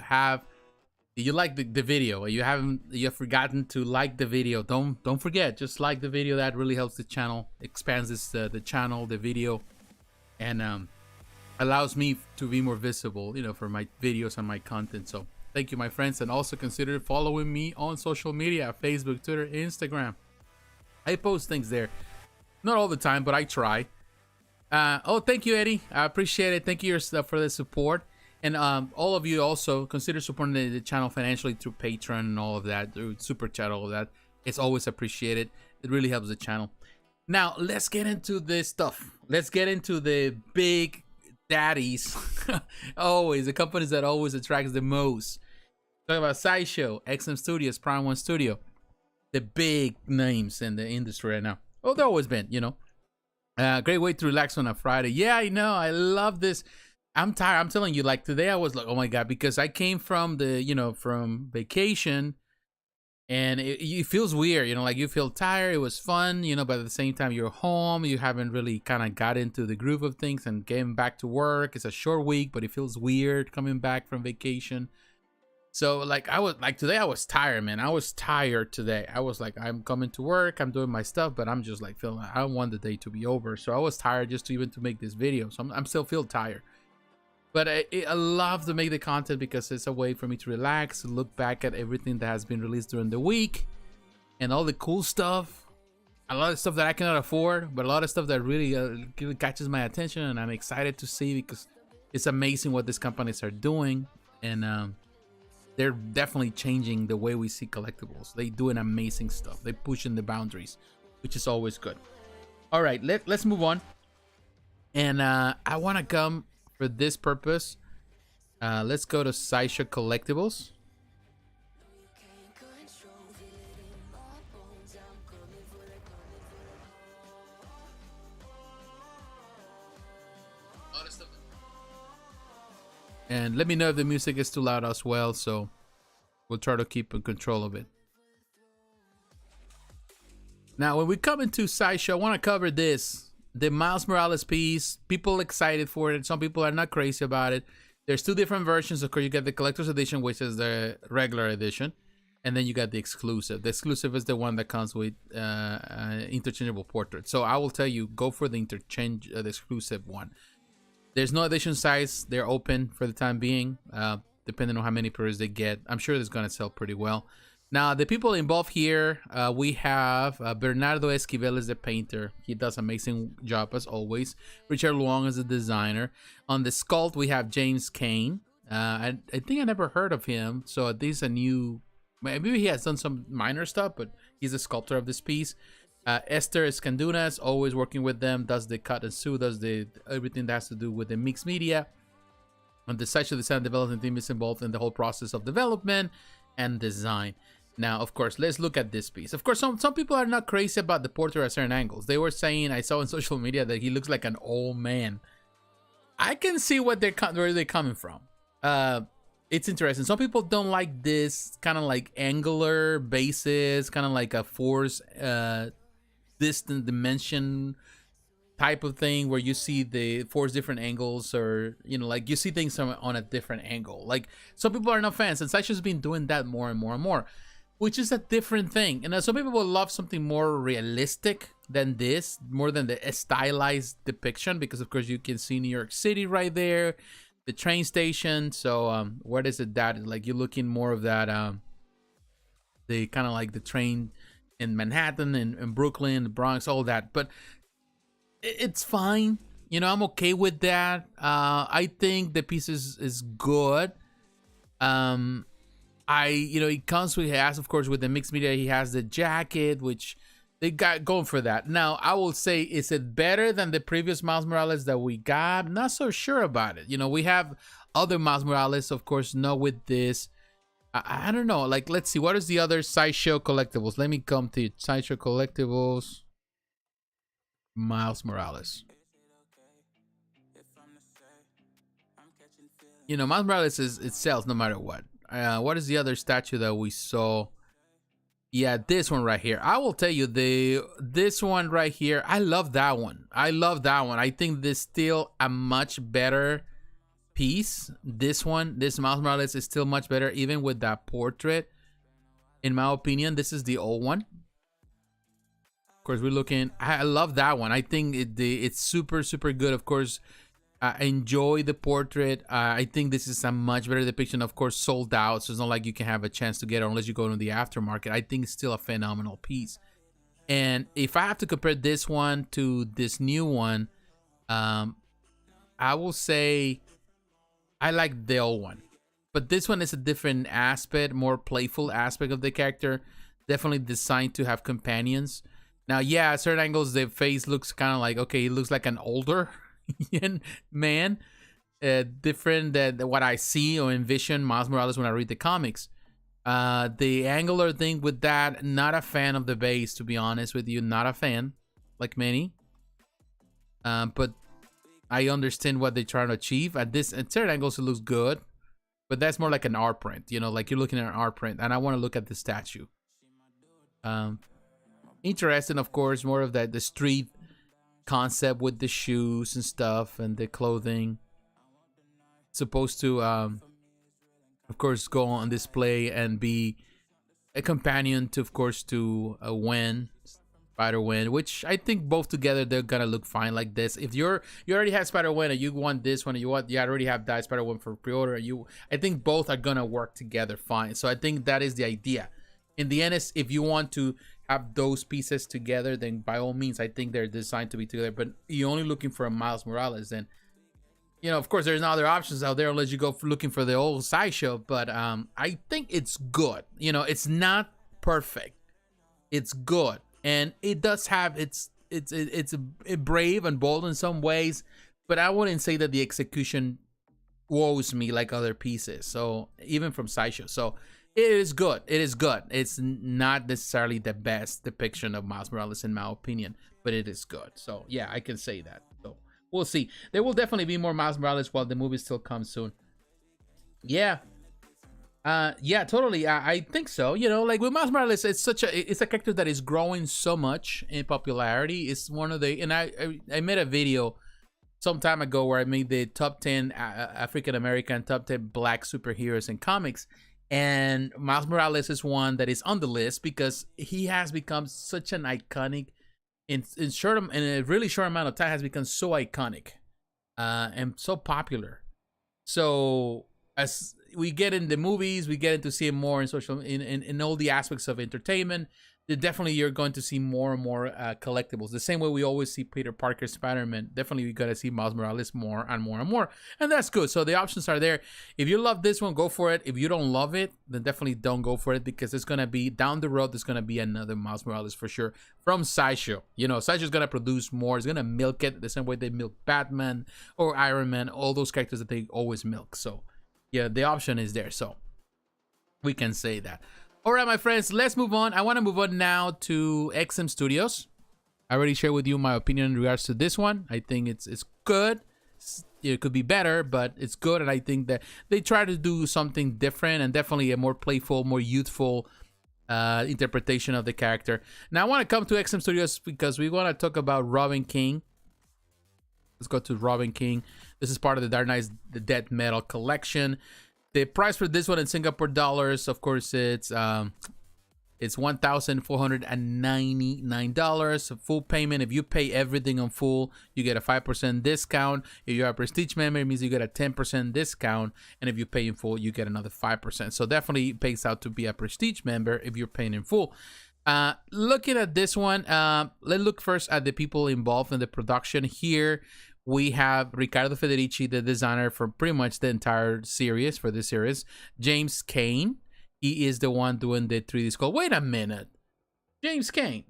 like the video, you have forgotten to like the video, don't forget, just like the video. That really helps the channel, expands the channel, the video, and allows me to be more visible, for my videos and my content. So thank you, my friends, and also consider following me on social media: Facebook, Twitter, Instagram. I post things there, not all the time, but I try. Oh, thank you, Eddie. I appreciate it. Thank you for the support. And all of you also consider supporting the channel financially through Patreon and all of that, through Super Chat, all of that. It's always appreciated. It really helps the channel. Now, let's get into this stuff. Let's get into the big daddies. Always, the companies that always attracts the most. Talk about Sideshow, XM Studios, Prime1 Studio. The big names in the industry right now. Oh, they've always been, Great way to relax on a Friday. Yeah, I know. I love this. I'm tired. I'm telling you, like today I was like, oh my God, because I came from from vacation, and it feels weird, like you feel tired. It was fun, but at the same time you're home. You haven't really kind of got into the groove of things and getting back to work. It's a short week, but it feels weird coming back from vacation. So today I was tired, man. I was tired today. I was like, I'm coming to work, I'm doing my stuff, but I'm just like feeling, I don't want the day to be over. So I was tired just to make this video. So I'm still feel tired. But I love to make the content because it's a way for me to relax, to look back at everything that has been released during the week and all the cool stuff. A lot of stuff that I cannot afford, but a lot of stuff that really catches my attention, and I'm excited to see because it's amazing what these companies are doing. And they're definitely changing the way we see collectibles. They doing amazing stuff. They pushing the boundaries, which is always good. All right, let's move on. And I want to come... For this purpose, let's go to Sideshow Collectibles. And let me know if the music is too loud as well, so we'll try to keep in control of it. Now, when we come into Sideshow, I want to cover this. The Miles Morales piece, people excited for it. Some people are not crazy about it. There's two different versions. Of course, you get the collector's edition, which is the regular edition, and then you got the exclusive. The exclusive is the one that comes with interchangeable portrait. So I will tell you, go for the the exclusive one. There's no edition size. They're open for the time being, depending on how many pairs they get. I'm sure it's gonna sell pretty well. Now, the people involved here, we have Bernardo Esquivel is the painter. He does an amazing job as always. Richard Luong is the designer. On the sculpt, we have James Kane. I think I never heard of him, so this is a new... Maybe he has done some minor stuff, but he's a sculptor of this piece. Esther Escandunas, always working with them, does the cut and sew, does everything that has to do with the mixed media. On the Sideshow design development team is involved in the whole process of development and design. Now, of course, let's look at this piece. Of course, some people are not crazy about the portrait at certain angles. They were saying, I saw on social media, that he looks like an old man. I can see where they're coming from. It's interesting. Some people don't like this kind of like angular basis, kind of like a force distant dimension type of thing where you see the force different angles, or like you see things on a different angle. Like some people are not fans, and Sideshow's been doing that more and more and more, which is a different thing. And some people will love something more realistic than this, more than the stylized depiction, because of course you can see New York City right there, the train station. So what is it that like you're looking more of that the kind of like the train in Manhattan and Brooklyn, the Bronx, all that. But it's fine, I'm okay with that. I think the piece is good. It comes with, he has, of course, with the mixed media, he has the jacket, which They got going for that. Now, I will say, is it better than the previous Miles Morales that we got? Not so sure about it. You know, we have other Miles Morales, of course, not with this. I don't know. Like, let's see. What is the other Sideshow collectibles? Let me come to Sideshow collectibles. Miles Morales. You know, Miles Morales it sells no matter what. What is the other statue that we saw? Yeah, this one right here. I will tell you, this one right here, I love that one. I love that one. I think this still a much better piece. This one, this Miles Morales is still much better, even with that portrait. In my opinion, this is the old one. Of course, we're looking. I love that one. I think it's super, super good. Of course, I enjoy the portrait. I think this is a much better depiction. Of course, sold out, so it's not like you can have a chance to get it unless you go to the aftermarket. I think it's still a phenomenal piece. And if I have to compare this one to this new one, I will say I like the old one. But this one is a different aspect, more playful aspect of the character. Definitely designed to have companions. Now, yeah, at certain angles, the face looks kind of like, okay, it looks like an older man, different than what I see or envision Miles Morales when I read the comics. The angular thing with that, not a fan of the base, to be honest with you. Not a fan, like many. But I understand what they're trying to achieve. At certain angles, it looks good, but that's more like an art print. You know, like you're looking at an art print, and I want to look at the statue. Interesting, of course, more of the street concept with the shoes and stuff and the clothing. Supposed to of course go on display and be a companion to, of course, to Wen, Spider-Wen, which I think both together they're gonna look fine like this. If you already have Spider-Wen and you want this one, and you already have that Spider-Wen for pre-order, I think both are gonna work together fine. So I think that is the idea. In the end, is if you want to have those pieces together, then by all means, I think they're designed to be together. But you're only looking for a Miles Morales, then, you know, of course, there's no other options out there unless you go looking for the old Sideshow. But I think it's good. You know, it's not perfect. It's good, and it does have it's brave and bold in some ways. But I wouldn't say that the execution woes me like other pieces. So even from Sideshow, so. It is good. It is good. It's not necessarily the best depiction of Miles Morales in my opinion, but it is good. So yeah, I can say that. So we'll see. There will definitely be more Miles Morales while the movie still comes soon. Yeah. Yeah, totally. I think so. You know, like with Miles Morales, it's a character that is growing so much in popularity. It's one of the, and I made a video some time ago where I made the top 10 African American, top 10 black superheroes in comics. And Miles Morales is one that is on the list because he has become such an iconic in a really short amount of time, has become so iconic and so popular. So as we get in the movies, we get into seeing more in all the aspects of entertainment. Definitely you're going to see more and more collectibles. The same way we always see Peter Parker, Spider-Man. Definitely we're going to see Miles Morales more and more and more. And that's good. So the options are there. If you love this one, go for it. If you don't love it, then definitely don't go for it, because it's going to be down the road. There's going to be another Miles Morales for sure from Sideshow. You know, Sideshow's going to produce more. It's going to milk it the same way they milk Batman or Iron Man, all those characters that they always milk. So yeah, the option is there. So we can say that. All right, my friends, let's move on. I want to move on now to XM Studios. I already shared with you my opinion in regards to this one. I think it's good. It could be better, but it's good. And I think that they try to do something different and definitely a more playful, more youthful interpretation of the character. Now, I want to come to XM Studios because we want to talk about Robin King. Let's go to Robin King. This is part of the Dark Knight's the Death Metal collection. The price for this one in Singapore dollars, of course, it's $1,499. Full payment. If you pay everything on full, you get a 5% discount. If you're a Prestige member, it means you get a 10% discount. And if you pay in full, you get another 5%. So definitely it pays out to be a Prestige member if you're paying in full. Looking at this one, let's look first at the people involved in the production here. We have Riccardo Federici, the designer for pretty much the entire series, for this series. James Kane, he is the one doing the 3D skull. Wait a minute. James Kane.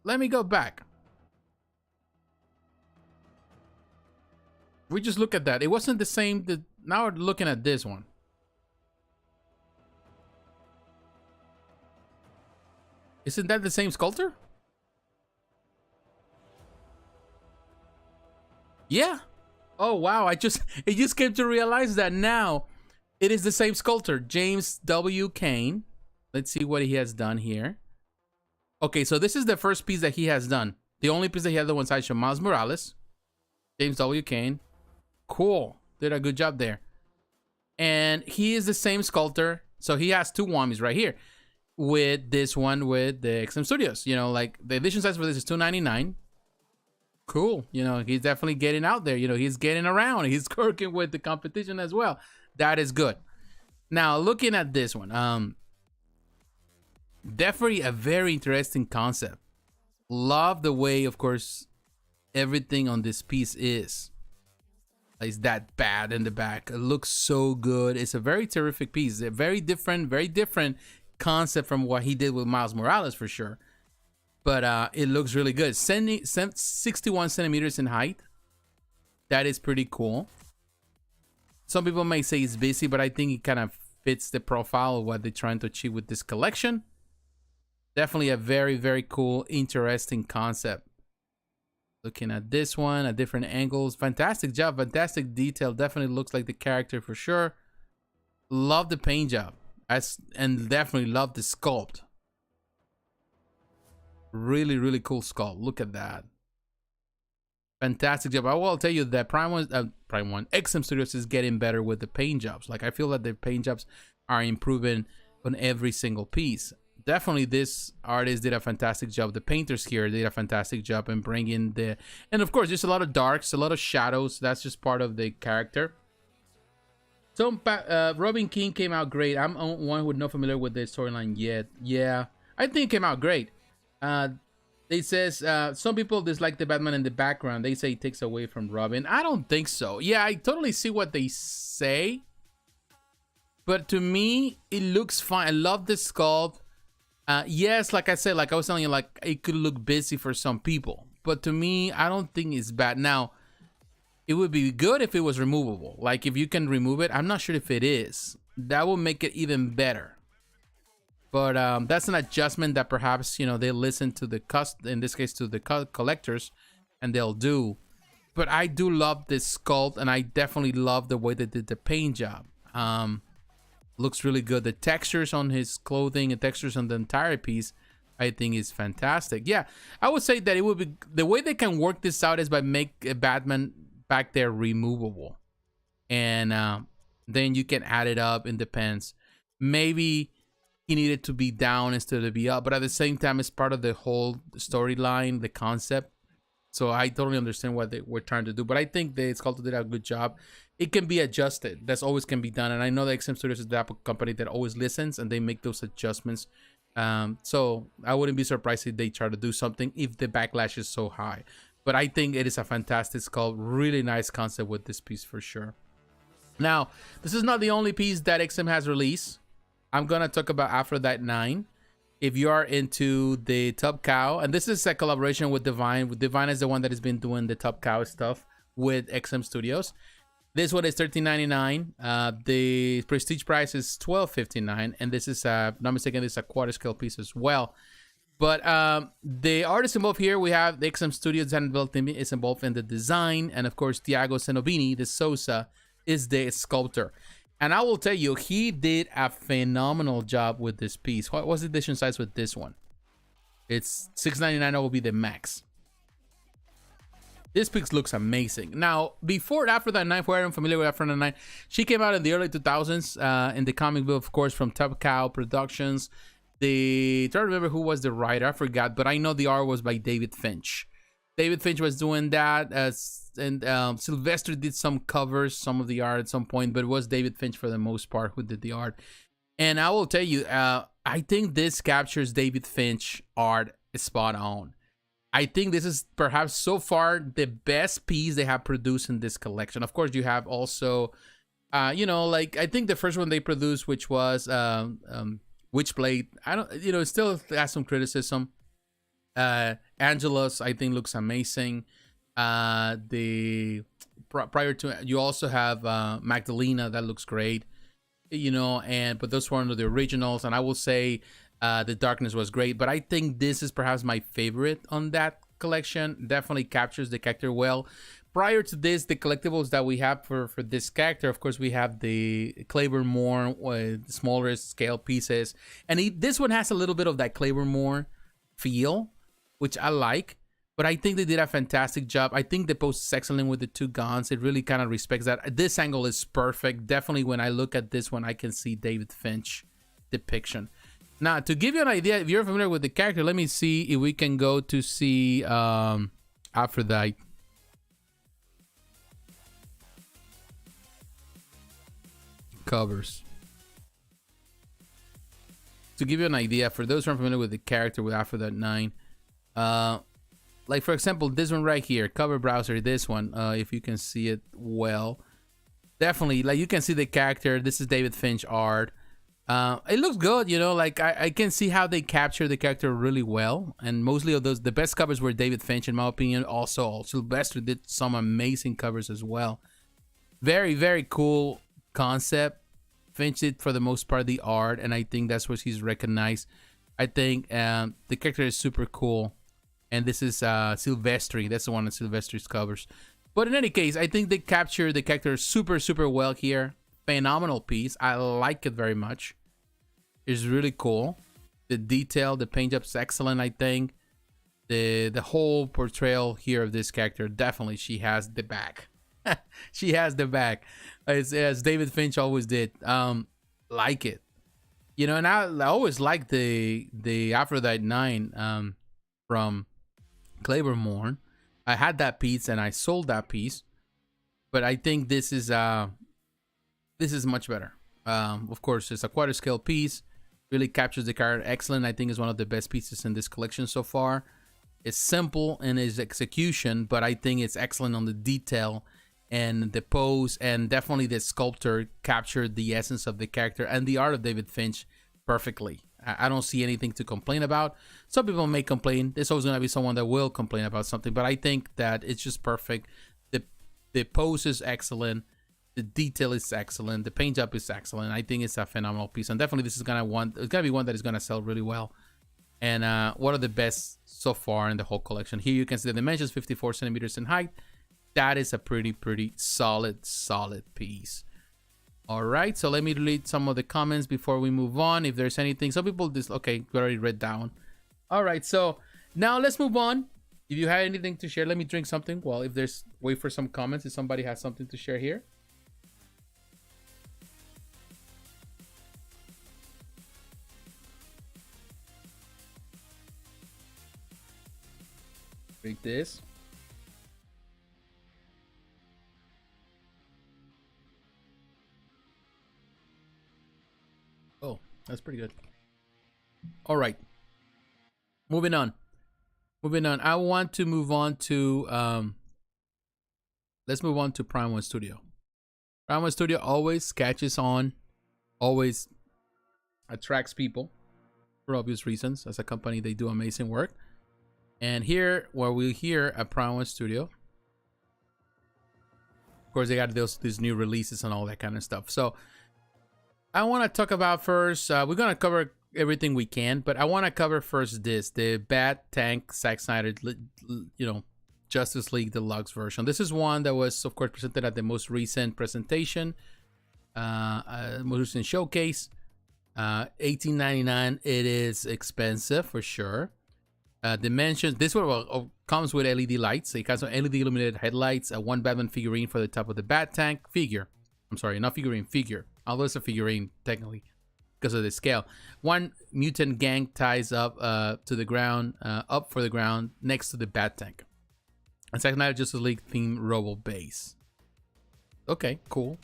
let me go back. We just look at that. It wasn't the same. Now we're looking at this one. Isn't that the same sculptor? Yeah. Oh wow! It just came to realize that now. It is the same sculptor, James W. Kane. Let's see what he has done here. Okay, so this is the first piece that he has done. The only piece that he had on Sideshow, Miles Morales, James W. Kane. Cool, did a good job there. And he is the same sculptor, so he has two Wammies right here. With this one with the XM Studios, you know, like the edition size for this is $2.99. Cool, you know, he's definitely getting out there. You know, he's getting around. He's working with the competition as well. That is good. Now, looking at this one, definitely a very interesting concept. Love the way, of course, everything on this piece is. It's that bad in the back. It looks so good. It's a very terrific piece. A very different concept from what he did with Miles Morales for sure. But it looks really good. 61 centimeters in height. That is pretty cool. Some people may say it's busy, but I think it kind of fits the profile of what they're trying to achieve with this collection. Definitely a very, very cool, interesting concept. Looking at this one at different angles. Fantastic job. Fantastic detail. Definitely looks like the character for sure. Love the paint job. And definitely love the sculpt. Really, really cool sculpt. Look at that. Fantastic job. I will tell you that Prime1 XM Studios is getting better with the paint jobs. Like I feel that the paint jobs are improving on every single piece. Definitely this artist did a fantastic job. The painters here did a fantastic job in bringing and of course there's a lot of darks, a lot of shadows. That's just part of the character. So Robin King came out great. I'm one who's not familiar with the storyline yet. Yeah, I think it came out great. They says some people dislike the Batman in the background. They say it takes away from Robin. I don't think so. Yeah, I totally see what they say, but to me it looks fine. I love the sculpt. Yes, like I said, like I was telling you, like it could look busy for some people, but to me I don't think it's bad. Now it would be good if it was removable. Like if you can remove it. I'm not sure if it is. That will make it even better. But that's an adjustment that perhaps, you know, they listen to the in this case to the collectors, and they'll do. But I do love this sculpt, and I definitely love the way they did the paint job. Looks really good. The textures on his clothing and textures on the entire piece, I think is fantastic. Yeah, I would say that it would be the way they can work this out is by make a Batman back there removable, and then you can add it up. It depends. Maybe he needed to be down instead of be up, but at the same time it's part of the whole storyline, the concept. So I totally understand what they were trying to do, but I think the sculptor did a good job. It can be adjusted. That's always can be done, and I know that XM Studios is the Apple company that always listens and they make those adjustments. So I wouldn't be surprised if they try to do something if the backlash is so high. But I think it is a fantastic sculpt. Really nice concept with this piece for sure. Now, this is not the only piece that XM has released. I'm going to talk about Aphrodite IX. If you are into the Top Cow, and this is a collaboration with Divine. Divine is the one that has been doing the Top Cow stuff with XM Studios. This one is $13.99. The prestige price is $12.59. And this is, not mistaken, this is a quarter scale piece as well. But the artists involved here, we have the XM Studio design build team is involved in the design. And of course, Thiago Senobini, the Sosa, is the sculptor. And I will tell you, he did a phenomenal job with this piece. What was the edition size with this one? It's $6.99. That will be the max. This piece looks amazing. Now, before Aphrodite IX, who I'm familiar with Aphrodite IX, she came out in the early 2000s in the comic book, of course, from Top Cow Productions. Try to remember who was the writer. I forgot, but I know the art was by David Finch. David Finch was doing that, and Sylvester did some covers, some of the art at some point, but it was David Finch for the most part who did the art. And I will tell you, I think this captures David Finch art spot on. I think this is perhaps so far the best piece they have produced in this collection. Of course, you have also, you know, like I think the first one they produced, which was Witchblade. I don't, you know, it still has some criticism. Angelus, I think, looks amazing. The prior to, you also have Magdalena, that looks great, you know. And but those were one of the originals, and I will say the Darkness was great, but I think this is perhaps my favorite on that collection. Definitely captures the character well. Prior to this, the collectibles that we have for this character, of course, we have the Claymore with smaller scale pieces, and this one has a little bit of that Claymore feel, which I like. But I think they did a fantastic job. I think the pose is excellent with the two guns. It really kind of respects that. This angle is perfect. Definitely, when I look at this one, I can see David Finch depiction. Now, to give you an idea, if you're familiar with the character, let me see if we can go to see Aphrodite. Covers. To give you an idea, for those who are familiar with the character with Aphrodite 9, like for example, this one right here, cover browser, this one, if you can see it well, definitely, like you can see the character. This is David Finch art. It looks good, you know, like I can see how they capture the character really well. And mostly of those, the best covers were David Finch, in my opinion. Also, Sylvester did some amazing covers as well. Very, very cool concept. Finch did, for the most part, the art, and I think that's where he's recognized. I think the character is super cool. And this is Silvestri. That's the one that Silvestri's covers. But in any case, I think they capture the character super, super well here. Phenomenal piece. I like it very much. It's really cool. The detail, the paint job's excellent, I think. The whole portrayal here of this character, definitely she has the back. She has the back. As David Finch always did. Like it. You know, and I always liked the Aphrodite 9 from Claymore. I had that piece and I sold that piece. But I think this is much better. Of course, it's a quarter scale piece. Really captures the character excellent. I think it's one of the best pieces in this collection so far. It's simple in its execution, but I think it's excellent on the detail and the pose, and definitely the sculptor captured the essence of the character and the art of David Finch perfectly. I don't see anything to complain about. Some people may complain. There's always going to be someone that will complain about something, but I think that it's just perfect. The pose is excellent. The detail is excellent. The paint job is excellent. I think it's a phenomenal piece, and definitely this is gonna be one that is gonna sell really well, and one of the best so far in the whole collection. Here you can see the dimensions, 54 centimeters in height. That is a pretty solid piece. All right, so let me read some of the comments before we move on. If there's anything, some people okay, we already read down. All right, so now let's move on. If you had anything to share, let me drink something. Well, if there's, wait for some comments. If somebody has something to share here. Drink this. Oh, that's pretty good. All right. Moving on. I want to move on to let's move on to Prime1 Studio. Prime1 Studio always catches on, always attracts people for obvious reasons. As a company, they do amazing work. And here, what we'll hear at Prime1 Studio, of course, they got these new releases and all that kind of stuff. So I want to talk about first, we're going to cover everything we can, but I want to cover first the Bat Tank Zack Snyder, Justice League Deluxe version. This is one that was, of course, presented at the most recent presentation, most recent showcase. $18.99. It is expensive for sure. Dimensions. This one comes with LED lights. It has LED illuminated headlights. One Batman figurine for the top of the Bat Tank figure. I'm sorry, not figurine, figure. Although it's a figurine technically because of the scale. One mutant gang ties up to the ground, up for the ground next to the Bat Tank. And Zack Snyder Justice League theme Robo base. Okay, cool.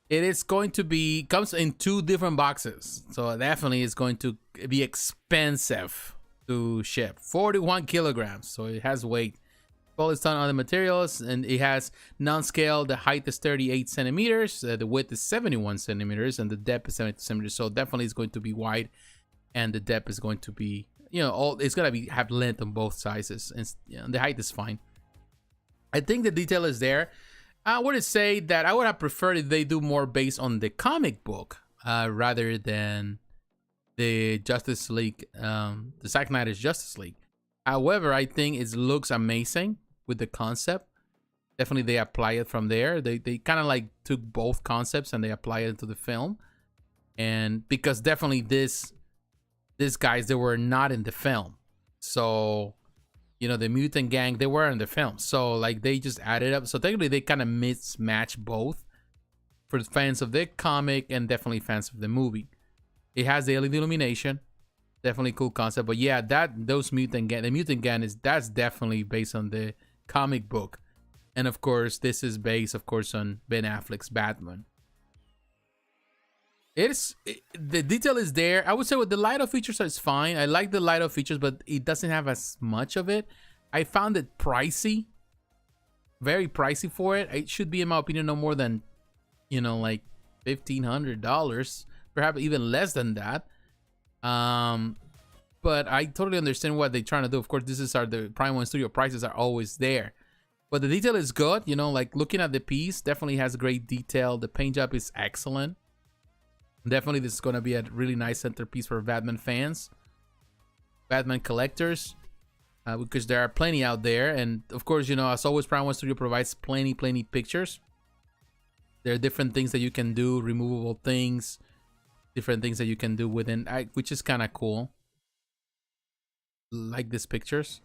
It is going to be, comes in 2 different boxes, so definitely it's going to be expensive to ship. 41 kilograms, so it has weight. Well, it's done on the materials, and it has non-scale. The height is 38 centimeters, the width is 71 centimeters, and the depth is 70 centimeters. So definitely it's going to be wide, and the depth is going to be, you know, all it's gonna have length on both sizes, and you know, the height is fine. I think the detail is there. I would say that I would have preferred if they do more based on the comic book rather than the Justice League, the Zack Snyder's Justice League. However, I think it looks amazing with the concept. Definitely they apply it from there. They kind of like took both concepts and they apply it into the film. And because definitely these guys, they were not in the film. So, you know, the mutant gang, they were in the film. So like they just added up. So technically they kind of mismatch both for the fans of the comic and definitely fans of the movie. It has the LED illumination. Definitely cool concept. But yeah, the mutant gang that's definitely based on the comic book. And of course, this is based, of course, on Ben Affleck's Batman. The detail is there. I would say with the light-up features, it's fine. I like the light-up features, but it doesn't have as much of it. I found it pricey, very pricey for it. It should be, in my opinion, no more than, you know, like $1,500, perhaps even less than that. But I totally understand what they're trying to do. Of course, the Prime1 Studio prices are always there. But the detail is good, you know, like looking at the piece, definitely has great detail. The paint job is excellent. Definitely this is going to be a really nice centerpiece for Batman fans, Batman collectors, because there are plenty out there. And of course, you know, as always, Prime1 Studio provides plenty pictures. There are different things that you can do, removable things, different things that you can do within, which is kind of cool. Like these pictures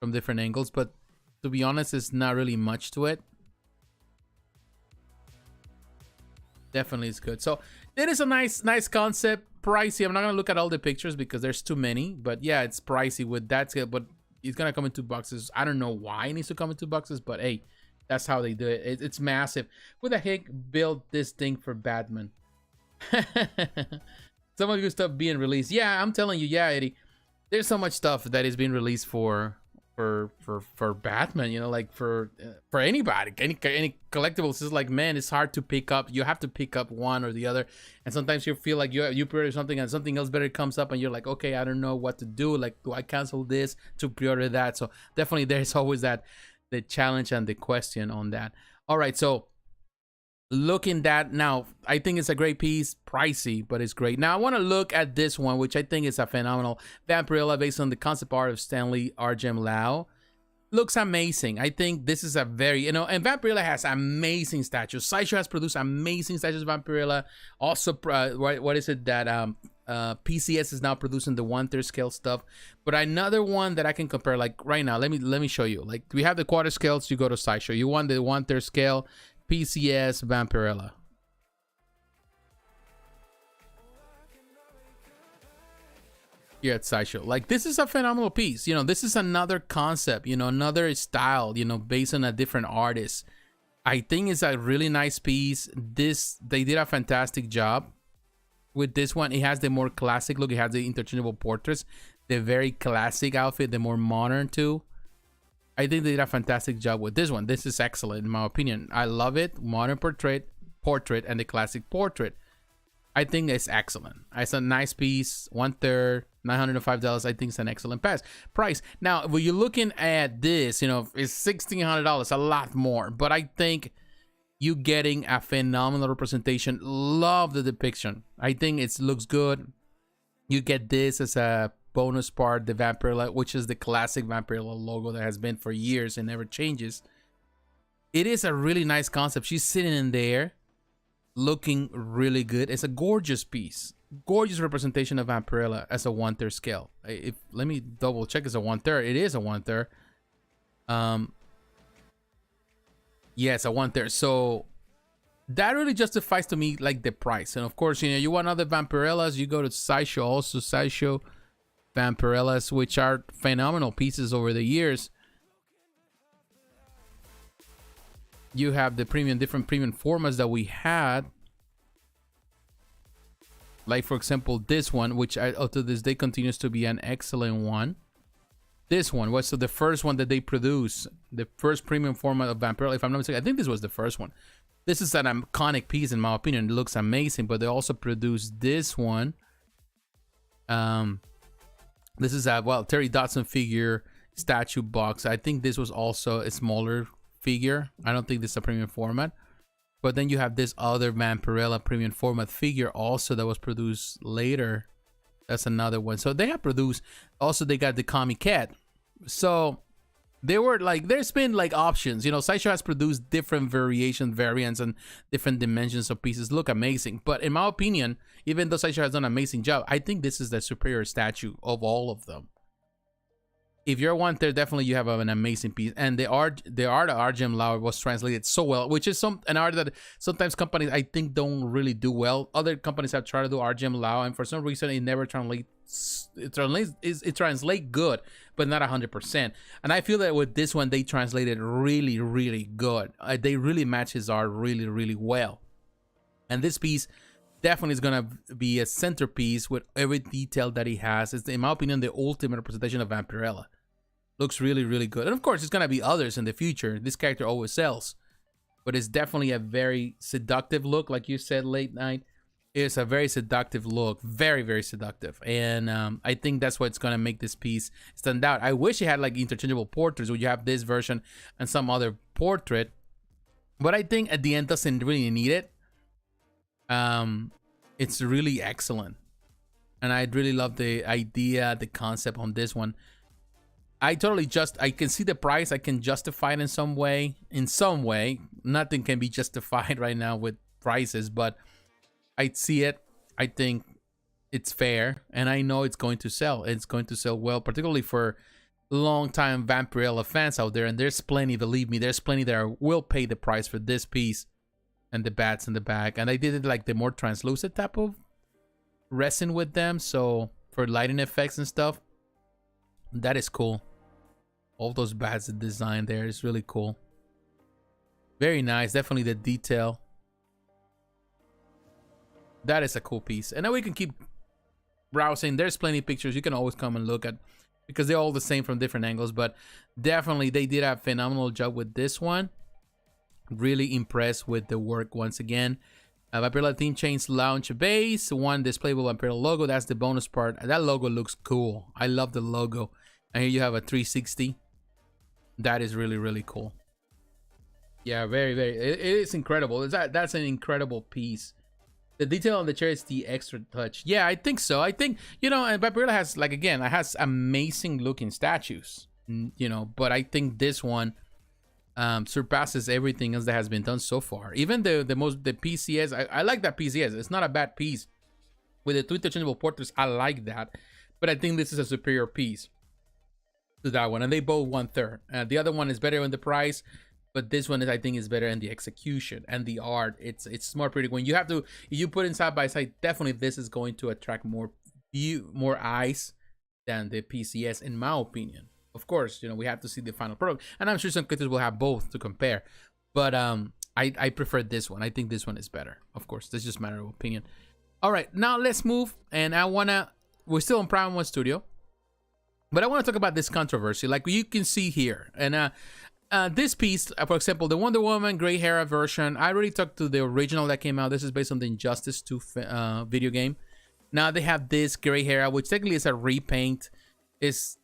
from different angles, but to be honest, it's not really much to it. Definitely is good. So it is a nice concept. Pricey. I'm not gonna look at all the pictures because there's too many, but yeah, it's pricey with that scale, but it's gonna come in 2 boxes. I don't know why it needs to come in 2 boxes, but hey, that's how they do it. It's massive. Who the heck built this thing for Batman? Some of you stuff being released. Yeah, I'm telling you, yeah, Eddie. There's so much stuff that is being released for Batman, you know, like for anybody, any collectibles. Is like, man, it's hard to pick up. You have to pick up one or the other, and sometimes you feel like you pre-order something and something else better comes up and you're like, okay, I don't know what to do. Like, do I cancel this to pre-order that? So definitely there's always the challenge and the question on that. All right, so looking that now, I think it's a great piece, pricey, but it's great. Now I want to look at this one, which I think is a phenomenal Vampirella based on the concept art of Stanley Argem Lau. Looks amazing. I think this is a very, you know, and Vampirella has amazing statues. Sideshow has produced amazing statues of Vampirella. Also, what is it that PCS is now producing the 1/3 scale stuff. But another one that I can compare, like right now, let me show you. Like we have the quarter scales, you go to Sideshow. You want the 1/3 scale, PCS Vampirella. Here at Sideshow. Like, this is a phenomenal piece. You know, this is another concept, you know, another style, you know, based on a different artist. I think it's a really nice piece. They did a fantastic job with this one. It has the more classic look. It has the interchangeable portraits, the very classic outfit, the more modern too. I think they did a fantastic job with this one. This is excellent in my opinion. I love it. Modern portrait, and the classic portrait. I think it's excellent. It's a nice piece. 1/3, $905. I think it's an excellent price. Now, when you're looking at this, you know, it's $1,600, a lot more. But I think you getting a phenomenal representation. Love the depiction. I think it looks good. You get this as a bonus part, the Vampirella, which is the classic Vampirella logo that has been for years and never changes. It is a really nice concept. She's sitting in there looking really good. It's a gorgeous piece. Gorgeous representation of Vampirella as a 1/3 scale. Let me double check. It's a 1/3. It is a 1/3. Yeah, it's a 1/3. So that really justifies to me like the price. And of course, you know, you want other Vampirellas, you go to Sideshow. Also Sideshow Vampirellas, which are phenomenal pieces over the years. You have the different premium formats that we had. Like, for example, this one, which up to this day continues to be an excellent one. This one was the first one that they produced. The first premium format of Vampirella, if I'm not mistaken. I think this was the first one. This is an iconic piece in my opinion. It looks amazing, but they also produced this one. This is a, well, Terry Dodson figure statue box. I think this was also a smaller figure. I don't think this is a premium format. But then you have this other Vampirella premium format figure also that was produced later. That's another one. So they have produced, also they got the Kami Cat. So they were like, there's been like options, you know. Sideshow has produced different variants and different dimensions of pieces. Look amazing. But in my opinion, even though Sideshow has done an amazing job, I think this is the superior statue of all of them. If you're one there, definitely you have an amazing piece. And the art of RGM Lauer was translated so well, which is an art that sometimes companies I think don't really do well. Other companies have tried to do RGM Lauer, and for some reason it never translates. It translates good, but not 100%. And I feel that with this one, they translated really, really good. They really match his art really, really well. And this piece definitely is gonna be a centerpiece with every detail that he has. It's, in my opinion, the ultimate representation of Vampirella. Looks really, really good. And of course, it's gonna be others in the future. This character always sells, but it's definitely a very seductive look, like you said, Late Night. It's a very seductive look, very, very seductive, and I think that's what's gonna make this piece stand out. I wish it had like interchangeable portraits, where you have this version and some other portrait, but I think at the end doesn't really need it. It's really excellent, and I really love the idea, the concept on this one. I can see the price. I can justify it in some way. Nothing can be justified right now with prices, but I see it. I think it's fair, and I know it's going to sell. It's going to sell well, particularly for long-time Vampirella fans out there. And there's plenty, believe me, there's plenty that will pay the price for this piece and the bats in the back. And I did it like the more translucent type of resin with them, so for lighting effects and stuff. That is cool. All those bats, the design there is really cool. Very nice. Definitely the detail. That is a cool piece. And then we can keep browsing. There's plenty of pictures you can always come and look at, because they're all the same from different angles. But definitely they did a phenomenal job with this one. Really impressed with the work once again. Vampirella Team Chains Lounge Base. One displayable Vampirella logo. That's the bonus part. That logo looks cool. I love the logo. And here you have a 360. That is really, really cool. Yeah, very, very. It is incredible. That's an incredible piece. The detail on the chair is the extra touch. Yeah, I think so. I think, you know, and Vampirella has, like, again, it has amazing looking statues, you know, but I think this one surpasses everything else that has been done so far. Even the PCS, I like that PCS. It's not a bad piece. With the two interchangeable portraits, I like that. But I think this is a superior piece to that one. And they both 1/3. The other one is better in the price, but this one is, I think, is better in the execution and the art. It's more pretty. When you have to, if you put it side by side, definitely this is going to attract more eyes than the PCS, in my opinion. Of course, you know, we have to see the final product, and I'm sure some critics will have both to compare. But I prefer this one. I think this one is better. Of course, that's just a matter of opinion. All right, now let's move. And we're still in Prime1 Studio, but I want to talk about this controversy, like you can see here. And this piece, for example, the Wonder Woman Grey Hera version, I already talked to the original that came out. This is based on the Injustice 2 video game. Now they have this Grey Hera, which technically is a repaint. It's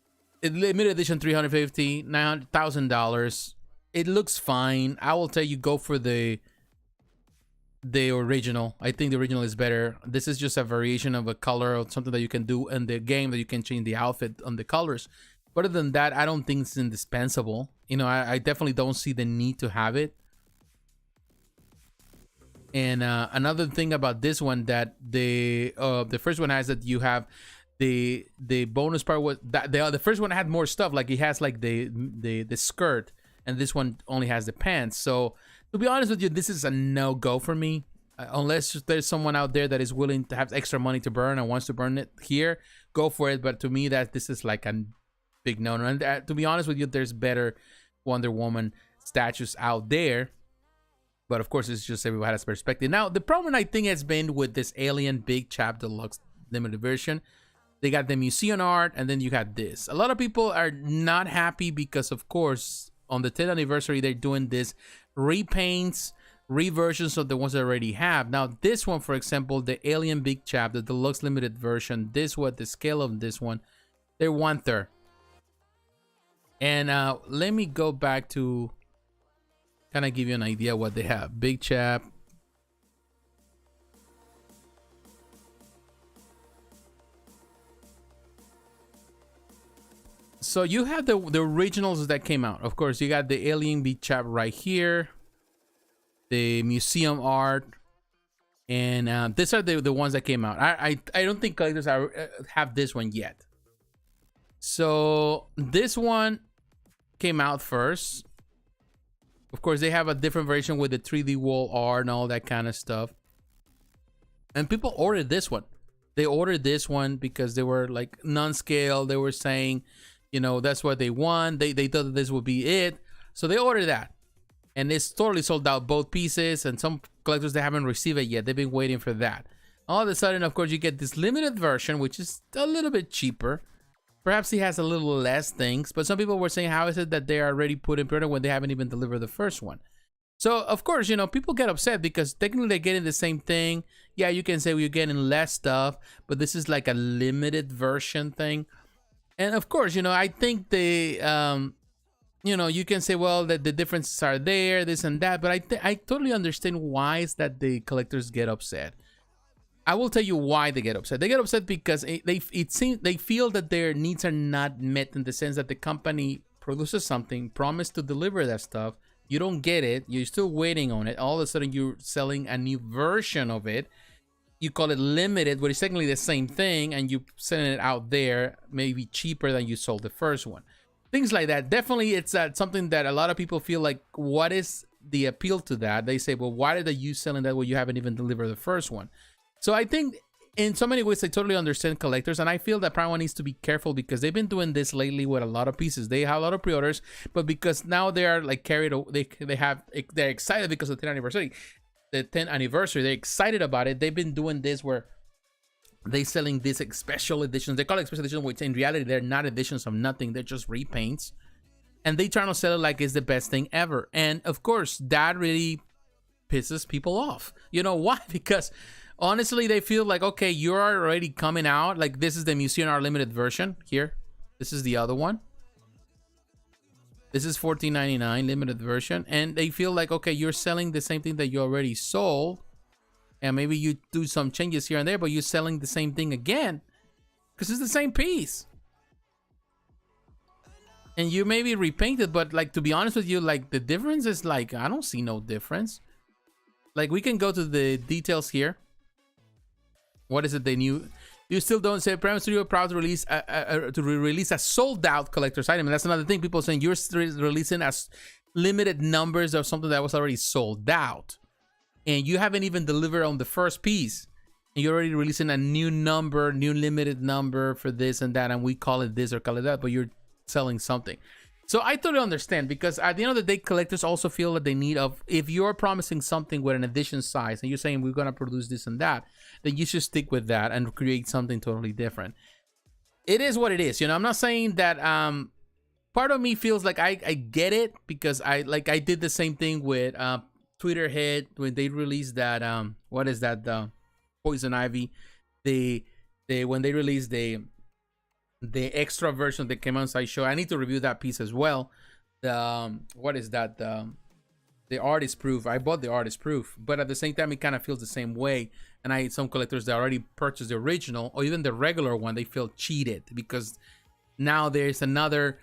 limited edition, $350, $900,000. It looks fine. I will tell you, go for the original. I think the original is better. This is just a variation of a color or something that you can do in the game, that you can change the outfit on the colors. But other than that, I don't think it's indispensable. You know, I definitely don't see the need to have it. And another thing about this one, that the first one has, that you have the bonus part was that the first one had more stuff, like it has like the skirt, and this one only has the pants. So to be honest with you, this is a no-go for me, unless there's someone out there that is willing to have extra money to burn and wants to burn it here, go for it. But to me, this is like a big no-no. And to be honest with you, there's better Wonder Woman statues out there. But of course, it's just everyone has perspective. Now, the problem I think has been with this Alien Big Chap Deluxe limited version. They got the museum art, and then you got this. A lot of people are not happy because, of course, on the 10th anniversary, they're doing this repaints, reversions of the ones they already have. Now, this one, for example, the Alien Big Chap, the deluxe limited version, the scale of this one They're 1/3. And let me go back to kind of give you an idea what they have. Big chap. So you have the originals that came out. Of course, you got the Alien Big Chap right here. The museum art. And these are the ones that came out. I don't think collectors have this one yet. So this one came out first. Of course, they have a different version with the 3D wall art and all that kind of stuff. And people ordered this one. They ordered this one because they were like non-scale. They were saying, you know, that's what they want. They thought that this would be it. So they ordered that. And it's totally sold out, both pieces. And some collectors, they haven't received it yet. They've been waiting for that. All of a sudden, of course, you get this limited version, which is a little bit cheaper. Perhaps he has a little less things. But some people were saying, how is it that they are already put in printer when they haven't even delivered the first one? So, of course, you know, people get upset because technically they're getting the same thing. Yeah, you can say, well, you're getting less stuff. But this is like a limited version thing. And, of course, you know, I think they... you know, you can say, well, that the differences are there, this and that, but I totally understand why is that the collectors get upset. I will tell you why they get upset. They get upset because it seems they feel that their needs are not met, in the sense that the company produces something, promised to deliver that stuff, you don't get it, you're still waiting on it, all of a sudden you're selling a new version of it, you call it limited, but it's technically the same thing, and you're selling it out there maybe cheaper than you sold the first one. Things like that. Definitely, it's something that a lot of people feel like, what is the appeal to that? They say, well, why are you selling that when you haven't even delivered the first one? So I think in so many ways, I totally understand collectors. And I feel that Prime1 needs to be careful because they've been doing this lately with a lot of pieces. They have a lot of pre-orders, but because now they are like they're excited because of the 10th anniversary. The 10th anniversary, they're excited about it. They've been doing this where they selling these special editions. They call it special editions, which in reality they're not editions of nothing. They're just repaints, and they try to sell it like it's the best thing ever. And of course, that really pisses people off. You know why? Because honestly, they feel like, okay, you're already coming out. Like, this is the Museum Art limited version here. This is the other one. This is $14.99 limited version, and they feel like, okay, you're selling the same thing that you already sold. And maybe you do some changes here and there, but you're selling the same thing again because it's the same piece. And you maybe repaint it, but like, to be honest with you, like, the difference is like, I don't see no difference. Like, we can go to the details here. What is it they knew? You still don't say Prime Studio proud to release release a sold out collector's item. And that's another thing. People saying you're releasing as limited numbers of something that was already sold out. And you haven't even delivered on the first piece, and you're already releasing a new number, new limited number for this and that, and we call it this or call it that, but you're selling something. So I totally understand, because at the end of the day, collectors also feel that they need of, if you're promising something with an edition size and you're saying we're going to produce this and that, then you should stick with that and create something totally different. It is what it is. You know, I'm not saying that part of me feels like I get it, because I did the same thing with Twitter Head when they released that what is that, Poison Ivy, when they released the extra version that came on Sideshow. I need to review that piece as well. The what is that, the artist proof. I bought the artist proof, but at the same time it kind of feels the same way. And some collectors that already purchased the original or even the regular one, they feel cheated because now there's another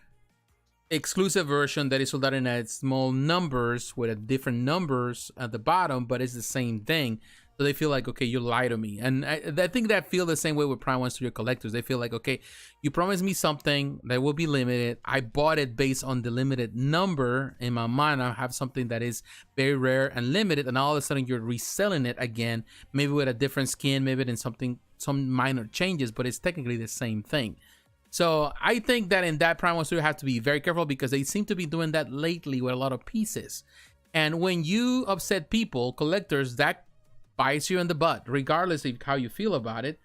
exclusive version that is sold out in small numbers with different numbers at the bottom, but it's the same thing. So they feel like, okay, you lie to me. And I think that feel the same way with Prime1 Studio collectors. They feel like, okay, you promised me something that will be limited. I bought it based on the limited number. In my mind, I have something that is very rare and limited, and all of a sudden you're reselling it again, maybe with a different skin, maybe in some minor changes, but it's technically the same thing. So I think that in that, Prime1 Studio have to be very careful, because they seem to be doing that lately with a lot of pieces. And when you upset people, collectors, that bites you in the butt, regardless of how you feel about it.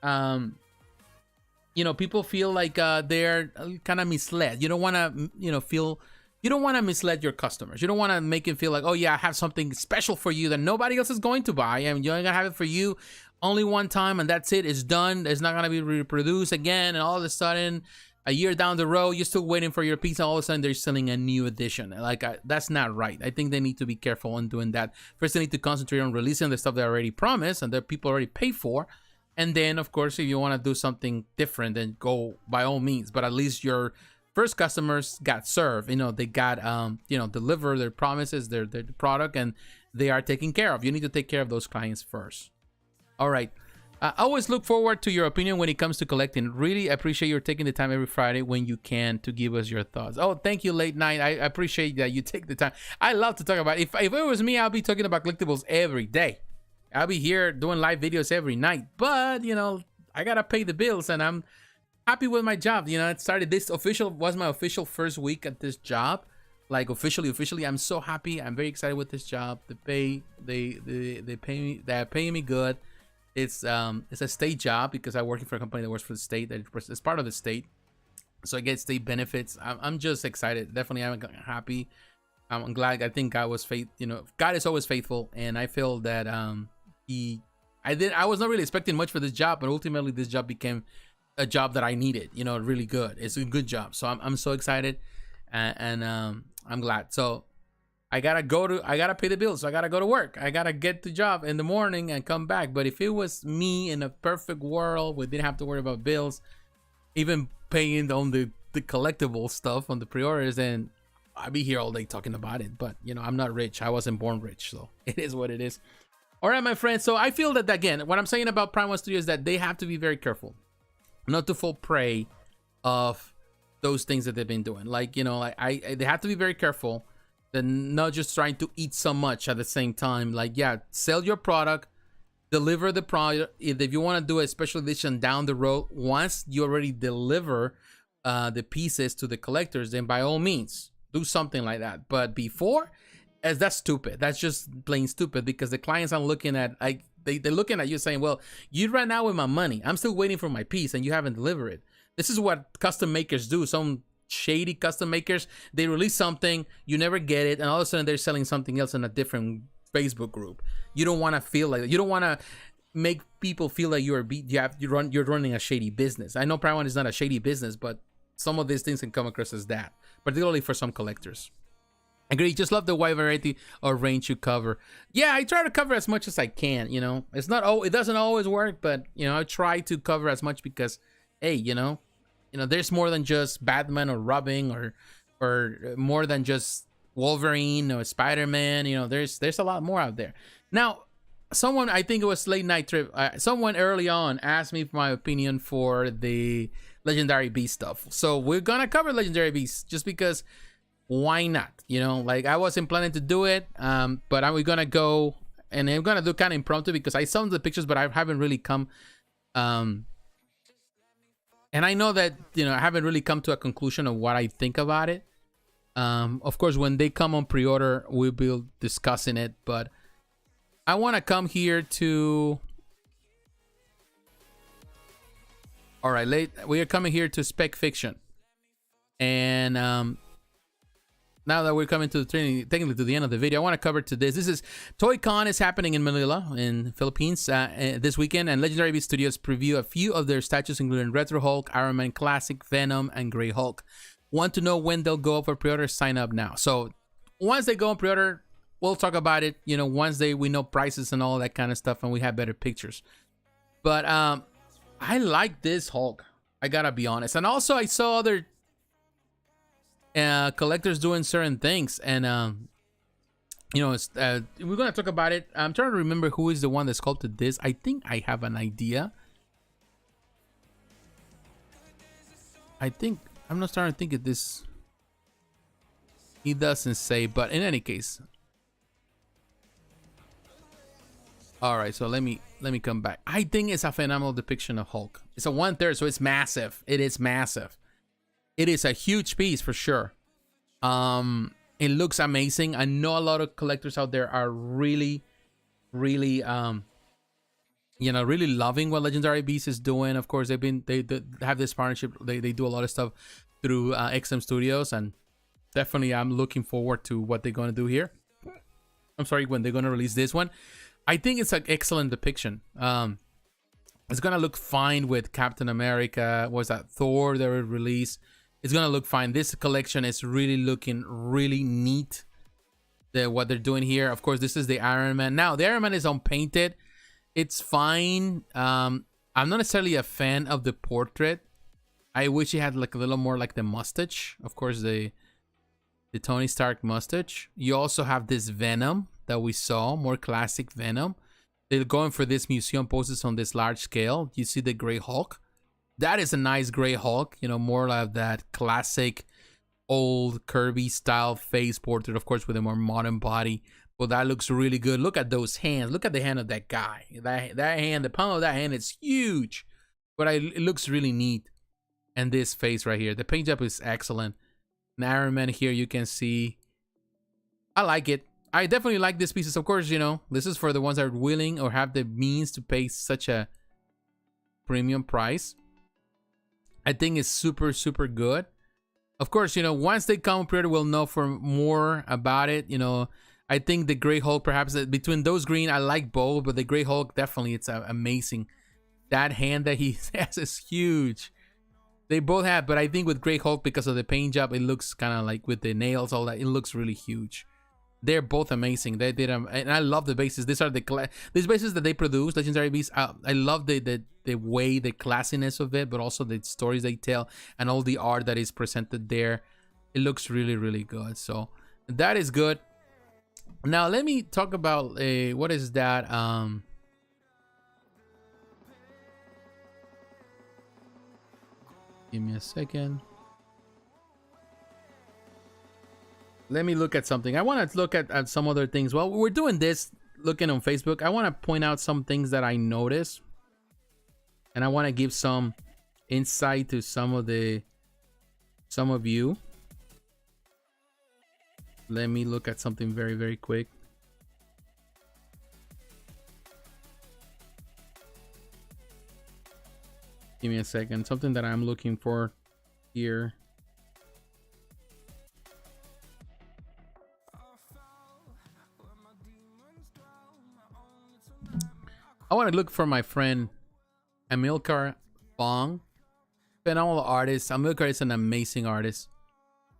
You know, people feel like they're kind of misled. You don't want to, you don't want to mislead your customers. You don't want to make them feel like, oh yeah, I have something special for you that nobody else is going to buy, and you're gonna have it for you. only one time and that's it. It's done. It's not gonna be reproduced again. And all of a sudden, a year down the road, you're still waiting for your piece, and all of a sudden they're selling a new edition. Like, that's not right. I think they need to be careful on doing that. First, they need to concentrate on releasing the stuff they already promised and that people already pay for. And then, of course, if you want to do something different, then go by all means. But at least your first customers got served. You know, they got, deliver their promises, their product, and they are taken care of. You need to take care of those clients first. All right. I always look forward to your opinion when it comes to collecting. Really appreciate you taking the time every Friday when you can to give us your thoughts. Oh, thank you, Late Night. I appreciate that you take the time. I love to talk about it. If it was me, I'll be talking about collectibles every day. I'll be here doing live videos every night. But, you know, I got to pay the bills, and I'm happy with my job. You know, it started, this was my official first week at this job. Like, officially, I'm so happy. I'm very excited with this job. They pay me, they're paying me good. It's a state job because I'm working for a company that works for the state, that is part of the state, so I get state benefits. I'm just excited. Definitely, I'm happy. I'm glad. I think God was faith. You know, God is always faithful, and I feel that I was not really expecting much for this job, but ultimately this job became a job that I needed. You know, really good. It's a good job, so I'm so excited, and I'm glad. So I gotta pay the bills. So I gotta go to work. I gotta get the job in the morning and come back. But if it was me in a perfect world, we didn't have to worry about bills, even paying on the collectible stuff on the pre-orders, and I'd be here all day talking about it. But, you know, I'm not rich. I wasn't born rich, so it is what it is. All right, my friends. So I feel that, again, what I'm saying about Prime1 Studio is that they have to be very careful not to fall prey of those things that they've been doing. Like, you know, like they have to be very careful. Then not just trying to eat so much at the same time. Like, yeah, sell your product, deliver the product. If you want to do a special edition down the road, once you already deliver the pieces to the collectors, then by all means, do something like that. But before, as that's stupid. That's just plain stupid, because the clients are looking at, like, they're looking at you saying, well, you ran out with my money. I'm still waiting for my piece and you haven't delivered it. This is what custom makers do. Some shady custom makers, they release something, you never get it, and all of a sudden they're selling something else in a different Facebook group. You don't want to feel like that. You don't want to make people feel like you're running a shady business. I know Prime1 is not a shady business, but some of these things can come across as that, particularly for some collectors. Agree. Just love the wide variety of range you cover. Yeah, I try to cover as much as I can. You know, it's not, oh, it doesn't always work, but, you know, I try to cover as much because, hey, you know, there's more than just Batman or Robin, or more than just Wolverine or Spider-Man. You know, there's a lot more out there. Now, someone, I think it was Late Night Trip, someone early on asked me for my opinion for the Legendary Beast stuff. So we're gonna cover Legendary Beast just because, why not? You know, like, I wasn't planning to do it, but we're gonna go, and I'm gonna do kind of impromptu because I saw the pictures, but I haven't really come. And I know that, you know, I haven't really come to a conclusion of what I think about it. Of course, when they come on pre-order, we'll be discussing it. But I want to come here to... All right, we are coming here to Spec Fiction. And now that we're coming to technically to the end of the video, I want to cover to this. This is Toy Con is happening in Manila, in Philippines, this weekend, and Legendary Beast Studios preview a few of their statues, including Retro Hulk, Iron Man Classic, Venom, and Grey Hulk. Want to know when they'll go up for pre-order? Sign up now. So once they go on pre-order, we'll talk about it. You know, once we know prices and all that kind of stuff, and we have better pictures. But I like this Hulk. I gotta be honest. And also, I saw other collectors doing certain things, and you know, we're gonna talk about it. I'm trying to remember who is the one that sculpted this. I think I have an idea. I'm not starting to think of this. He doesn't say, but in any case. All right, so let me come back. I think it's a phenomenal depiction of Hulk. It's a 1/3, so it's massive. It is massive. It is a huge piece for sure. It looks amazing. I know a lot of collectors out there are really, really, you know, really loving what Legendary Beast is doing. Of course, they have this partnership. They do a lot of stuff through XM Studios, and definitely I'm looking forward to what they're gonna do here. I'm sorry, when they're gonna release this one. I think it's an excellent depiction. It's gonna look fine with Captain America. Was that Thor they were released? It's gonna look fine. This collection is really looking really neat. What they're doing here. Of course, this is the Iron Man. Now the Iron Man is unpainted. It's fine. I'm not necessarily a fan of the portrait. I wish he had like a little more like the mustache. Of course, the Tony Stark mustache. You also have this Venom that we saw, more classic Venom. They're going for this museum poses on this large scale. You see the Grey Hulk. That is a nice Grey Hulk. You know, more like that classic old Kirby style face portrait, of course, with a more modern body. But that looks really good. Look at those hands. Look at the hand of that guy. That hand, the palm of that hand is huge. But it looks really neat. And this face right here, the paint job is excellent. And Iron Man here, you can see. I like it. I definitely like these pieces. Of course, you know, this is for the ones that are willing or have the means to pay such a premium price. I think it's super, super good. Of course, you know, once they come pre-order, we'll know for more about it. You know, I think the Grey Hulk, perhaps between those green, I like both, but the Grey Hulk, definitely, it's amazing. That hand that he has is huge. They both have, but I think with Grey Hulk, because of the paint job, it looks kind of like with the nails, all that, it looks really huge. They're both amazing. They did and I love the bases. These are these bases that they produce, Legendary Beasts. I love the way, the classiness of it, but also the stories they tell and all the art that is presented there. It looks really, really good. So that is good. Now let me talk about what is that? Give me a second. Let me look at something. I want to look at some other things. While we're doing this, looking on Facebook, I want to point out some things that I noticed. And I want to give some insight to some of you. Let me look at something very, very quick. Give me a second. Something that I'm looking for here. I want to look for my friend Amilcar Fong. Phenomenal artist. Amilcar is an amazing artist.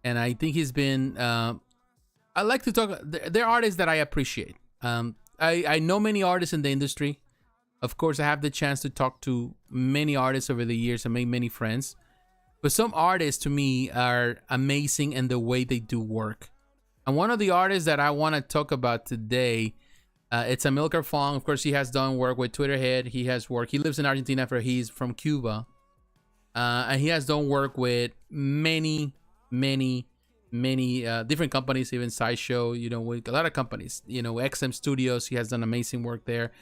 And I think he's been... I like to talk... They're artists that I appreciate. I know many artists in the industry. Of course, I have the chance to talk to many artists over the years and make many friends. But some artists, to me, are amazing in the way they do work. And one of the artists that I want to talk about today... it's Amilcar Fong. Of course, he has done work with Twitterhead. He has work. He lives in Argentina, for he's from Cuba. And he has done work with many different companies, even Sideshow, you know, with a lot of companies, you know, XM Studios. He has done amazing work there.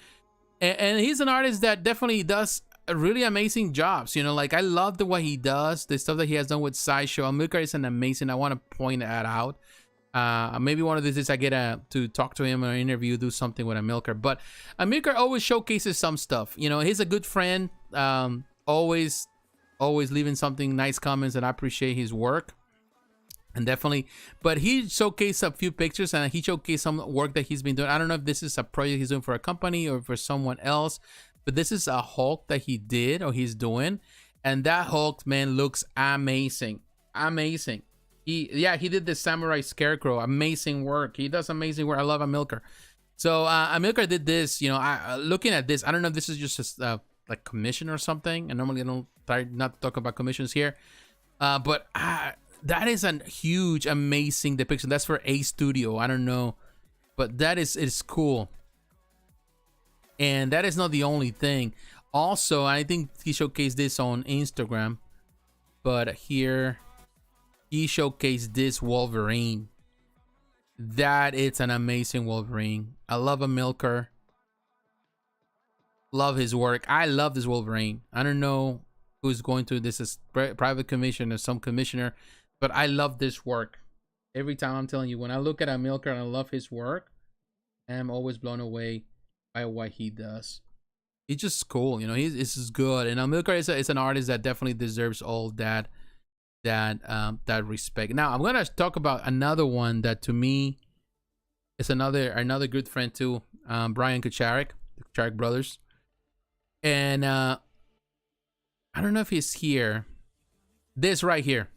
And he's an artist that definitely does really amazing jobs. You know, like I love the way he does the stuff that he has done with Sideshow. Amilcar is an amazing. I want to point that out. Maybe one of these days I get to talk to him or interview, do something with Amilcar. But Amilcar always showcases some stuff. You know, he's a good friend. Always leaving something nice comments, and I appreciate his work. And definitely, but he showcased a few pictures and he showcased some work that he's been doing. I don't know if this is a project he's doing for a company or for someone else, but this is a Hulk that he did or he's doing, and that Hulk, man, looks amazing. He did the Samurai Scarecrow. Amazing work. He does amazing work. I love Amilcar. So Amilcar did this. You know, looking at this, I don't know if this is just a like commission or something. And normally I don't try not to talk about commissions here, but that is a huge, amazing depiction. That's for A Studio. I don't know, but that is cool. And that is not the only thing. Also, I think he showcased this on Instagram, but here. He showcased this Wolverine. That it's an amazing Wolverine. I love Amilcar. Love his work. I love this Wolverine. I don't know who's going to this is private commission or some commissioner, but I love this work. Every time, I'm telling you, when I look at Amilcar and I love his work, I'm always blown away by what he does. He's just cool, you know. This is good, and Amilcar is an artist that definitely deserves all that respect. Now I'm gonna talk about another one that to me is another good friend too, Brian Kucharik, the Kucharik brothers. And I don't know if he's here. This right here.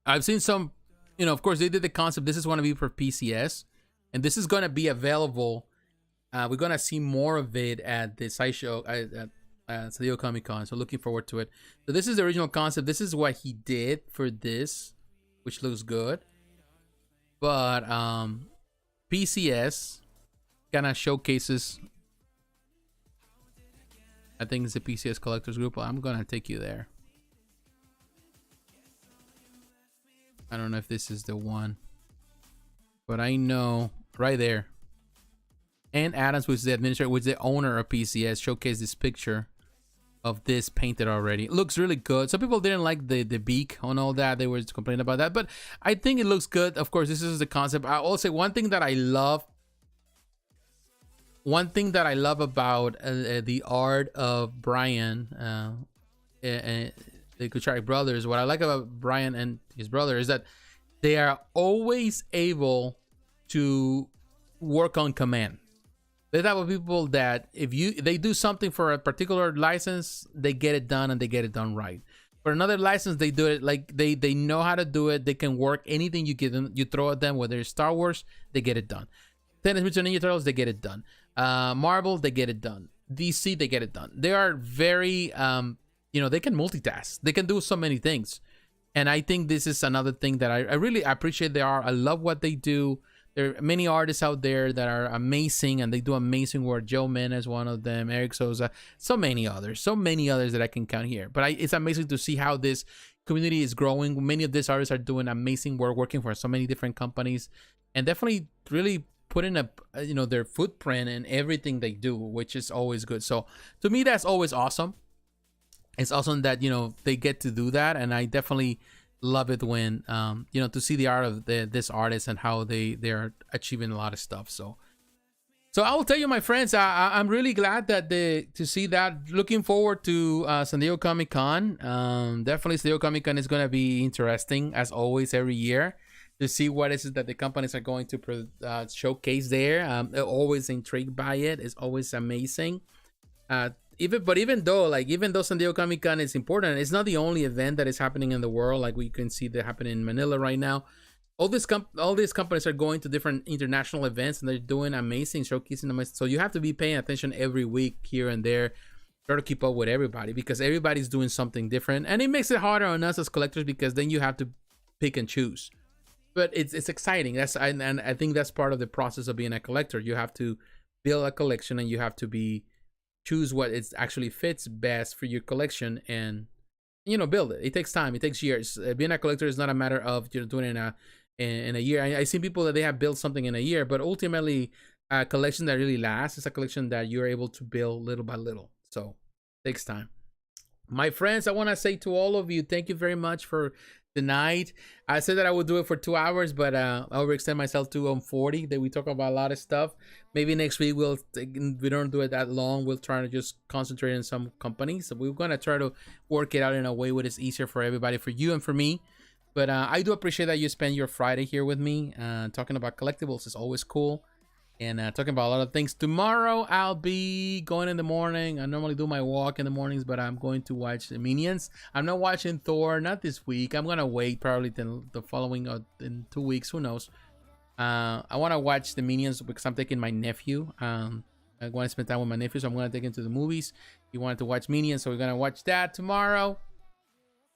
I've seen some, you know, of course they did the concept. This is going to be for PCS, and this is going to be available. We're going to see more of it at the Sideshow at San Diego Comic-Con, so looking forward to it. So this is the original concept. This is what he did for this, which looks good. But PCS kind of showcases, I think it's the PCS Collectors Group. I'm going to take you there. I don't know if this is the one, but I know right there. And Adams, which is the administrator, which is the owner of PCS, showcased this picture of this painted already. It looks really good. Some people didn't like the beak and all that. They were just complaining about that, but I think it looks good. Of course, this is the concept. I will say one thing that I love. One thing that I love about the art of Brian, the Kuchari brothers, what I like about Brian and his brother is that they are always able to work on command. They're the type of people that if they do something for a particular license, they get it done and they get it done right. For another license, they do it like they know how to do it. They can work anything you give them, you throw at them, whether it's Star Wars, they get it done. Teenage Mutant Ninja Turtles, they get it done. Marvel, they get it done. DC, they get it done. They are very, you know, they can multitask. They can do so many things. And I think this is another thing that I really appreciate. I love what they do. There are many artists out there that are amazing and they do amazing work. Joe Mena is one of them, Eric Sosa, so many others that I can count here. But it's amazing to see how this community is growing. Many of these artists are doing amazing work, working for so many different companies, and definitely really putting a, you know, their footprint in everything they do, which is always good. So to me, that's always awesome. It's awesome that, you know, they get to do that, and I definitely love it when you know, to see the art of this artist and how they are achieving a lot of stuff. So I will tell you, my friends, I'm really glad that to see that. Looking forward to San Diego Comic-Con. Definitely San Diego Comic-Con is going to be interesting as always every year to see what is it that the companies are going to showcase there. Always intrigued by it. It's always amazing. Even though San Diego Comic-Con is important, it's not the only event that is happening in the world. Like we can see that happening in Manila right now. All these companies are going to different international events and they're doing amazing, showcasing them. So you have to be paying attention every week here and there, try to keep up with everybody because everybody's doing something different, and it makes it harder on us as collectors because then you have to pick and choose. But it's exciting. And I think that's part of the process of being a collector. You have to build a collection and you have to choose what it actually fits best for your collection and, you know, build it. It takes time. It takes years. Being a collector is not a matter of, you know, doing it in a year. I see people that they have built something in a year, but ultimately a collection that really lasts is a collection that you're able to build little by little. So it takes time. My friends, I want to say to all of you, thank you very much for tonight. I said that I would do it for 2 hours, but I'll overextend myself to 40. That we talk about a lot of stuff. Maybe next week we don't do it that long. We'll try to just concentrate on some companies. So we're gonna try to work it out in a way where it's easier for everybody, for you and for me. But I do appreciate that you spend your Friday here with me. Talking about collectibles is always cool. And talking about a lot of things. Tomorrow I'll be going in the morning. I normally do my walk in the mornings, but I'm going to watch the Minions. I'm not watching Thor, not this week. I'm gonna wait probably till the following in 2 weeks. Who knows? I want to watch the Minions because I'm taking my nephew. I want to spend time with my nephew, so I'm gonna take him to the movies. He wanted to watch Minions, so we're gonna watch that tomorrow.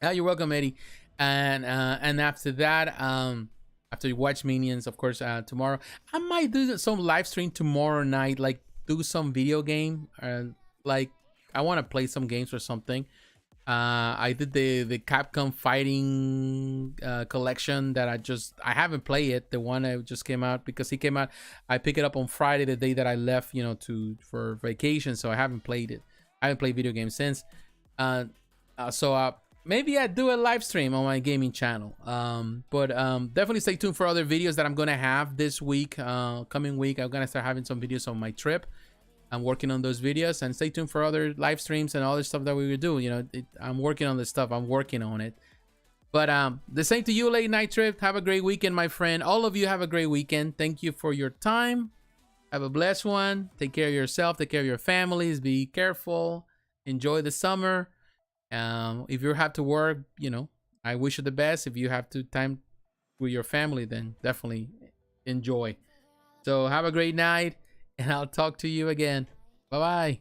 You're welcome, Eddie. And after that, after you watch Minions, of course, tomorrow I might do some live stream tomorrow night, like do some video game, like I want to play some games or something. I did the Capcom fighting collection that I haven't played it, the one that just came out because he came out. I picked it up on Friday, the day that I left, you know, for vacation, so I haven't played it. I haven't played video games since. Maybe I do a live stream on my gaming channel. But definitely stay tuned for other videos that I'm gonna have this week. Coming week, I'm gonna start having some videos on my trip. I'm working on those videos, and stay tuned for other live streams and other stuff that we will do. You know, I'm working on this stuff. I'm working on it. But the same to you, Late Night Trip. Have a great weekend, my friend. All of you have a great weekend. Thank you for your time. Have a blessed one. Take care of yourself. Take care of your families. Be careful. Enjoy the summer. If you have to work, you know, I wish you the best. If you have to time with your family, then definitely enjoy. So have a great night, and I'll talk to you again. Bye bye.